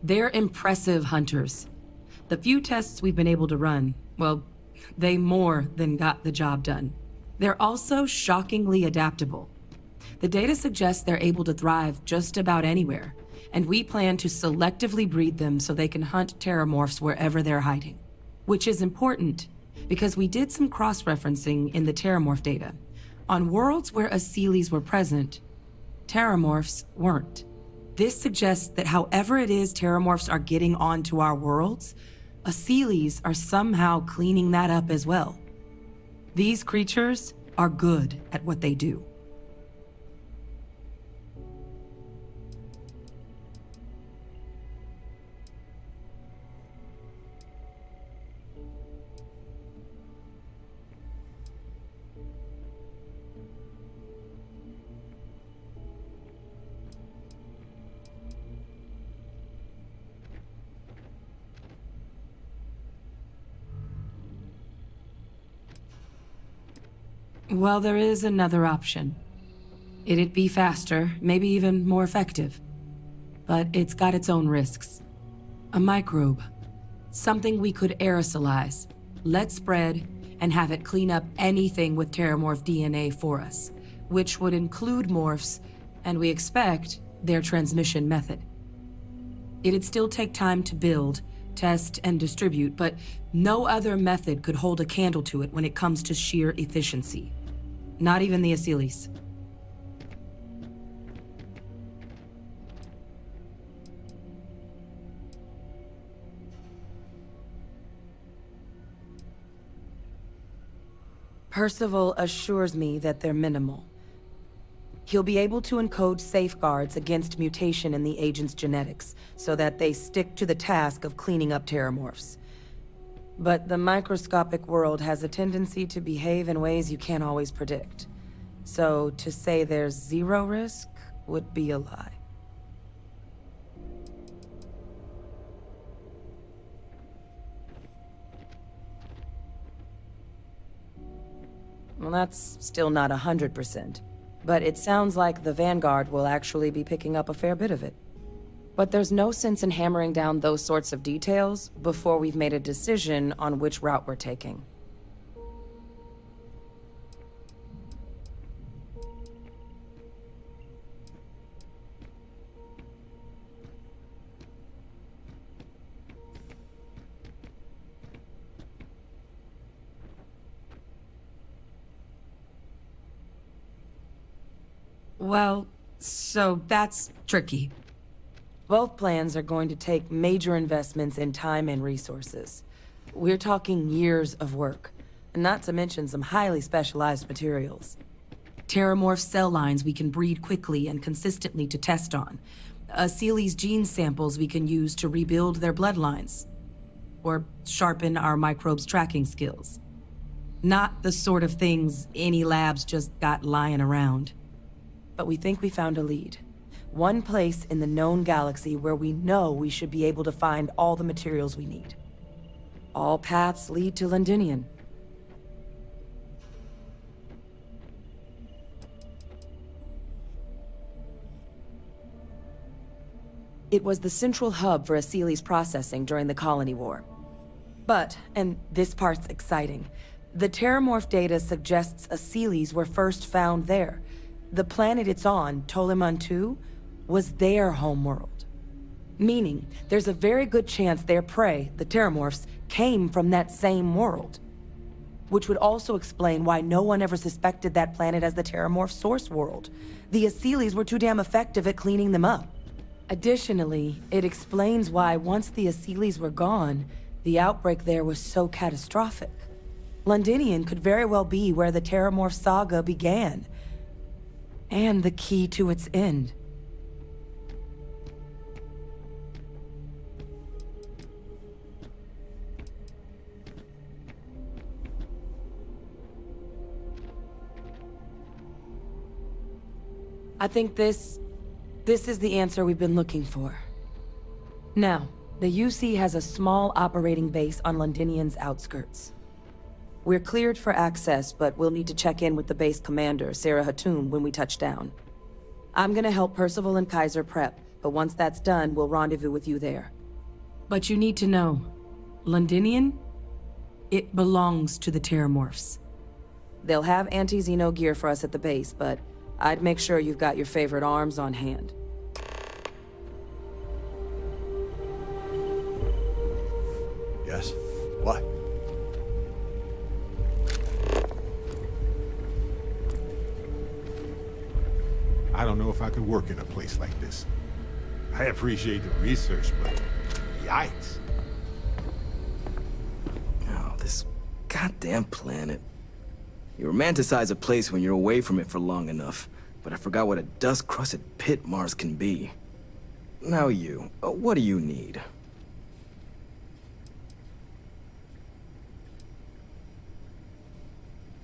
[SPEAKER 11] they're impressive hunters. The few tests we've been able to run, well, they more than got the job done. They're also shockingly adaptable. The data suggests they're able to thrive just about anywhere, and we plan to selectively breed them so they can hunt terramorphs wherever they're hiding. Which is important, because we did some cross-referencing in the terramorph data. On worlds where Asylees were present, terramorphs weren't. This suggests that however it is terramorphs are getting onto our worlds, Asylees are somehow cleaning that up as well. These creatures are good at what they do. Well, there is another option. It'd be faster, maybe even more effective. But it's got its own risks. A microbe. Something we could aerosolize, let spread, and have it clean up anything with terramorph DNA for us, which would include morphs, and we expect their transmission method. It'd still take time to build, test, and distribute, but no other method could hold a candle to it when it comes to sheer efficiency. Not even the Asylees.
[SPEAKER 9] Percival assures me that they're minimal. He'll be able to encode safeguards against mutation in the agent's genetics, so that they stick to the task of cleaning up terramorphs. But the microscopic world has a tendency to behave in ways you can't always predict. So to say there's zero risk would be a lie. Well, that's still not 100%. But it sounds like the Vanguard will actually be picking up a fair bit of it. But there's no sense in hammering down those sorts of details before we've made a decision on which route we're taking.
[SPEAKER 11] Well, so that's tricky.
[SPEAKER 9] Both plans are going to take major investments in time and resources. We're talking years of work, not to mention some highly specialized materials.
[SPEAKER 11] Terramorph cell lines we can breed quickly and consistently to test on. Seely's gene samples we can use to rebuild their bloodlines. Or sharpen our microbes tracking skills. Not the sort of things any labs just got lying around.
[SPEAKER 9] But we think we found a lead. One place in the known galaxy where we know we should be able to find all the materials we need. All paths lead to Londinian. It was the central hub for Seely's processing during the Colony War. But, and this part's exciting, the Terramorph data suggests Seely's were first found there. The planet it's on, Toliman 2, was their homeworld. Meaning, there's a very good chance their prey, the Terramorphs, came from that same world. Which would also explain why no one ever suspected that planet as the Terramorph source world. The Seely's were too damn effective at cleaning them up. Additionally, it explains why once the Seely's were gone, the outbreak there was so catastrophic. Londinian could very well be where the Terramorph saga began. And the key to its end. I think this is the answer we've been looking for. Now, the UC has a small operating base on Londinian's outskirts. We're cleared for access, but we'll need to check in with the base commander, Sarah Hatum, when we touch down. I'm gonna help Percival and Kaiser prep, but once that's done, we'll rendezvous with you there.
[SPEAKER 11] But you need to know, Londinian, it belongs to the Terramorphs.
[SPEAKER 9] They'll have anti-Xeno gear for us at the base, but I'd make sure you've got your favorite arms on hand.
[SPEAKER 5] Yes? What?
[SPEAKER 3] I don't know if I could work in a place like this. I appreciate the research, but yikes.
[SPEAKER 15] Oh, this goddamn planet. You romanticize a place when you're away from it for long enough, but I forgot what a dust-crusted pit Mars can be. Now you, what do you need?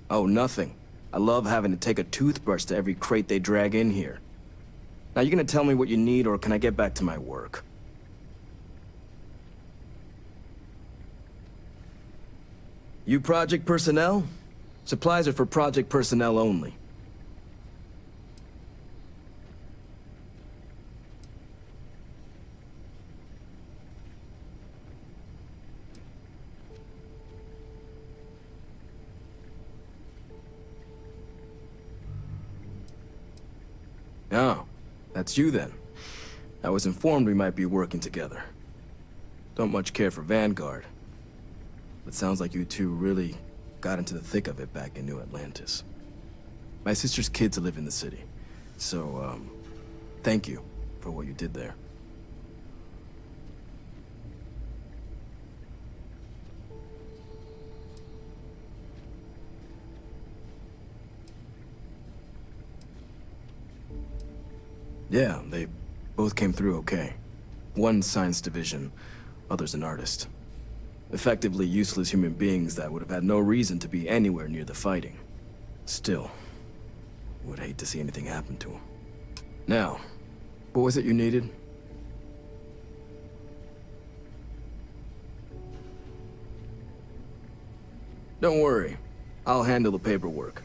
[SPEAKER 15] Oh, nothing. I love having to take a toothbrush to every crate they drag in here. Now, you gonna tell me what you need, or can I get back to my work? You project personnel? Supplies are for project personnel only. Oh, that's you then. I was informed we might be working together. Don't much care for Vanguard. But sounds like you two really got into the thick of it back in New Atlantis. My sister's kids live in the city. So, thank you for what you did there. Yeah, they both came through okay. One science division, other's an artist. Effectively useless human beings that would have had no reason to be anywhere near the fighting. Still, would hate to see anything happen to them. Now, what was it you needed? Don't worry, I'll handle the paperwork.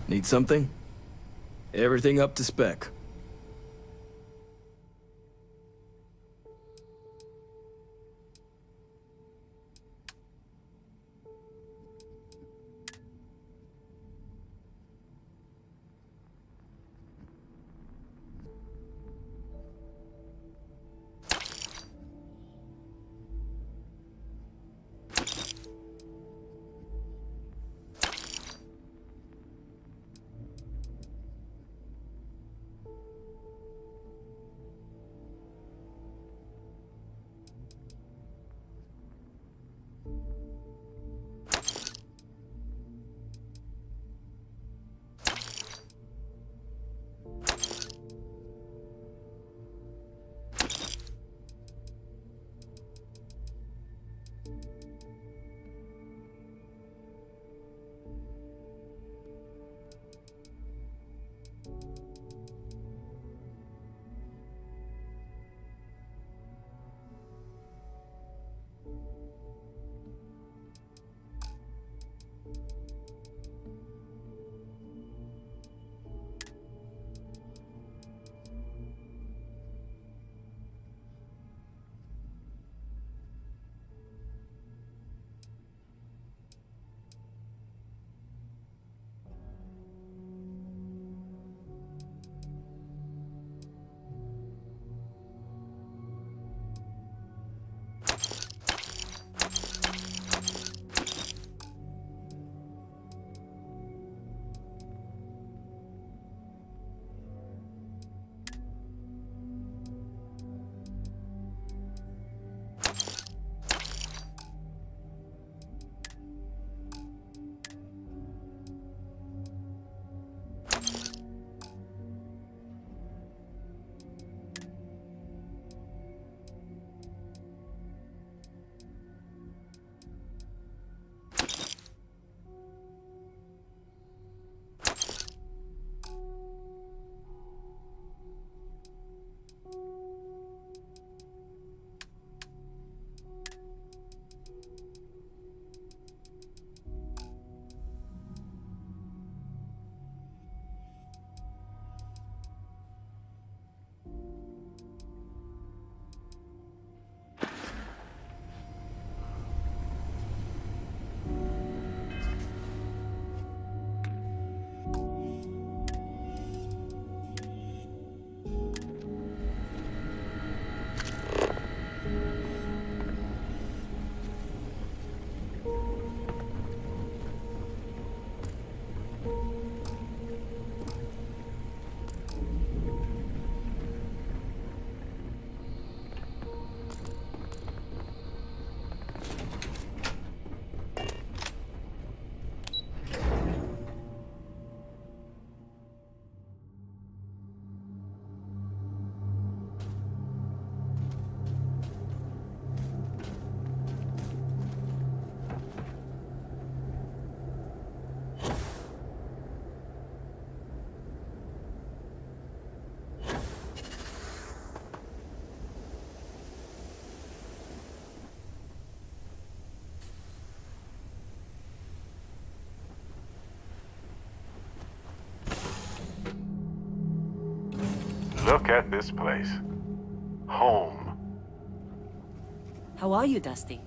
[SPEAKER 15] Need something? Everything up to spec.
[SPEAKER 8] Look at this place. Home.
[SPEAKER 19] How are you, Dusty?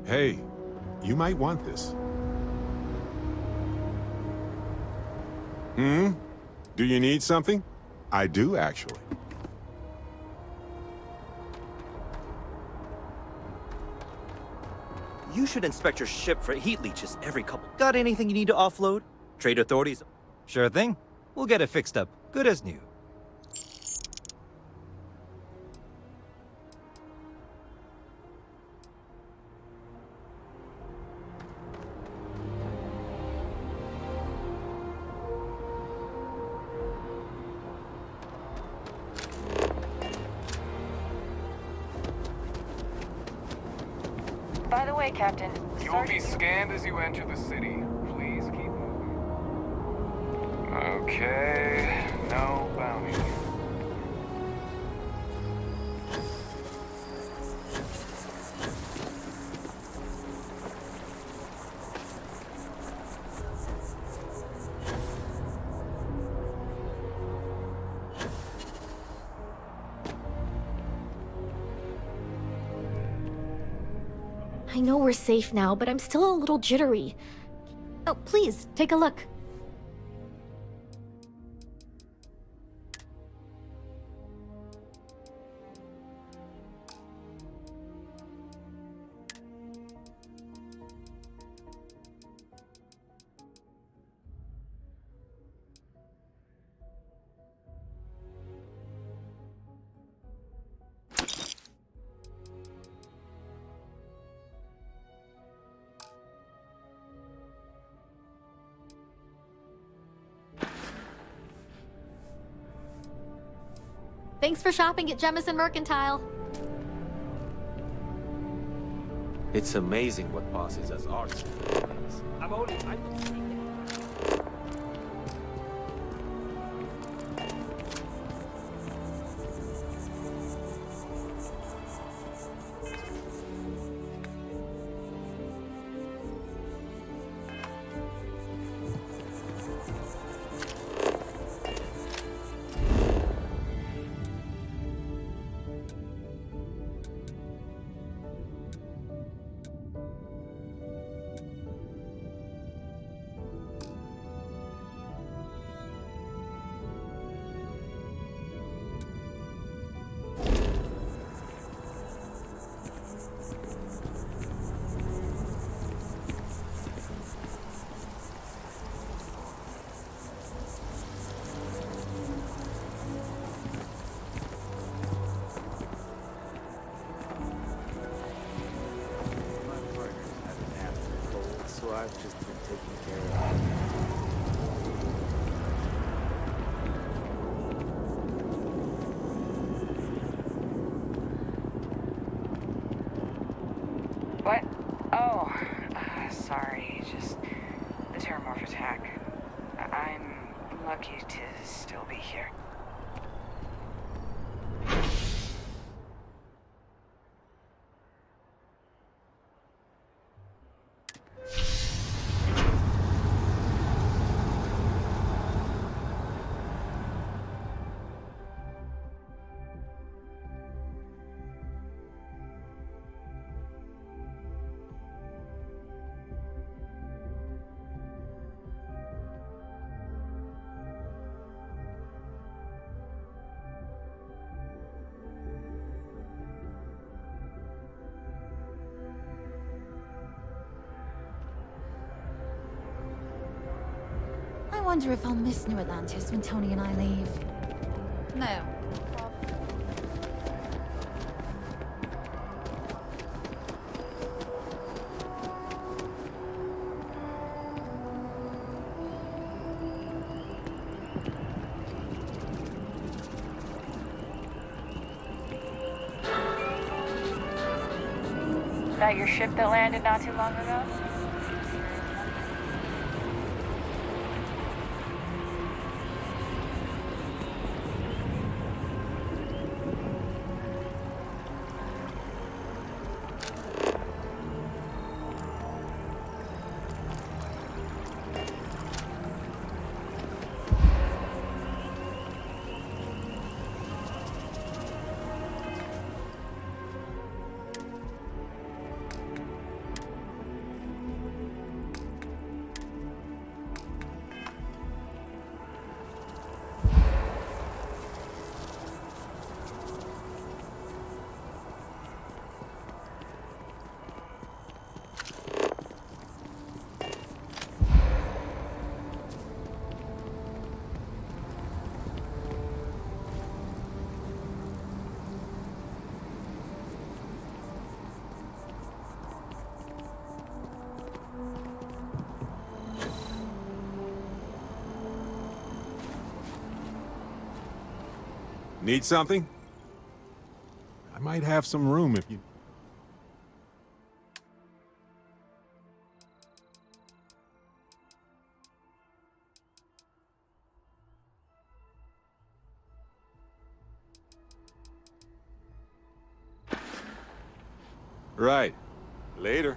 [SPEAKER 3] Hey, you might want this. Do you need something? I do, actually.
[SPEAKER 6] You should inspect your ship for heat leeches every couple. Got anything you need to offload? Trade authorities?
[SPEAKER 16] Sure thing. We'll get it fixed up. Good as new.
[SPEAKER 2] By the way, Captain.
[SPEAKER 21] You will be scanned as you enter the city. Please keep moving. Okay, no bounty.
[SPEAKER 23] I know we're safe now, but I'm still a little jittery. Oh, please, take a look. Thanks for shopping at Jemison Mercantile.
[SPEAKER 24] It's amazing what passes as art. I'm only.
[SPEAKER 17] So I've just been taking care of it.
[SPEAKER 2] What? Oh, sorry. Just the terramorph attack. I'm lucky to still be here.
[SPEAKER 4] I wonder if I'll miss New Atlantis when Tony and I leave. No.
[SPEAKER 2] That your ship that landed not too long ago?
[SPEAKER 3] Need something? I might have some room if you... Right. Later.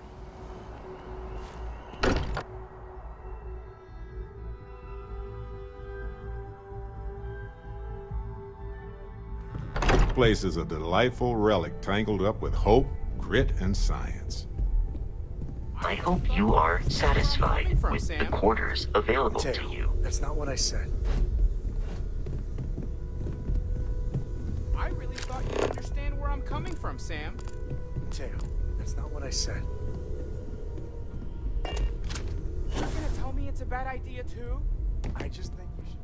[SPEAKER 3] This place is a delightful relic tangled up with hope, grit, and science.
[SPEAKER 10] I hope you are satisfied with the quarters available to you.
[SPEAKER 17] That's not what I said.
[SPEAKER 21] I really thought you'd understand where I'm coming from, Sam.
[SPEAKER 17] Mateo, that's not what I said.
[SPEAKER 21] You're gonna tell me it's a bad idea, too?
[SPEAKER 17] I just think you should...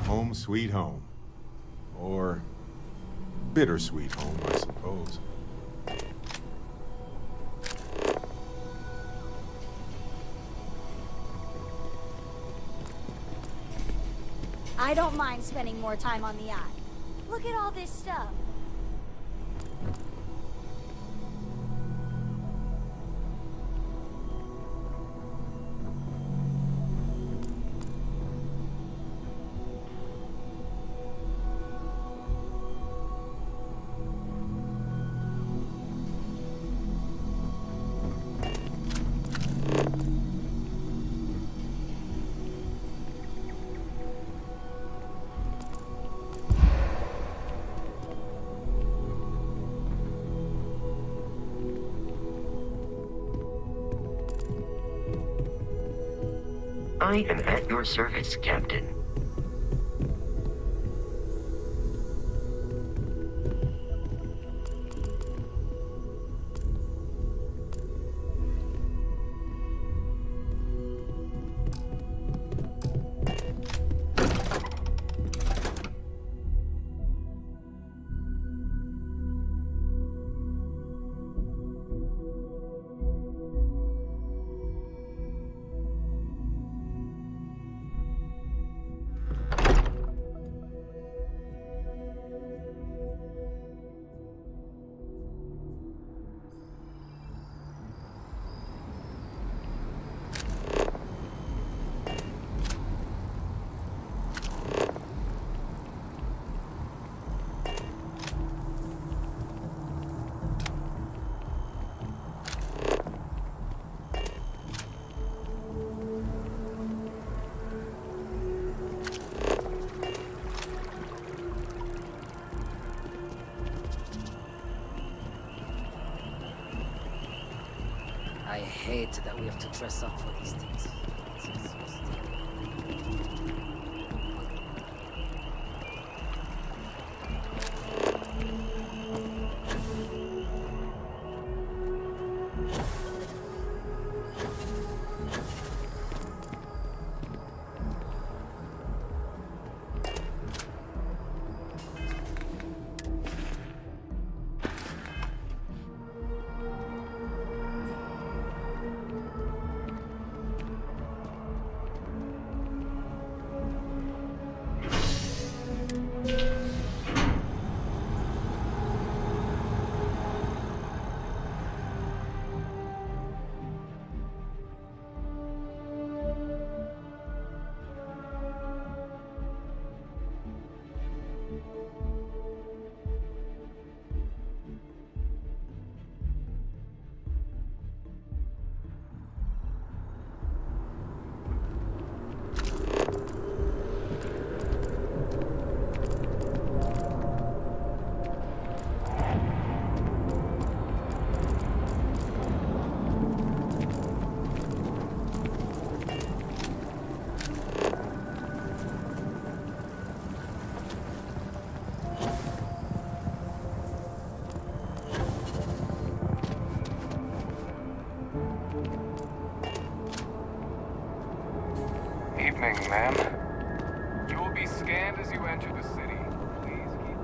[SPEAKER 3] Home sweet home. Or bittersweet home, I suppose.
[SPEAKER 7] I don't mind spending more time on the eye. Look at all this stuff.
[SPEAKER 10] I am at your service, Captain.
[SPEAKER 14] I hate that we have to dress up for these things. It's exhausting.
[SPEAKER 21] Evening, ma'am. You will be scanned as you enter the city. Please keep...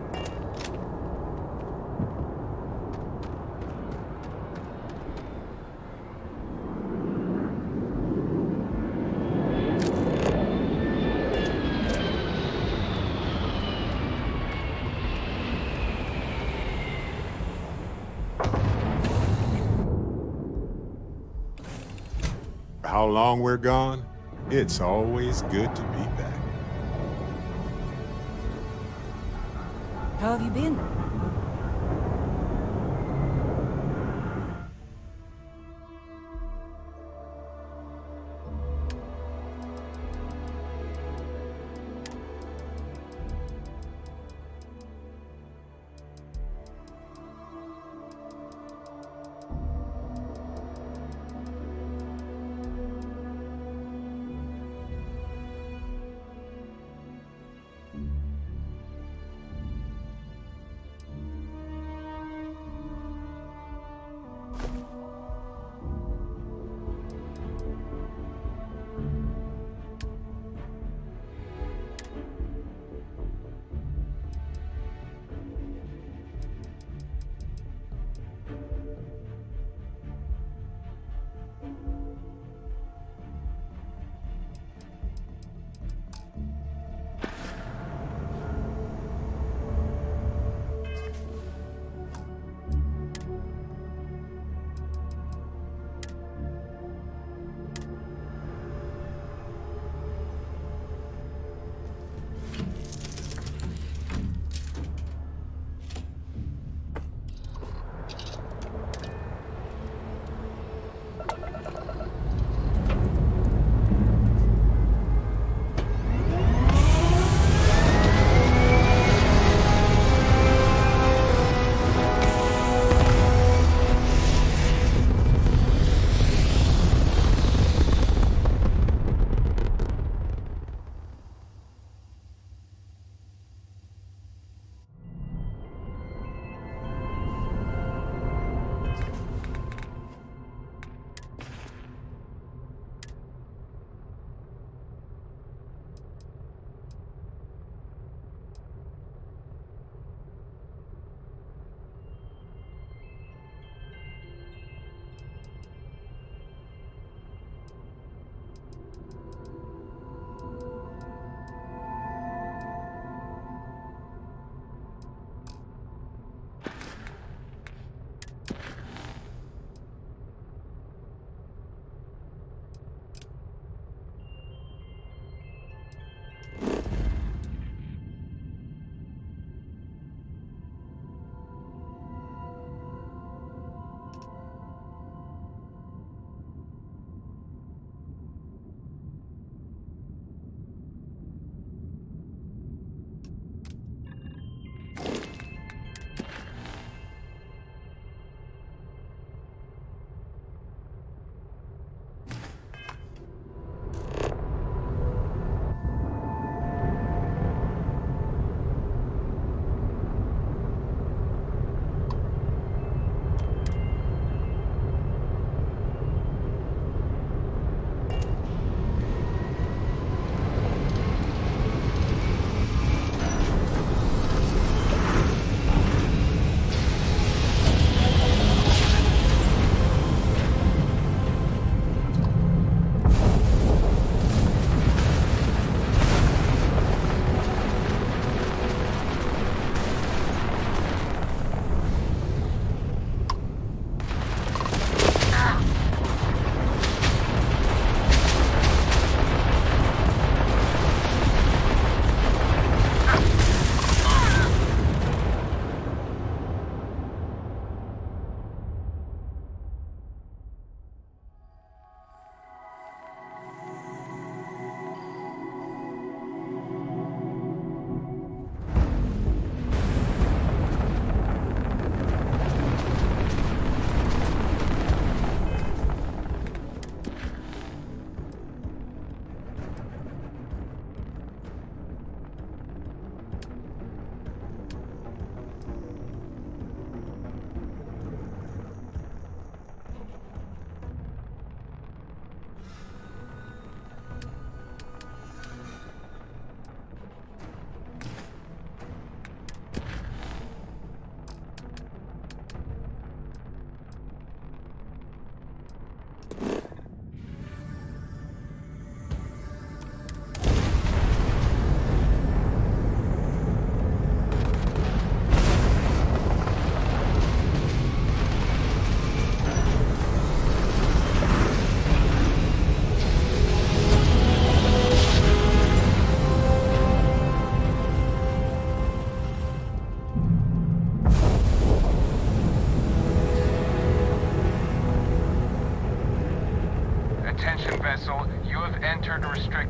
[SPEAKER 3] How long we're gone, it's always good to be back.
[SPEAKER 19] How have you been?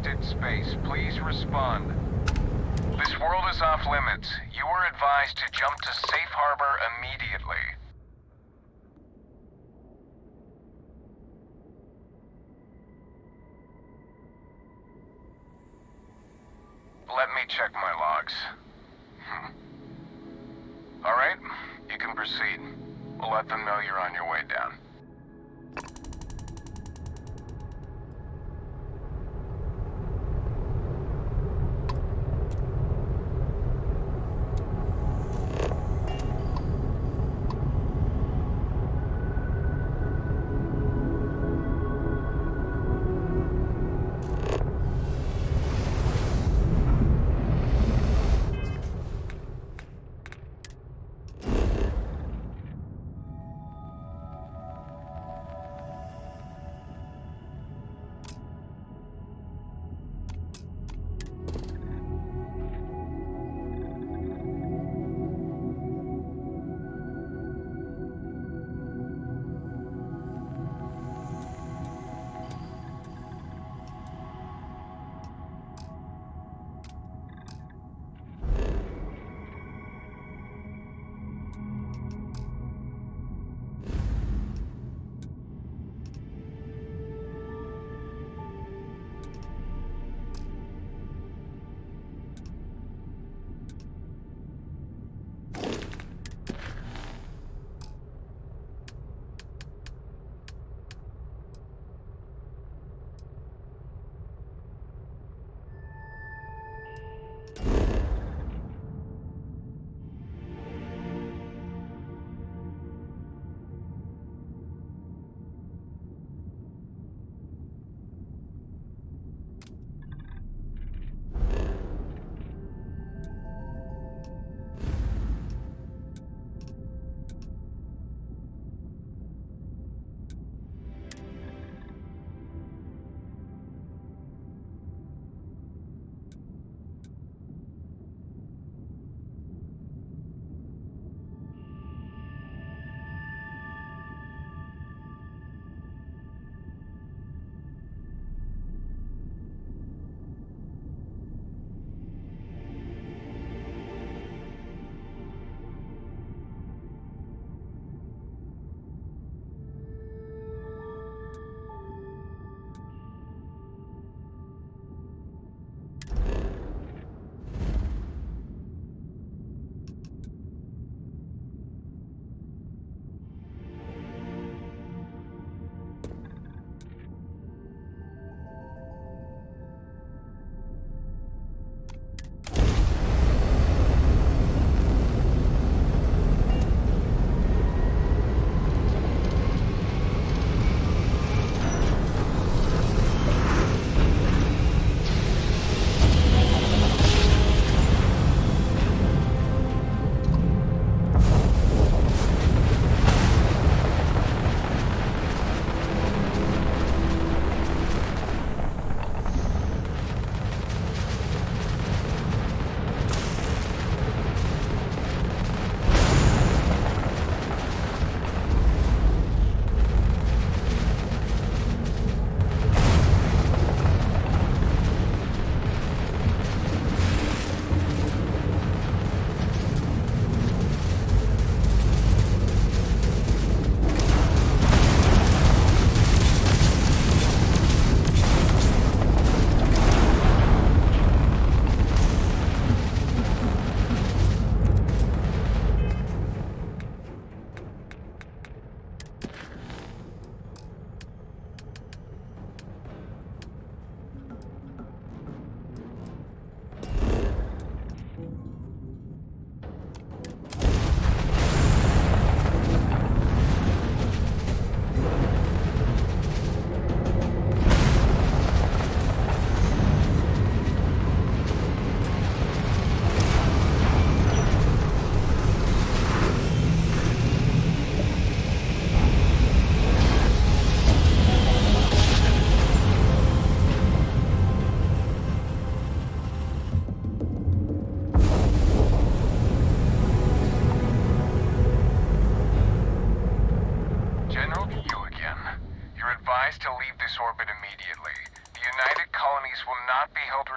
[SPEAKER 21] detected space. Please respond. This world is off limits. You are advised to jump to safe harbor immediately. Let me check my logs. All right, you can proceed. We'll let them know you're on your way down.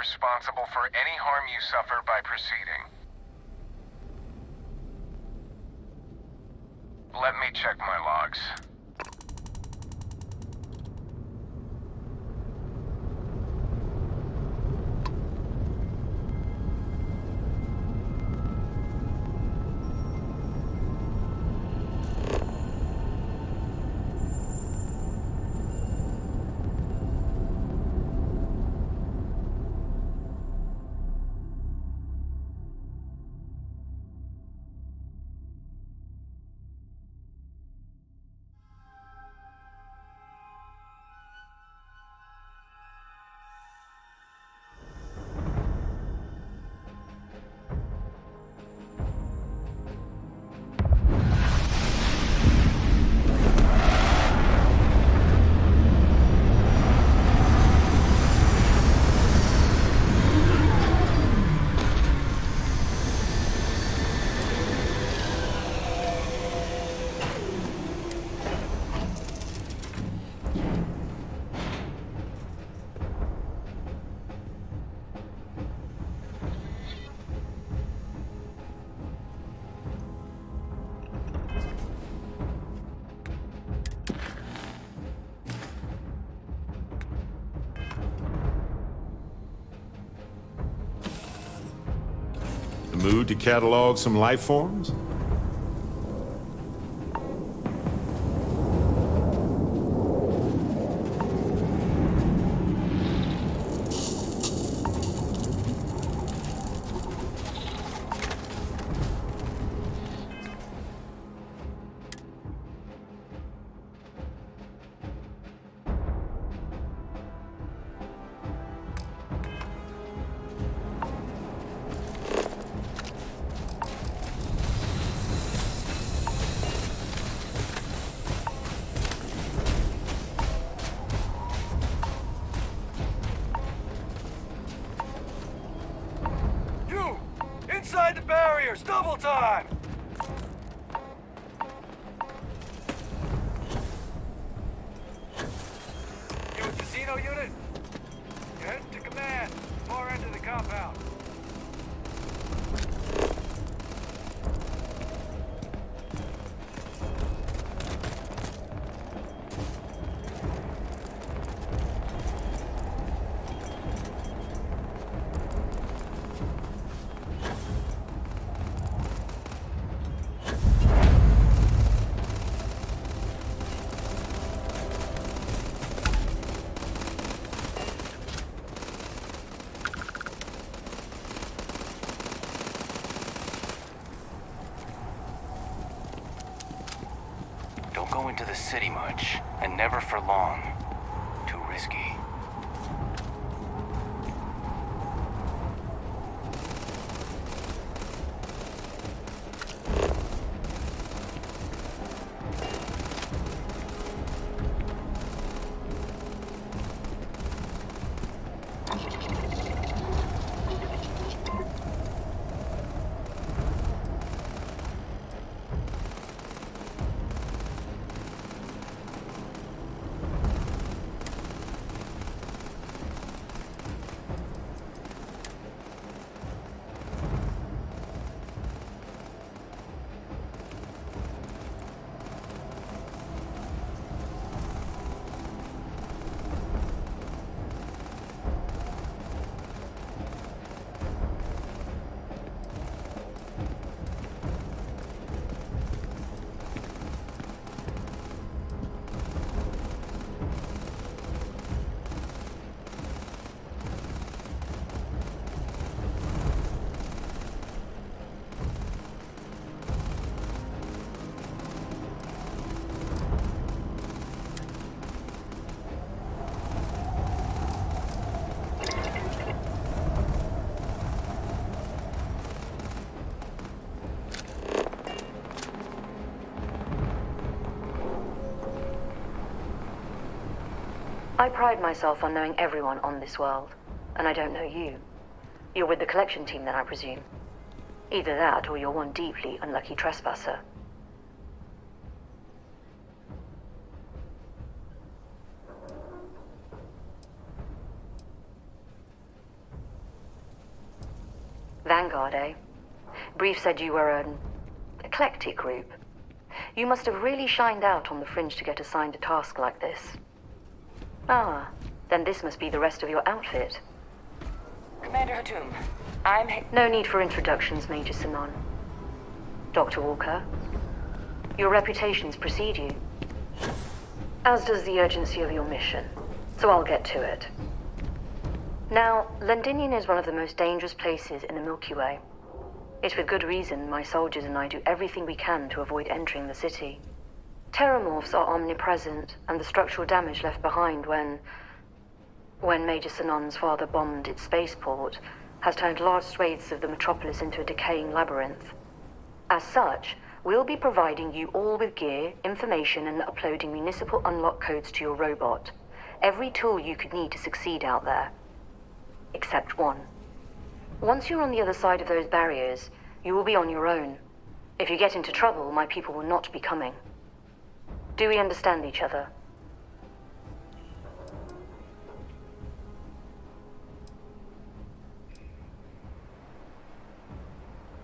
[SPEAKER 21] responsible for any harm you suffer by proceeding. Let me check my logs.
[SPEAKER 3] Mood to catalog some life forms?
[SPEAKER 13] Inside the barriers, double time! You a casino unit? You're heading to command, far end of the compound.
[SPEAKER 21] Don't go into the city much, and never for long. Too risky.
[SPEAKER 18] I pride myself on knowing everyone on this world, and I don't know you. You're with the collection team then, I presume. Either that, or you're one deeply unlucky trespasser. Vanguard, eh? Brief said you were an eclectic group. You must have really shined out on the fringe to get assigned a task like this. Ah, then this must be the rest of your outfit.
[SPEAKER 2] Commander Hatum,
[SPEAKER 18] No need for introductions, Major Simon. Dr. Walker, your reputations precede you. As does the urgency of your mission, so I'll get to it. Now, Londinium is one of the most dangerous places in the Milky Way. It's with good reason my soldiers and I do everything we can to avoid entering the city. Terramorphs are omnipresent, and the structural damage left behind when Major Sinon's father bombed its spaceport has turned large swathes of the metropolis into a decaying labyrinth. As such, we'll be providing you all with gear, information, and uploading municipal unlock codes to your robot. Every tool you could need to succeed out there. Except one. Once you're on the other side of those barriers, you will be on your own. If you get into trouble, my people will not be coming. Do we understand each other?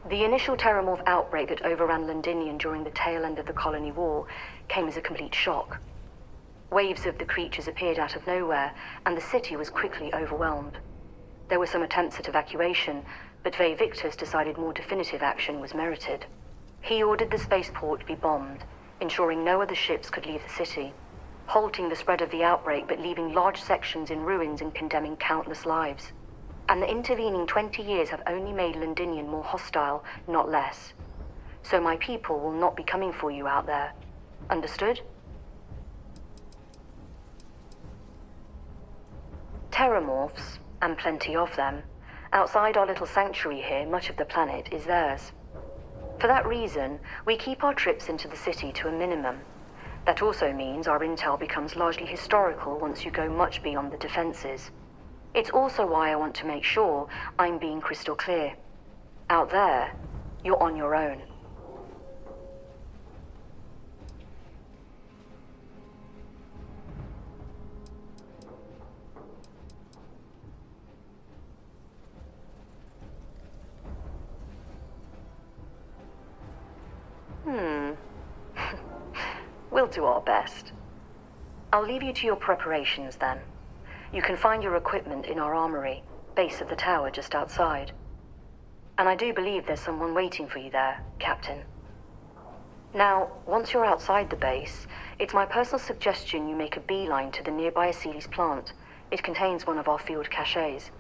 [SPEAKER 18] The initial Terramorph outbreak that overran Londinium during the tail end of the Colony War came as a complete shock. Waves of the creatures appeared out of nowhere, and the city was quickly overwhelmed. There were some attempts at evacuation, but Ve Victus decided more definitive action was merited. He ordered the spaceport to be bombed, ensuring no other ships could leave the city, halting the spread of the outbreak but leaving large sections in ruins and condemning countless lives. And the intervening 20 years have only made Londinium more hostile, not less. So my people will not be coming for you out there. Understood? Terramorphs, and plenty of them, outside our little sanctuary here, much of the planet is theirs. For that reason, we keep our trips into the city to a minimum. That also means our intel becomes largely historical once you go much beyond the defenses. It's also why I want to make sure I'm being crystal clear. Out there, you're on your own. We'll do our best. I'll leave you to your preparations then. You can find your equipment in our armory, base of the tower just outside. And I do believe there's someone waiting for you there, Captain. Now, once you're outside the base, it's my personal suggestion you make a beeline to the nearby Aceles plant. It contains one of our field caches.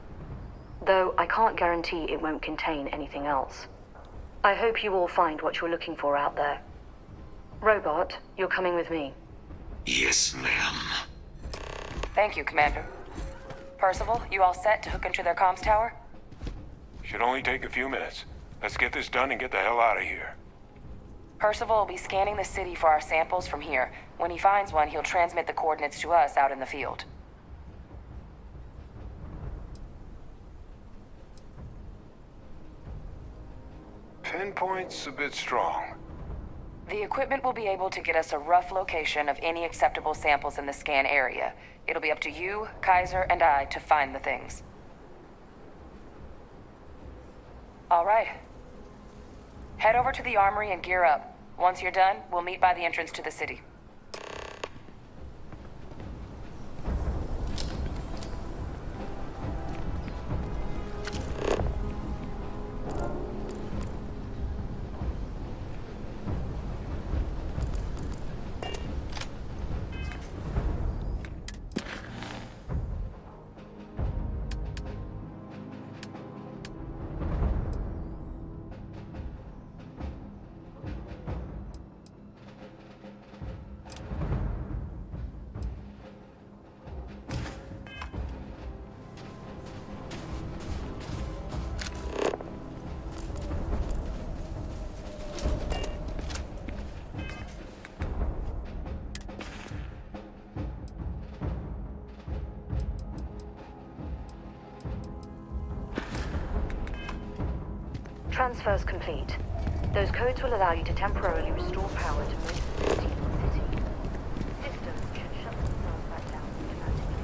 [SPEAKER 18] Though I can't guarantee it won't contain anything else. I hope you all find what you're looking for out there. Robot, you're coming with me.
[SPEAKER 10] Yes, ma'am.
[SPEAKER 2] Thank you, Commander. Percival, you all set to hook into their comms tower?
[SPEAKER 8] Should only take a few minutes. Let's get this done and get the hell out of here.
[SPEAKER 2] Percival will be scanning the city for our samples from here. When he finds one, he'll transmit the coordinates to us out in the field.
[SPEAKER 8] Pinpoint's a bit strong.
[SPEAKER 2] The equipment will be able to get us a rough location of any acceptable samples in the scan area. It'll be up to you, Kaiser, and I to find the things. All right. Head over to the armory and gear up. Once you're done, we'll meet by the entrance to the city.
[SPEAKER 18] Transfers complete. Those codes will allow you to temporarily restore power to most facilities in the city. Systems should shut themselves back down automatically.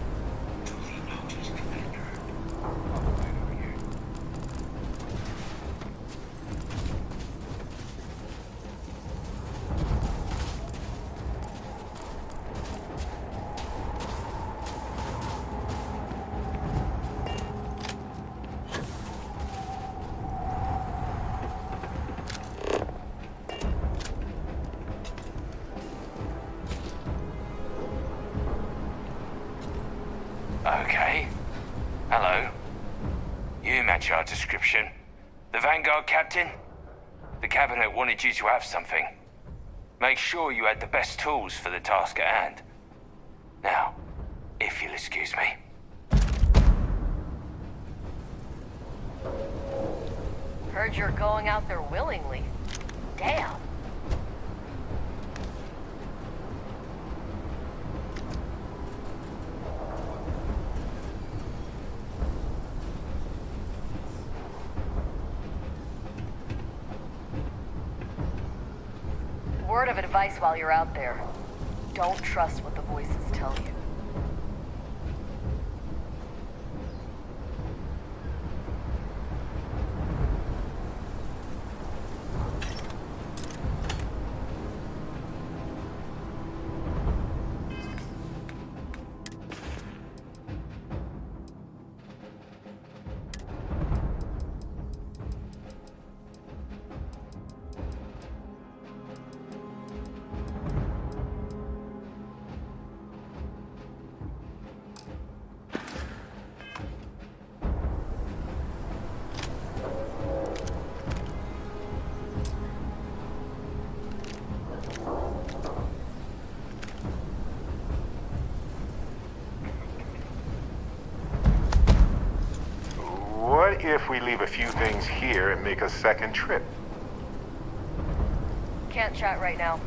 [SPEAKER 21] job description. The Vanguard captain? The cabinet wanted you to have something. Make sure you had the best tools for the task at hand. Now, if you'll excuse me.
[SPEAKER 1] Heard you're going out there willingly. Damn. Word of advice while you're out there. Don't trust what the voices tell you.
[SPEAKER 8] What if we leave a few things here and make a second trip?
[SPEAKER 1] Can't chat right now.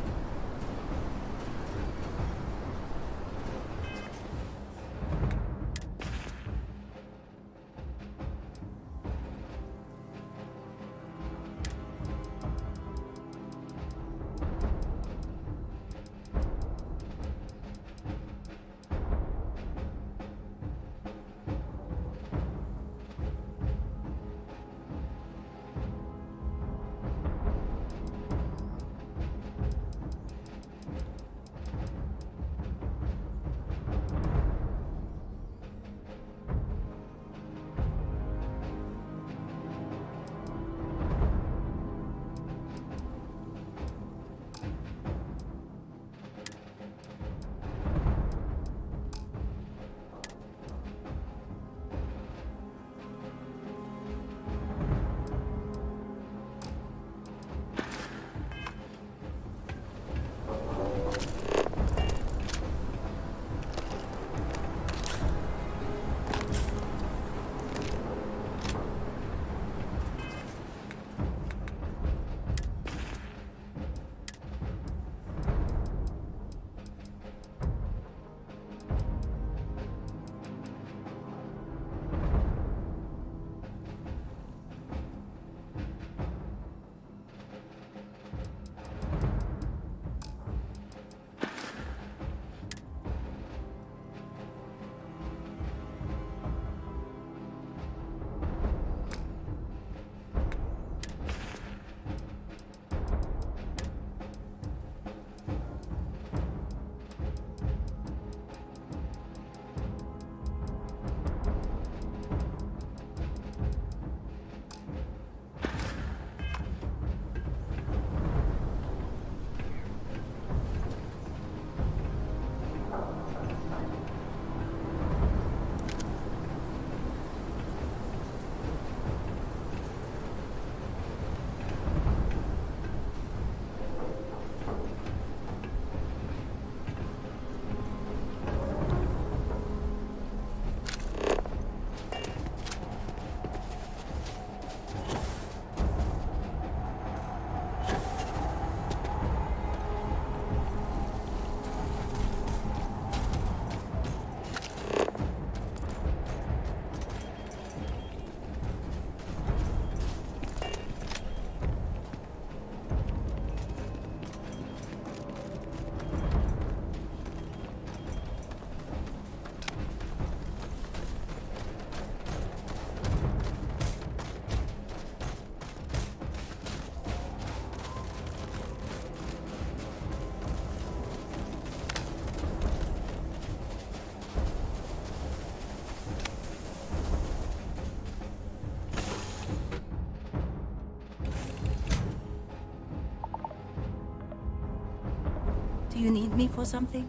[SPEAKER 19] Do you need me for something?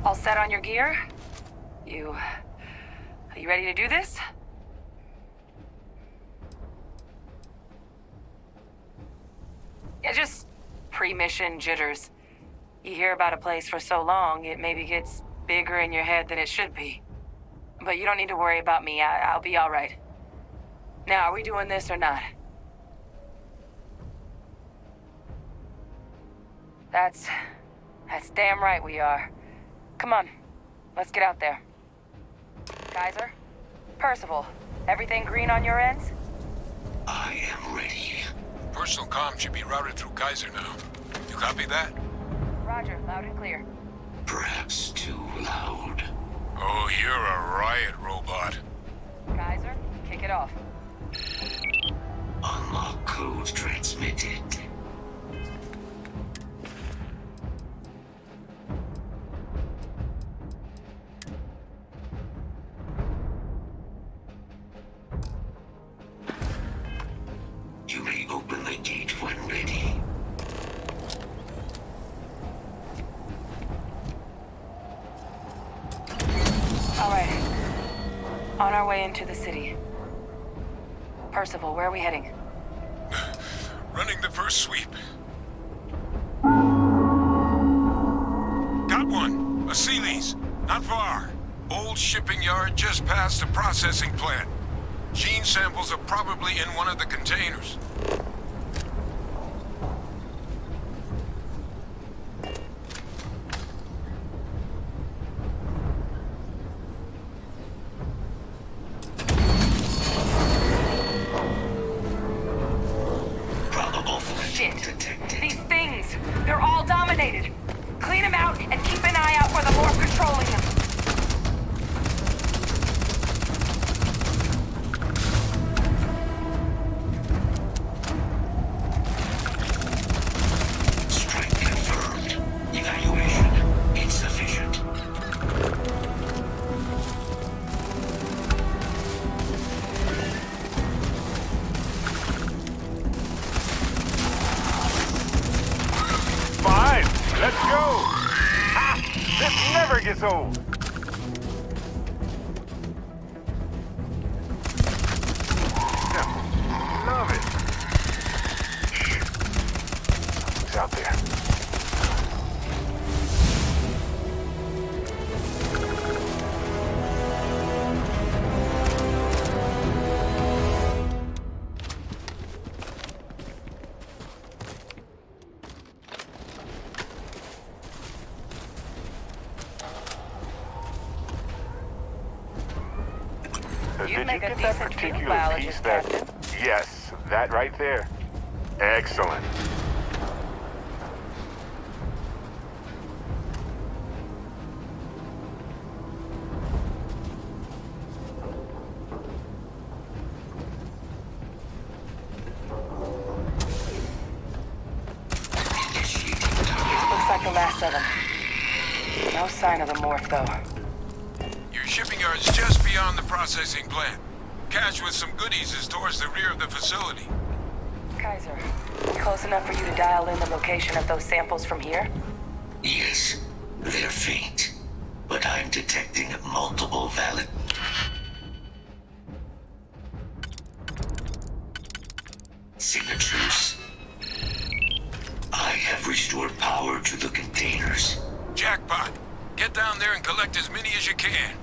[SPEAKER 2] All set on your gear? Are you ready to do this? Yeah, just pre-mission jitters. You hear about a place for so long, it maybe gets bigger in your head than it should be. But you don't need to worry about me. I'll be all right. Now, are we doing this or not? That's damn right we are. Come on, let's get out there. Kaiser? Percival, everything green on your ends?
[SPEAKER 10] I am ready.
[SPEAKER 3] Personal comm should be routed through Kaiser now. You copy that?
[SPEAKER 2] Roger, loud and clear.
[SPEAKER 10] Perhaps too loud.
[SPEAKER 3] Oh, you're a riot robot.
[SPEAKER 2] Kaiser, kick it off.
[SPEAKER 10] Unlock code transmitted. You may open the gate when ready.
[SPEAKER 2] All right. On our way into the city. Percival, where are we heading?
[SPEAKER 3] Running the first sweep. Got one. A Sealy's. Not far. Old shipping yard just past the processing plant. Gene samples are probably in one of the containers.
[SPEAKER 2] Shit. These things, they're all dominated. Clean them out and keep an eye out for the morph controlling them.
[SPEAKER 10] Strike confirmed. Evaluation insufficient.
[SPEAKER 8] Fine, let's go! Ha! This never gets old! Yeah, love it. Shh. It's out there.
[SPEAKER 2] You'd
[SPEAKER 8] Did
[SPEAKER 2] make
[SPEAKER 8] you
[SPEAKER 2] a
[SPEAKER 8] get that
[SPEAKER 2] decent field
[SPEAKER 8] particular
[SPEAKER 2] biologist,
[SPEAKER 8] piece that...
[SPEAKER 2] Captain.
[SPEAKER 8] Yes, that right there. Excellent.
[SPEAKER 2] Looks like the last of them. No sign of the morph, though.
[SPEAKER 3] Your shipping yard's just beyond the processing plant. Cache with some goodies is towards the rear of the facility.
[SPEAKER 2] Kaiser, close enough for you to dial in the location of those samples from here?
[SPEAKER 10] Yes, they're faint, but I'm detecting multiple valid... signatures. I have restored power to the containers.
[SPEAKER 3] Jackpot. Get down there and collect as many as you can.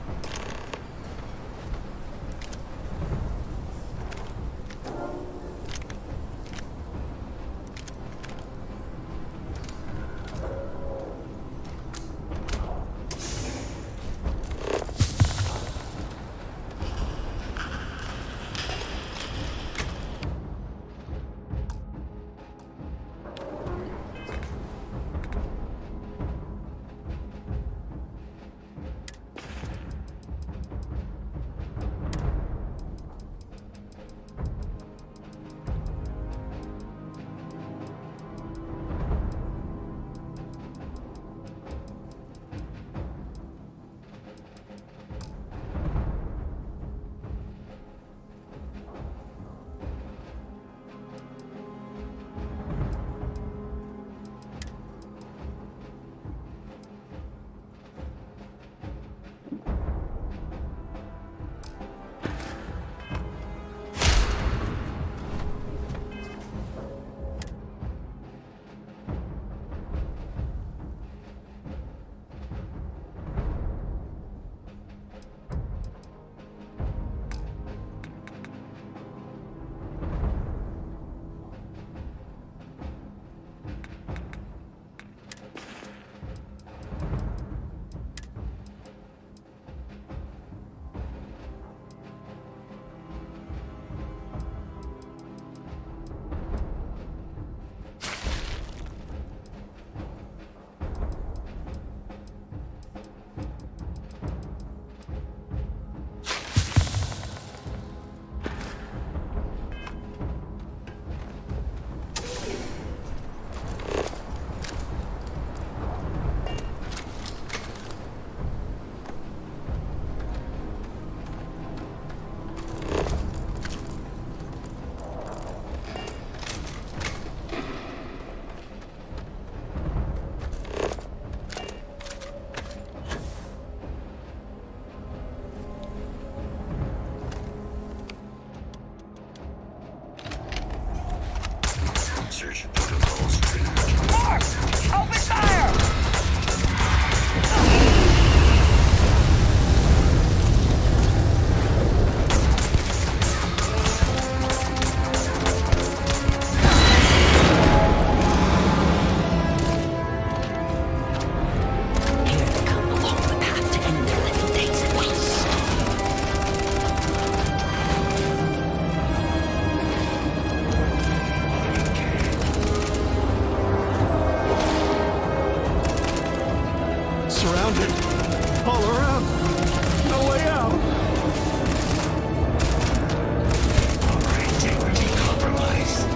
[SPEAKER 5] Surrounded. All around. No way out.
[SPEAKER 10] Our integrity compromised.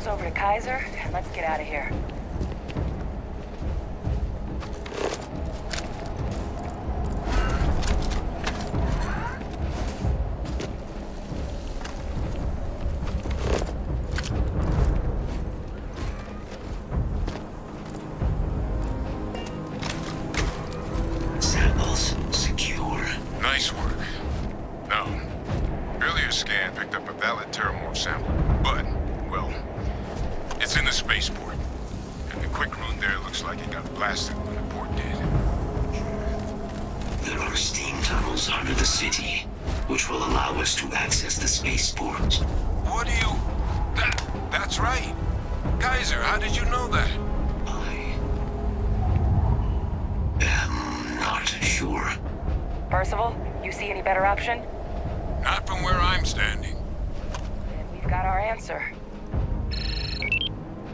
[SPEAKER 2] Over to Kaiser, and let's get out of here.
[SPEAKER 10] Samples secure.
[SPEAKER 3] Nice work. No. Earlier scan picked up a valid terramorph sample, but, well, it's in the spaceport. And the quick route there looks like it got blasted when the port did.
[SPEAKER 10] There are steam tunnels under the city, which will allow us to access the spaceport.
[SPEAKER 11] What do you... That's right. Kaiser, how did you know that?
[SPEAKER 10] I'm not sure.
[SPEAKER 2] Percival, you see any better option?
[SPEAKER 11] Not from where I'm standing.
[SPEAKER 2] Then we've got our answer.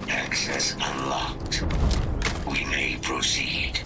[SPEAKER 10] Access unlocked. We may proceed.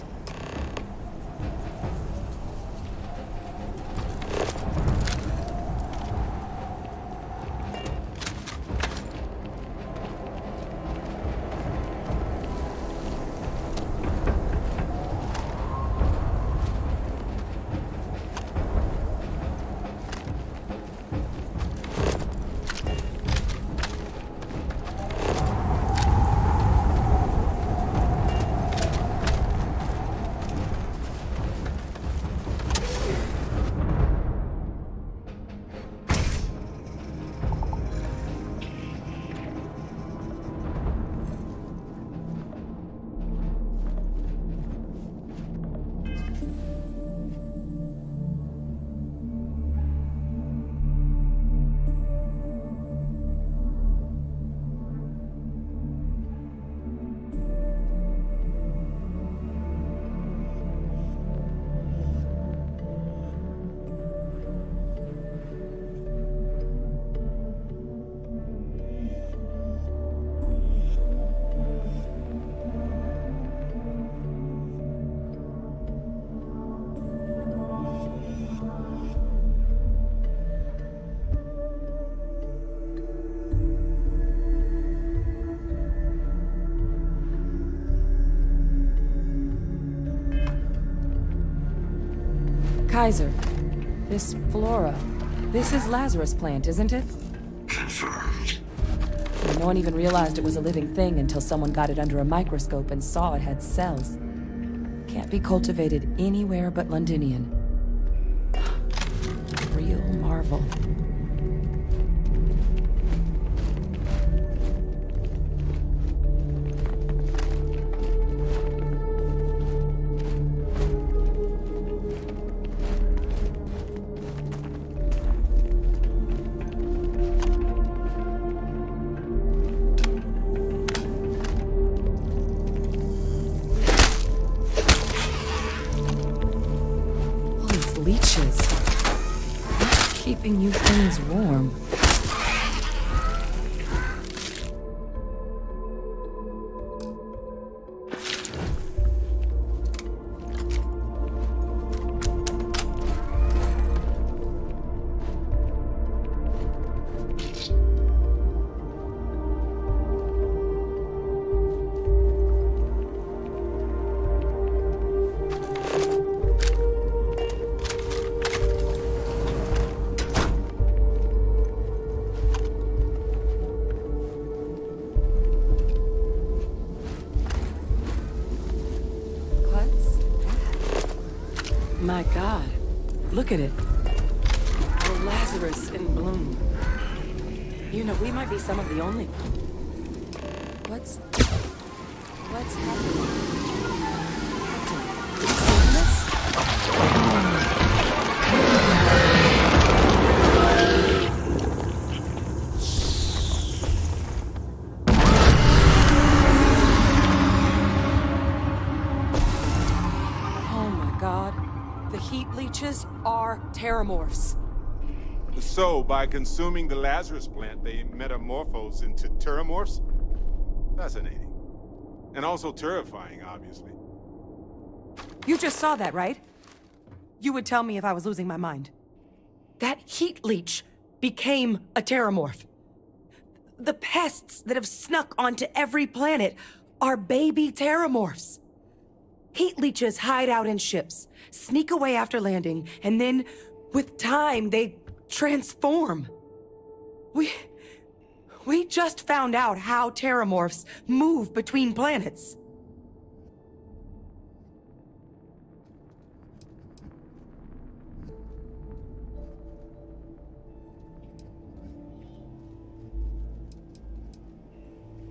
[SPEAKER 9] Kaiser, this flora, this is Lazarus plant, isn't it?
[SPEAKER 10] Confirmed.
[SPEAKER 9] No one even realized it was a living thing until someone got it under a microscope and saw it had cells. Can't be cultivated anywhere but Londinian. Real marvel. Leeches. What's keeping you things warm? My God, look at it. The Lazarus in bloom. You know, we might be some of the only... What's happening? Captain, you seeing this? Oh my God. The heat leeches are terramorphs.
[SPEAKER 3] So, by consuming the Lazarus plant, they metamorphose into terramorphs? Fascinating. And also terrifying, obviously.
[SPEAKER 12] You just saw that, right? You would tell me if I was losing my mind. That heat leech became a terramorph. The pests that have snuck onto every planet are baby terramorphs. Heat leeches hide out in ships, sneak away after landing, and then, with time, they transform. We just found out how terramorphs move between planets.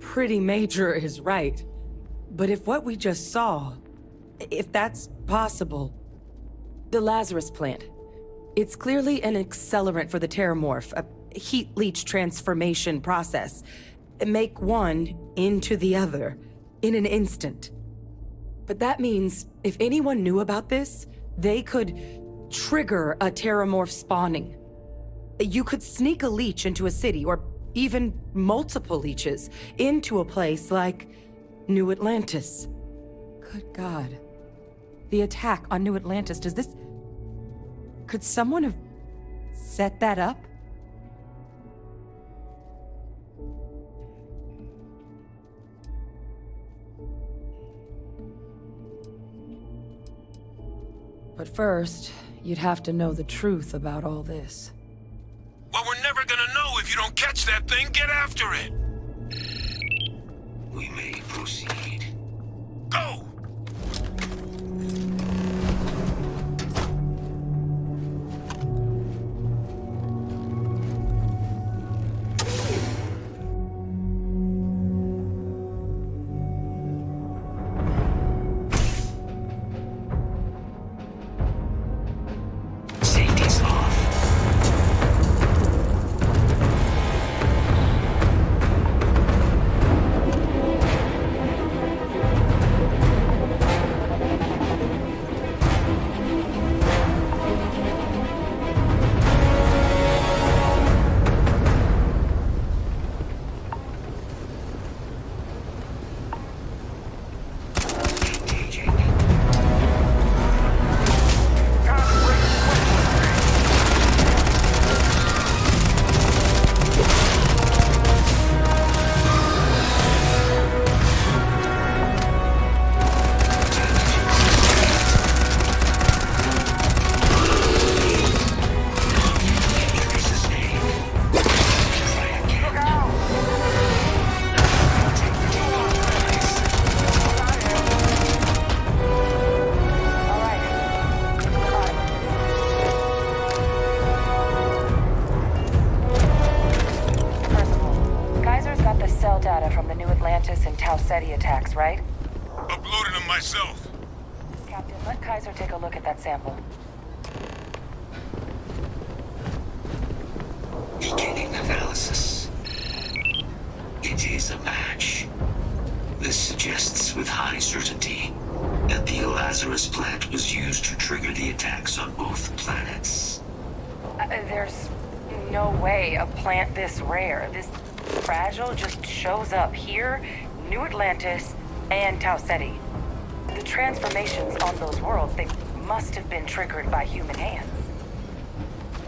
[SPEAKER 12] Pretty Major is right. But if what we just saw, if that's possible, The Lazarus plant. It's clearly an accelerant for the Terramorph, a heat leach transformation process. Make one into the other in an instant. But that means if anyone knew about this, they could trigger a Terramorph spawning. You could sneak a leech into a city, or even multiple leeches, into a place like New Atlantis. Good God. The attack on New Atlantis, does this... Could someone have set that up? But first, you'd have to know the truth about all this.
[SPEAKER 11] Well, we're never gonna know if you don't catch that thing. Get after it.
[SPEAKER 10] We may proceed.
[SPEAKER 11] Go!
[SPEAKER 10] Safety's off.
[SPEAKER 2] Attacks, right?
[SPEAKER 11] Uploaded them myself.
[SPEAKER 2] Captain, let Kaiser take a look at that sample.
[SPEAKER 10] Beginning analysis. It is a match. This suggests with high certainty that the Lazarus plant was used to trigger the attacks on both planets.
[SPEAKER 2] There's no way a plant this rare, this fragile, just shows up here, New Atlantis, and Tau Ceti. The transformations on those worlds, they must have been triggered by human hands.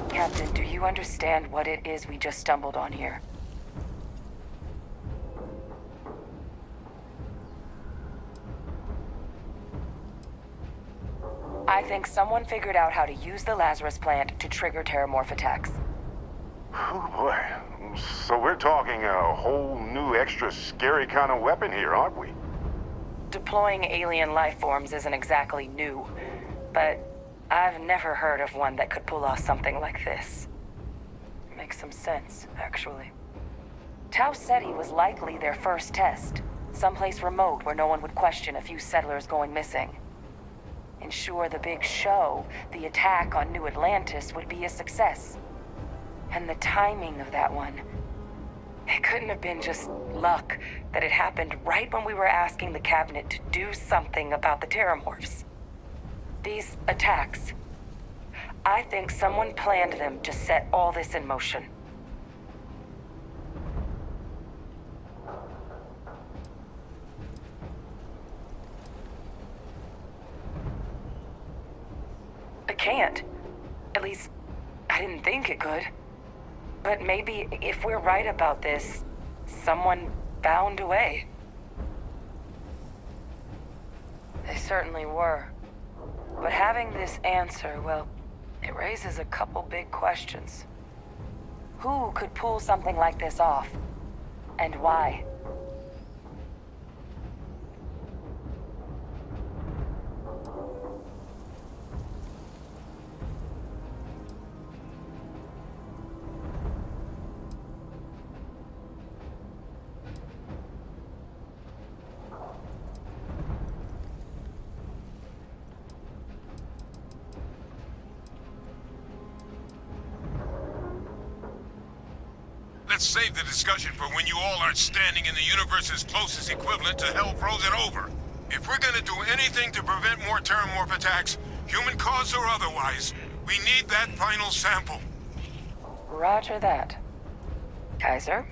[SPEAKER 2] Captain, do you understand what it is we just stumbled on here? I think someone figured out how to use the Lazarus plant to trigger Terramorph attacks.
[SPEAKER 8] Oh boy. So we're talking a whole new extra scary kind of weapon here, aren't we?
[SPEAKER 2] Deploying alien life forms isn't exactly new, but I've never heard of one that could pull off something like this. Makes some sense, actually. Tau Ceti was likely their first test, someplace remote where no one would question a few settlers going missing. Ensure the big show, the attack on New Atlantis, would be a success. And the timing of that one, it couldn't have been just luck that it happened right when we were asking the cabinet to do something about the Terramorphs. These attacks, I think someone planned them to set all this in motion. It can't. At least, I didn't think it could. But maybe if we're right about this, someone found a way. They certainly were. But having this answer, well, it raises a couple big questions. Who could pull something like this off? And why?
[SPEAKER 11] Let's save the discussion for when you all aren't standing in the universe's closest equivalent to hell frozen over. If we're gonna do anything to prevent more Terramorph attacks, human cause or otherwise, we need that final sample.
[SPEAKER 2] Roger that. Kaiser,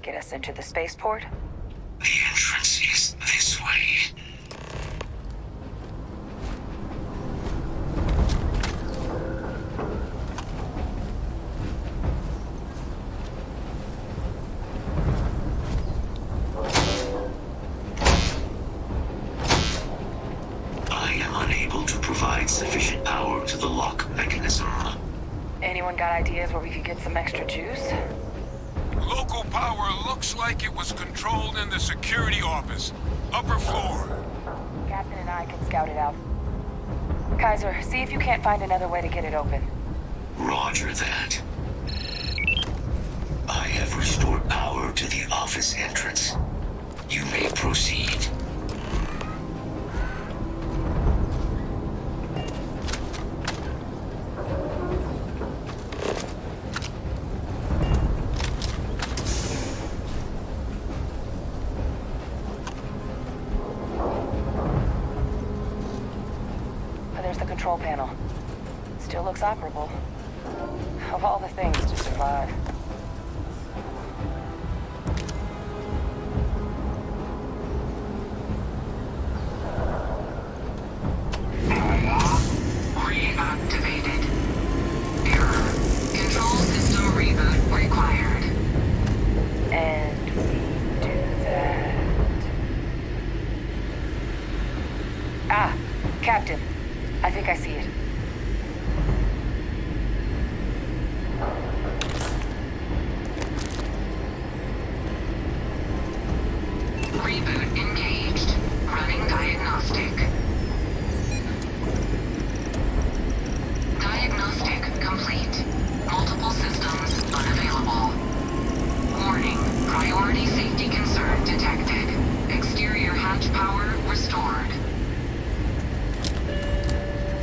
[SPEAKER 2] get us into the spaceport?
[SPEAKER 10] The entrance is this way. I am unable to provide sufficient power to the lock mechanism.
[SPEAKER 2] Anyone got ideas where we could get some extra juice?
[SPEAKER 11] Local power looks like it was controlled in the security office. Upper floor.
[SPEAKER 2] Captain and I can scout it out. Kaiser, see if you can't find another way to get it open.
[SPEAKER 10] Roger that. I have restored power to the office entrance. You may proceed.
[SPEAKER 2] There's the control panel. Still looks operable. Of all the things to survive.
[SPEAKER 6] Reactivated. Error. Control system reboot required.
[SPEAKER 2] And we do that. Ah, Captain. I think I see it.
[SPEAKER 6] Reboot engaged. Running diagnostic. Diagnostic complete. Multiple systems unavailable. Warning. Priority safety concern detected. Exterior hatch power restored.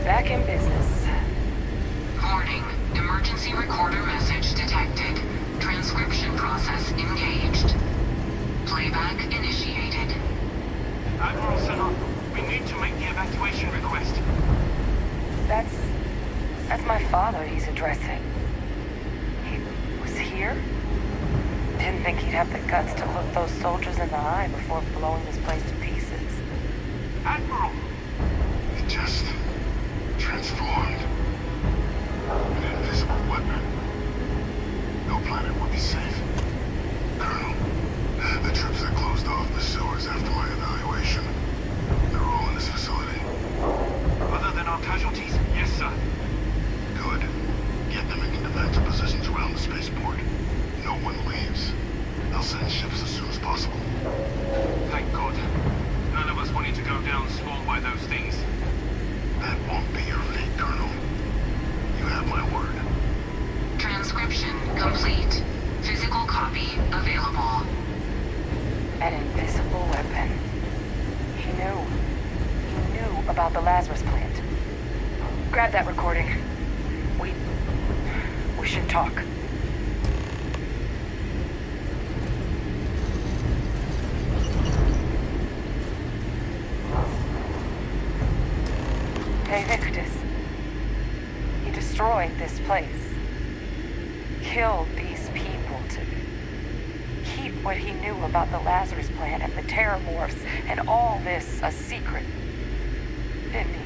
[SPEAKER 2] Back in business.
[SPEAKER 6] Warning. Emergency recorder message detected. Transcription process engaged. Playback initiated.
[SPEAKER 15] Admiral Senna, we need to make the evacuation request.
[SPEAKER 2] That's my father he's addressing. He was here? Didn't think he'd have the guts to look those soldiers in the eye before blowing this place to pieces.
[SPEAKER 15] Admiral!
[SPEAKER 8] It just transformed. An invisible weapon. No planet would be safe. Colonel, the troops that closed off the sewers after my evaluation, they're all in this facility.
[SPEAKER 15] Other than our casualties? Yes, sir.
[SPEAKER 8] Good. Get them into defensive positions around the spaceport. No one leaves. They'll send ships as soon as possible.
[SPEAKER 15] Thank God. None of us wanted to go down swarmed by those things.
[SPEAKER 8] That won't be your fate, Colonel. You have my word.
[SPEAKER 6] Transcription complete. Physical copy available.
[SPEAKER 2] An invisible weapon. He knew about the Lazarus plant. Grab that recording. We should talk. Hey, Victus. He destroyed this place. Killed these people to keep what he knew about the Lazarus plant and the Terramorphs and all this a secret. Didn't he?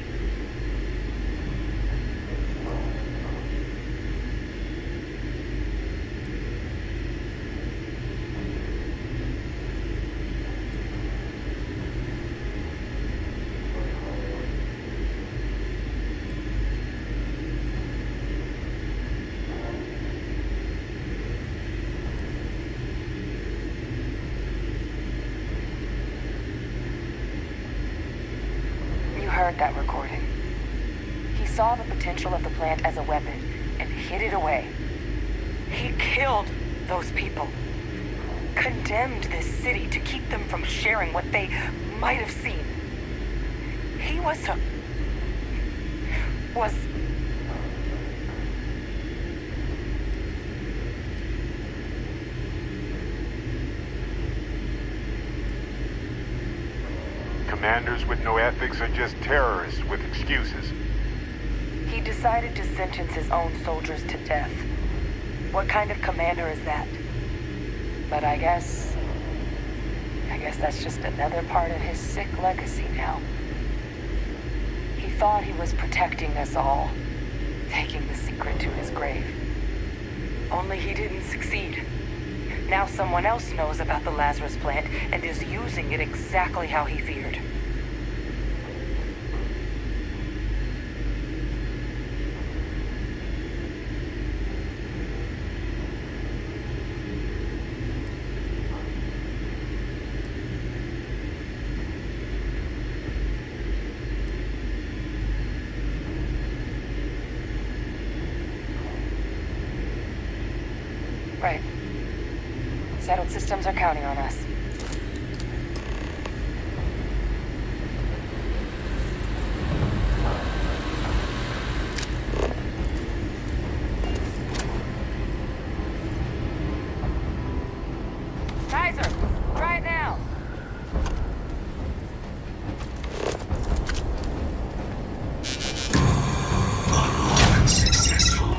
[SPEAKER 2] Heard that recording. He saw the potential of the plant as a weapon and hid it away. He killed those people. Condemned this city to keep them from sharing what they might have seen. He was
[SPEAKER 11] Commanders with no ethics are just terrorists with excuses.
[SPEAKER 2] He decided to sentence his own soldiers to death. What kind of commander is that? But I guess that's just another part of his sick legacy now. He thought he was protecting us all, taking the secret to his grave. Only he didn't succeed. Now someone else knows about the Lazarus plant and is using it exactly how he feared. Right. Settled systems are counting on us. Kaiser, try it now.
[SPEAKER 10] Unsuccessful.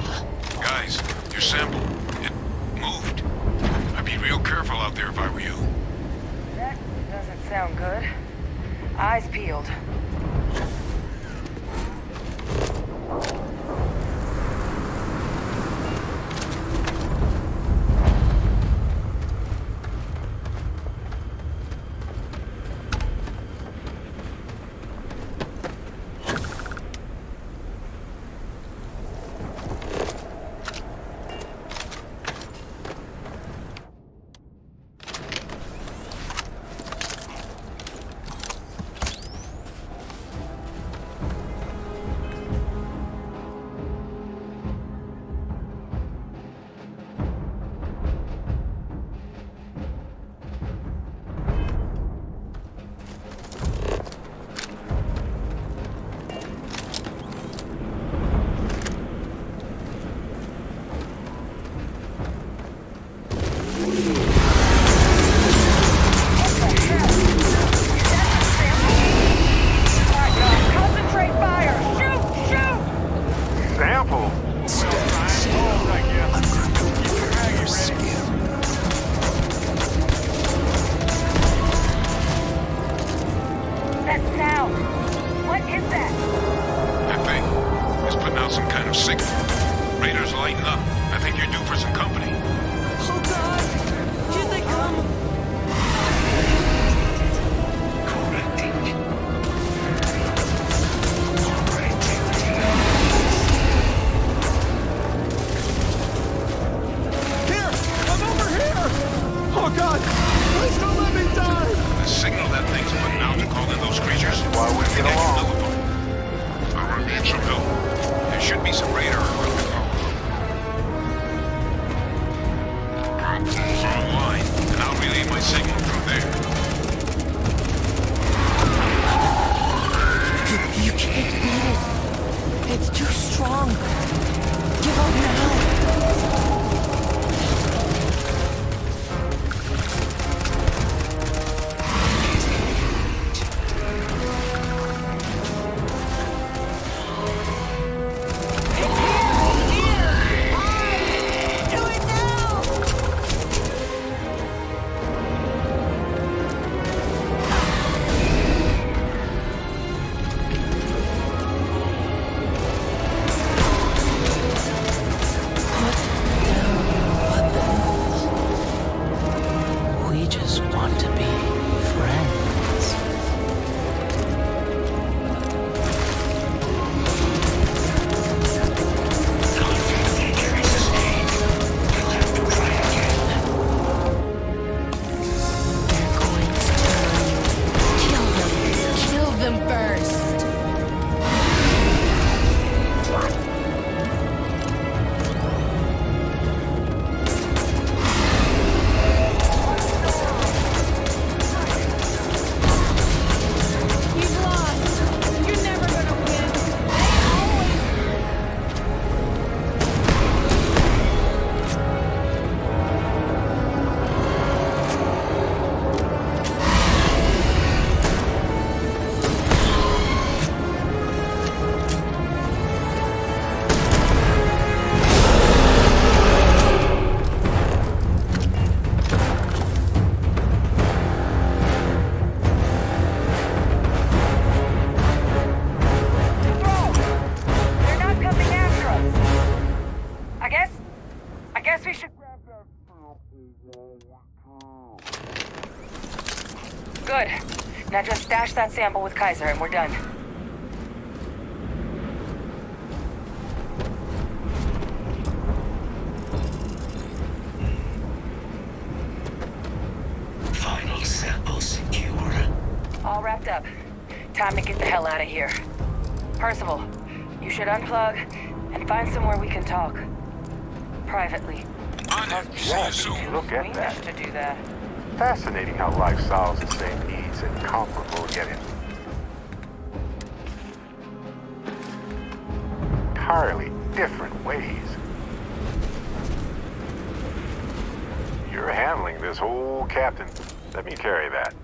[SPEAKER 11] Guys, your sample, it moved. I'd be real careful out there if I were you.
[SPEAKER 2] That doesn't sound good. Eyes peeled. guess we should... Good. Now just stash that sample with Kaiser and we're done.
[SPEAKER 10] Final sample secure.
[SPEAKER 2] All wrapped up. Time to get the hell out of here. Percival, you should unplug and find somewhere we can talk. Privately.
[SPEAKER 11] See you soon.
[SPEAKER 8] Look at
[SPEAKER 2] We
[SPEAKER 8] that.
[SPEAKER 2] managed to do that.
[SPEAKER 8] Fascinating how life solves the same needs in comparable yet entirely different ways. You're handling this whole, Captain. Let me carry that.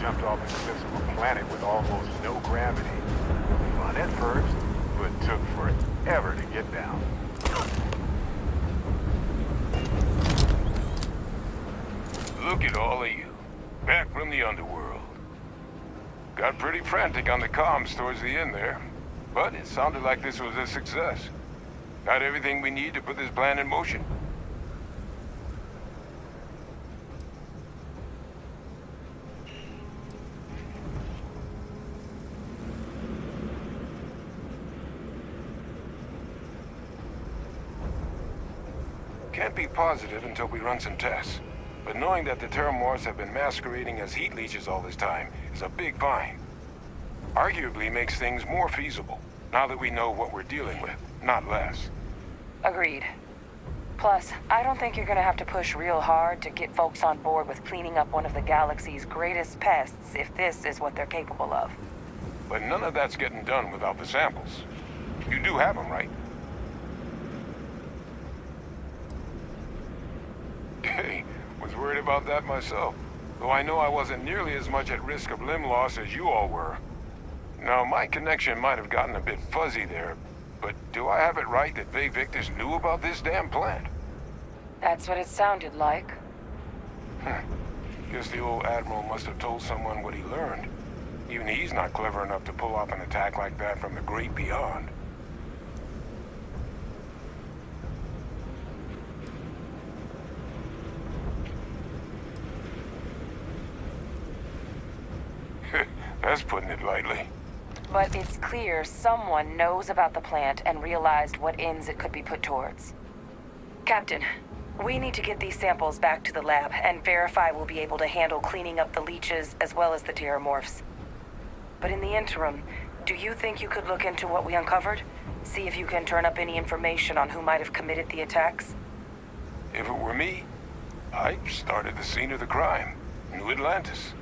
[SPEAKER 8] jumped off the cliffs of a planet with almost no gravity. Fun at first, but took forever to get down.
[SPEAKER 11] Look at all of you. Back from the underworld. Got pretty frantic on the comms towards the end there. But it sounded like this was a success. Got everything we need to put this plan in motion. can't be positive until we run some tests. But knowing that the Terramorphs have been masquerading as heat leeches all this time is a big find. Arguably makes things more feasible, now that we know what we're dealing with, not less.
[SPEAKER 2] Agreed. Plus, I don't think you're gonna have to push real hard to get folks on board with cleaning up one of the galaxy's greatest pests if this is what they're capable of.
[SPEAKER 11] But none of that's getting done without the samples. You do have them, right? Hey, was worried about that myself. Though I know I wasn't nearly as much at risk of limb loss as you all were. Now, my connection might have gotten a bit fuzzy there, but do I have it right that Faye Victus knew about this damn plant?
[SPEAKER 2] That's what it sounded like.
[SPEAKER 11] Guess the old Admiral must have told someone what he learned. Even he's not clever enough to pull off an attack like that from the great beyond. That's putting it lightly.
[SPEAKER 2] But it's clear someone knows about the plant and realized what ends it could be put towards. Captain, we need to get these samples back to the lab and verify we'll be able to handle cleaning up the leeches as well as the Terramorphs. But in the interim, do you think you could look into what we uncovered? See if you can turn up any information on who might have committed the attacks?
[SPEAKER 11] If it were me, I'd start at the scene of the crime, New Atlantis.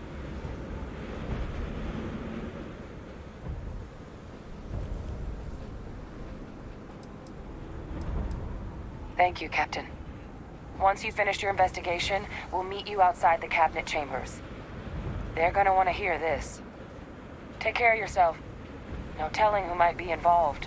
[SPEAKER 2] Thank you, Captain. Once you've finished your investigation, we'll meet you outside the cabinet chambers. They're gonna want to hear this. Take care of yourself. No telling who might be involved.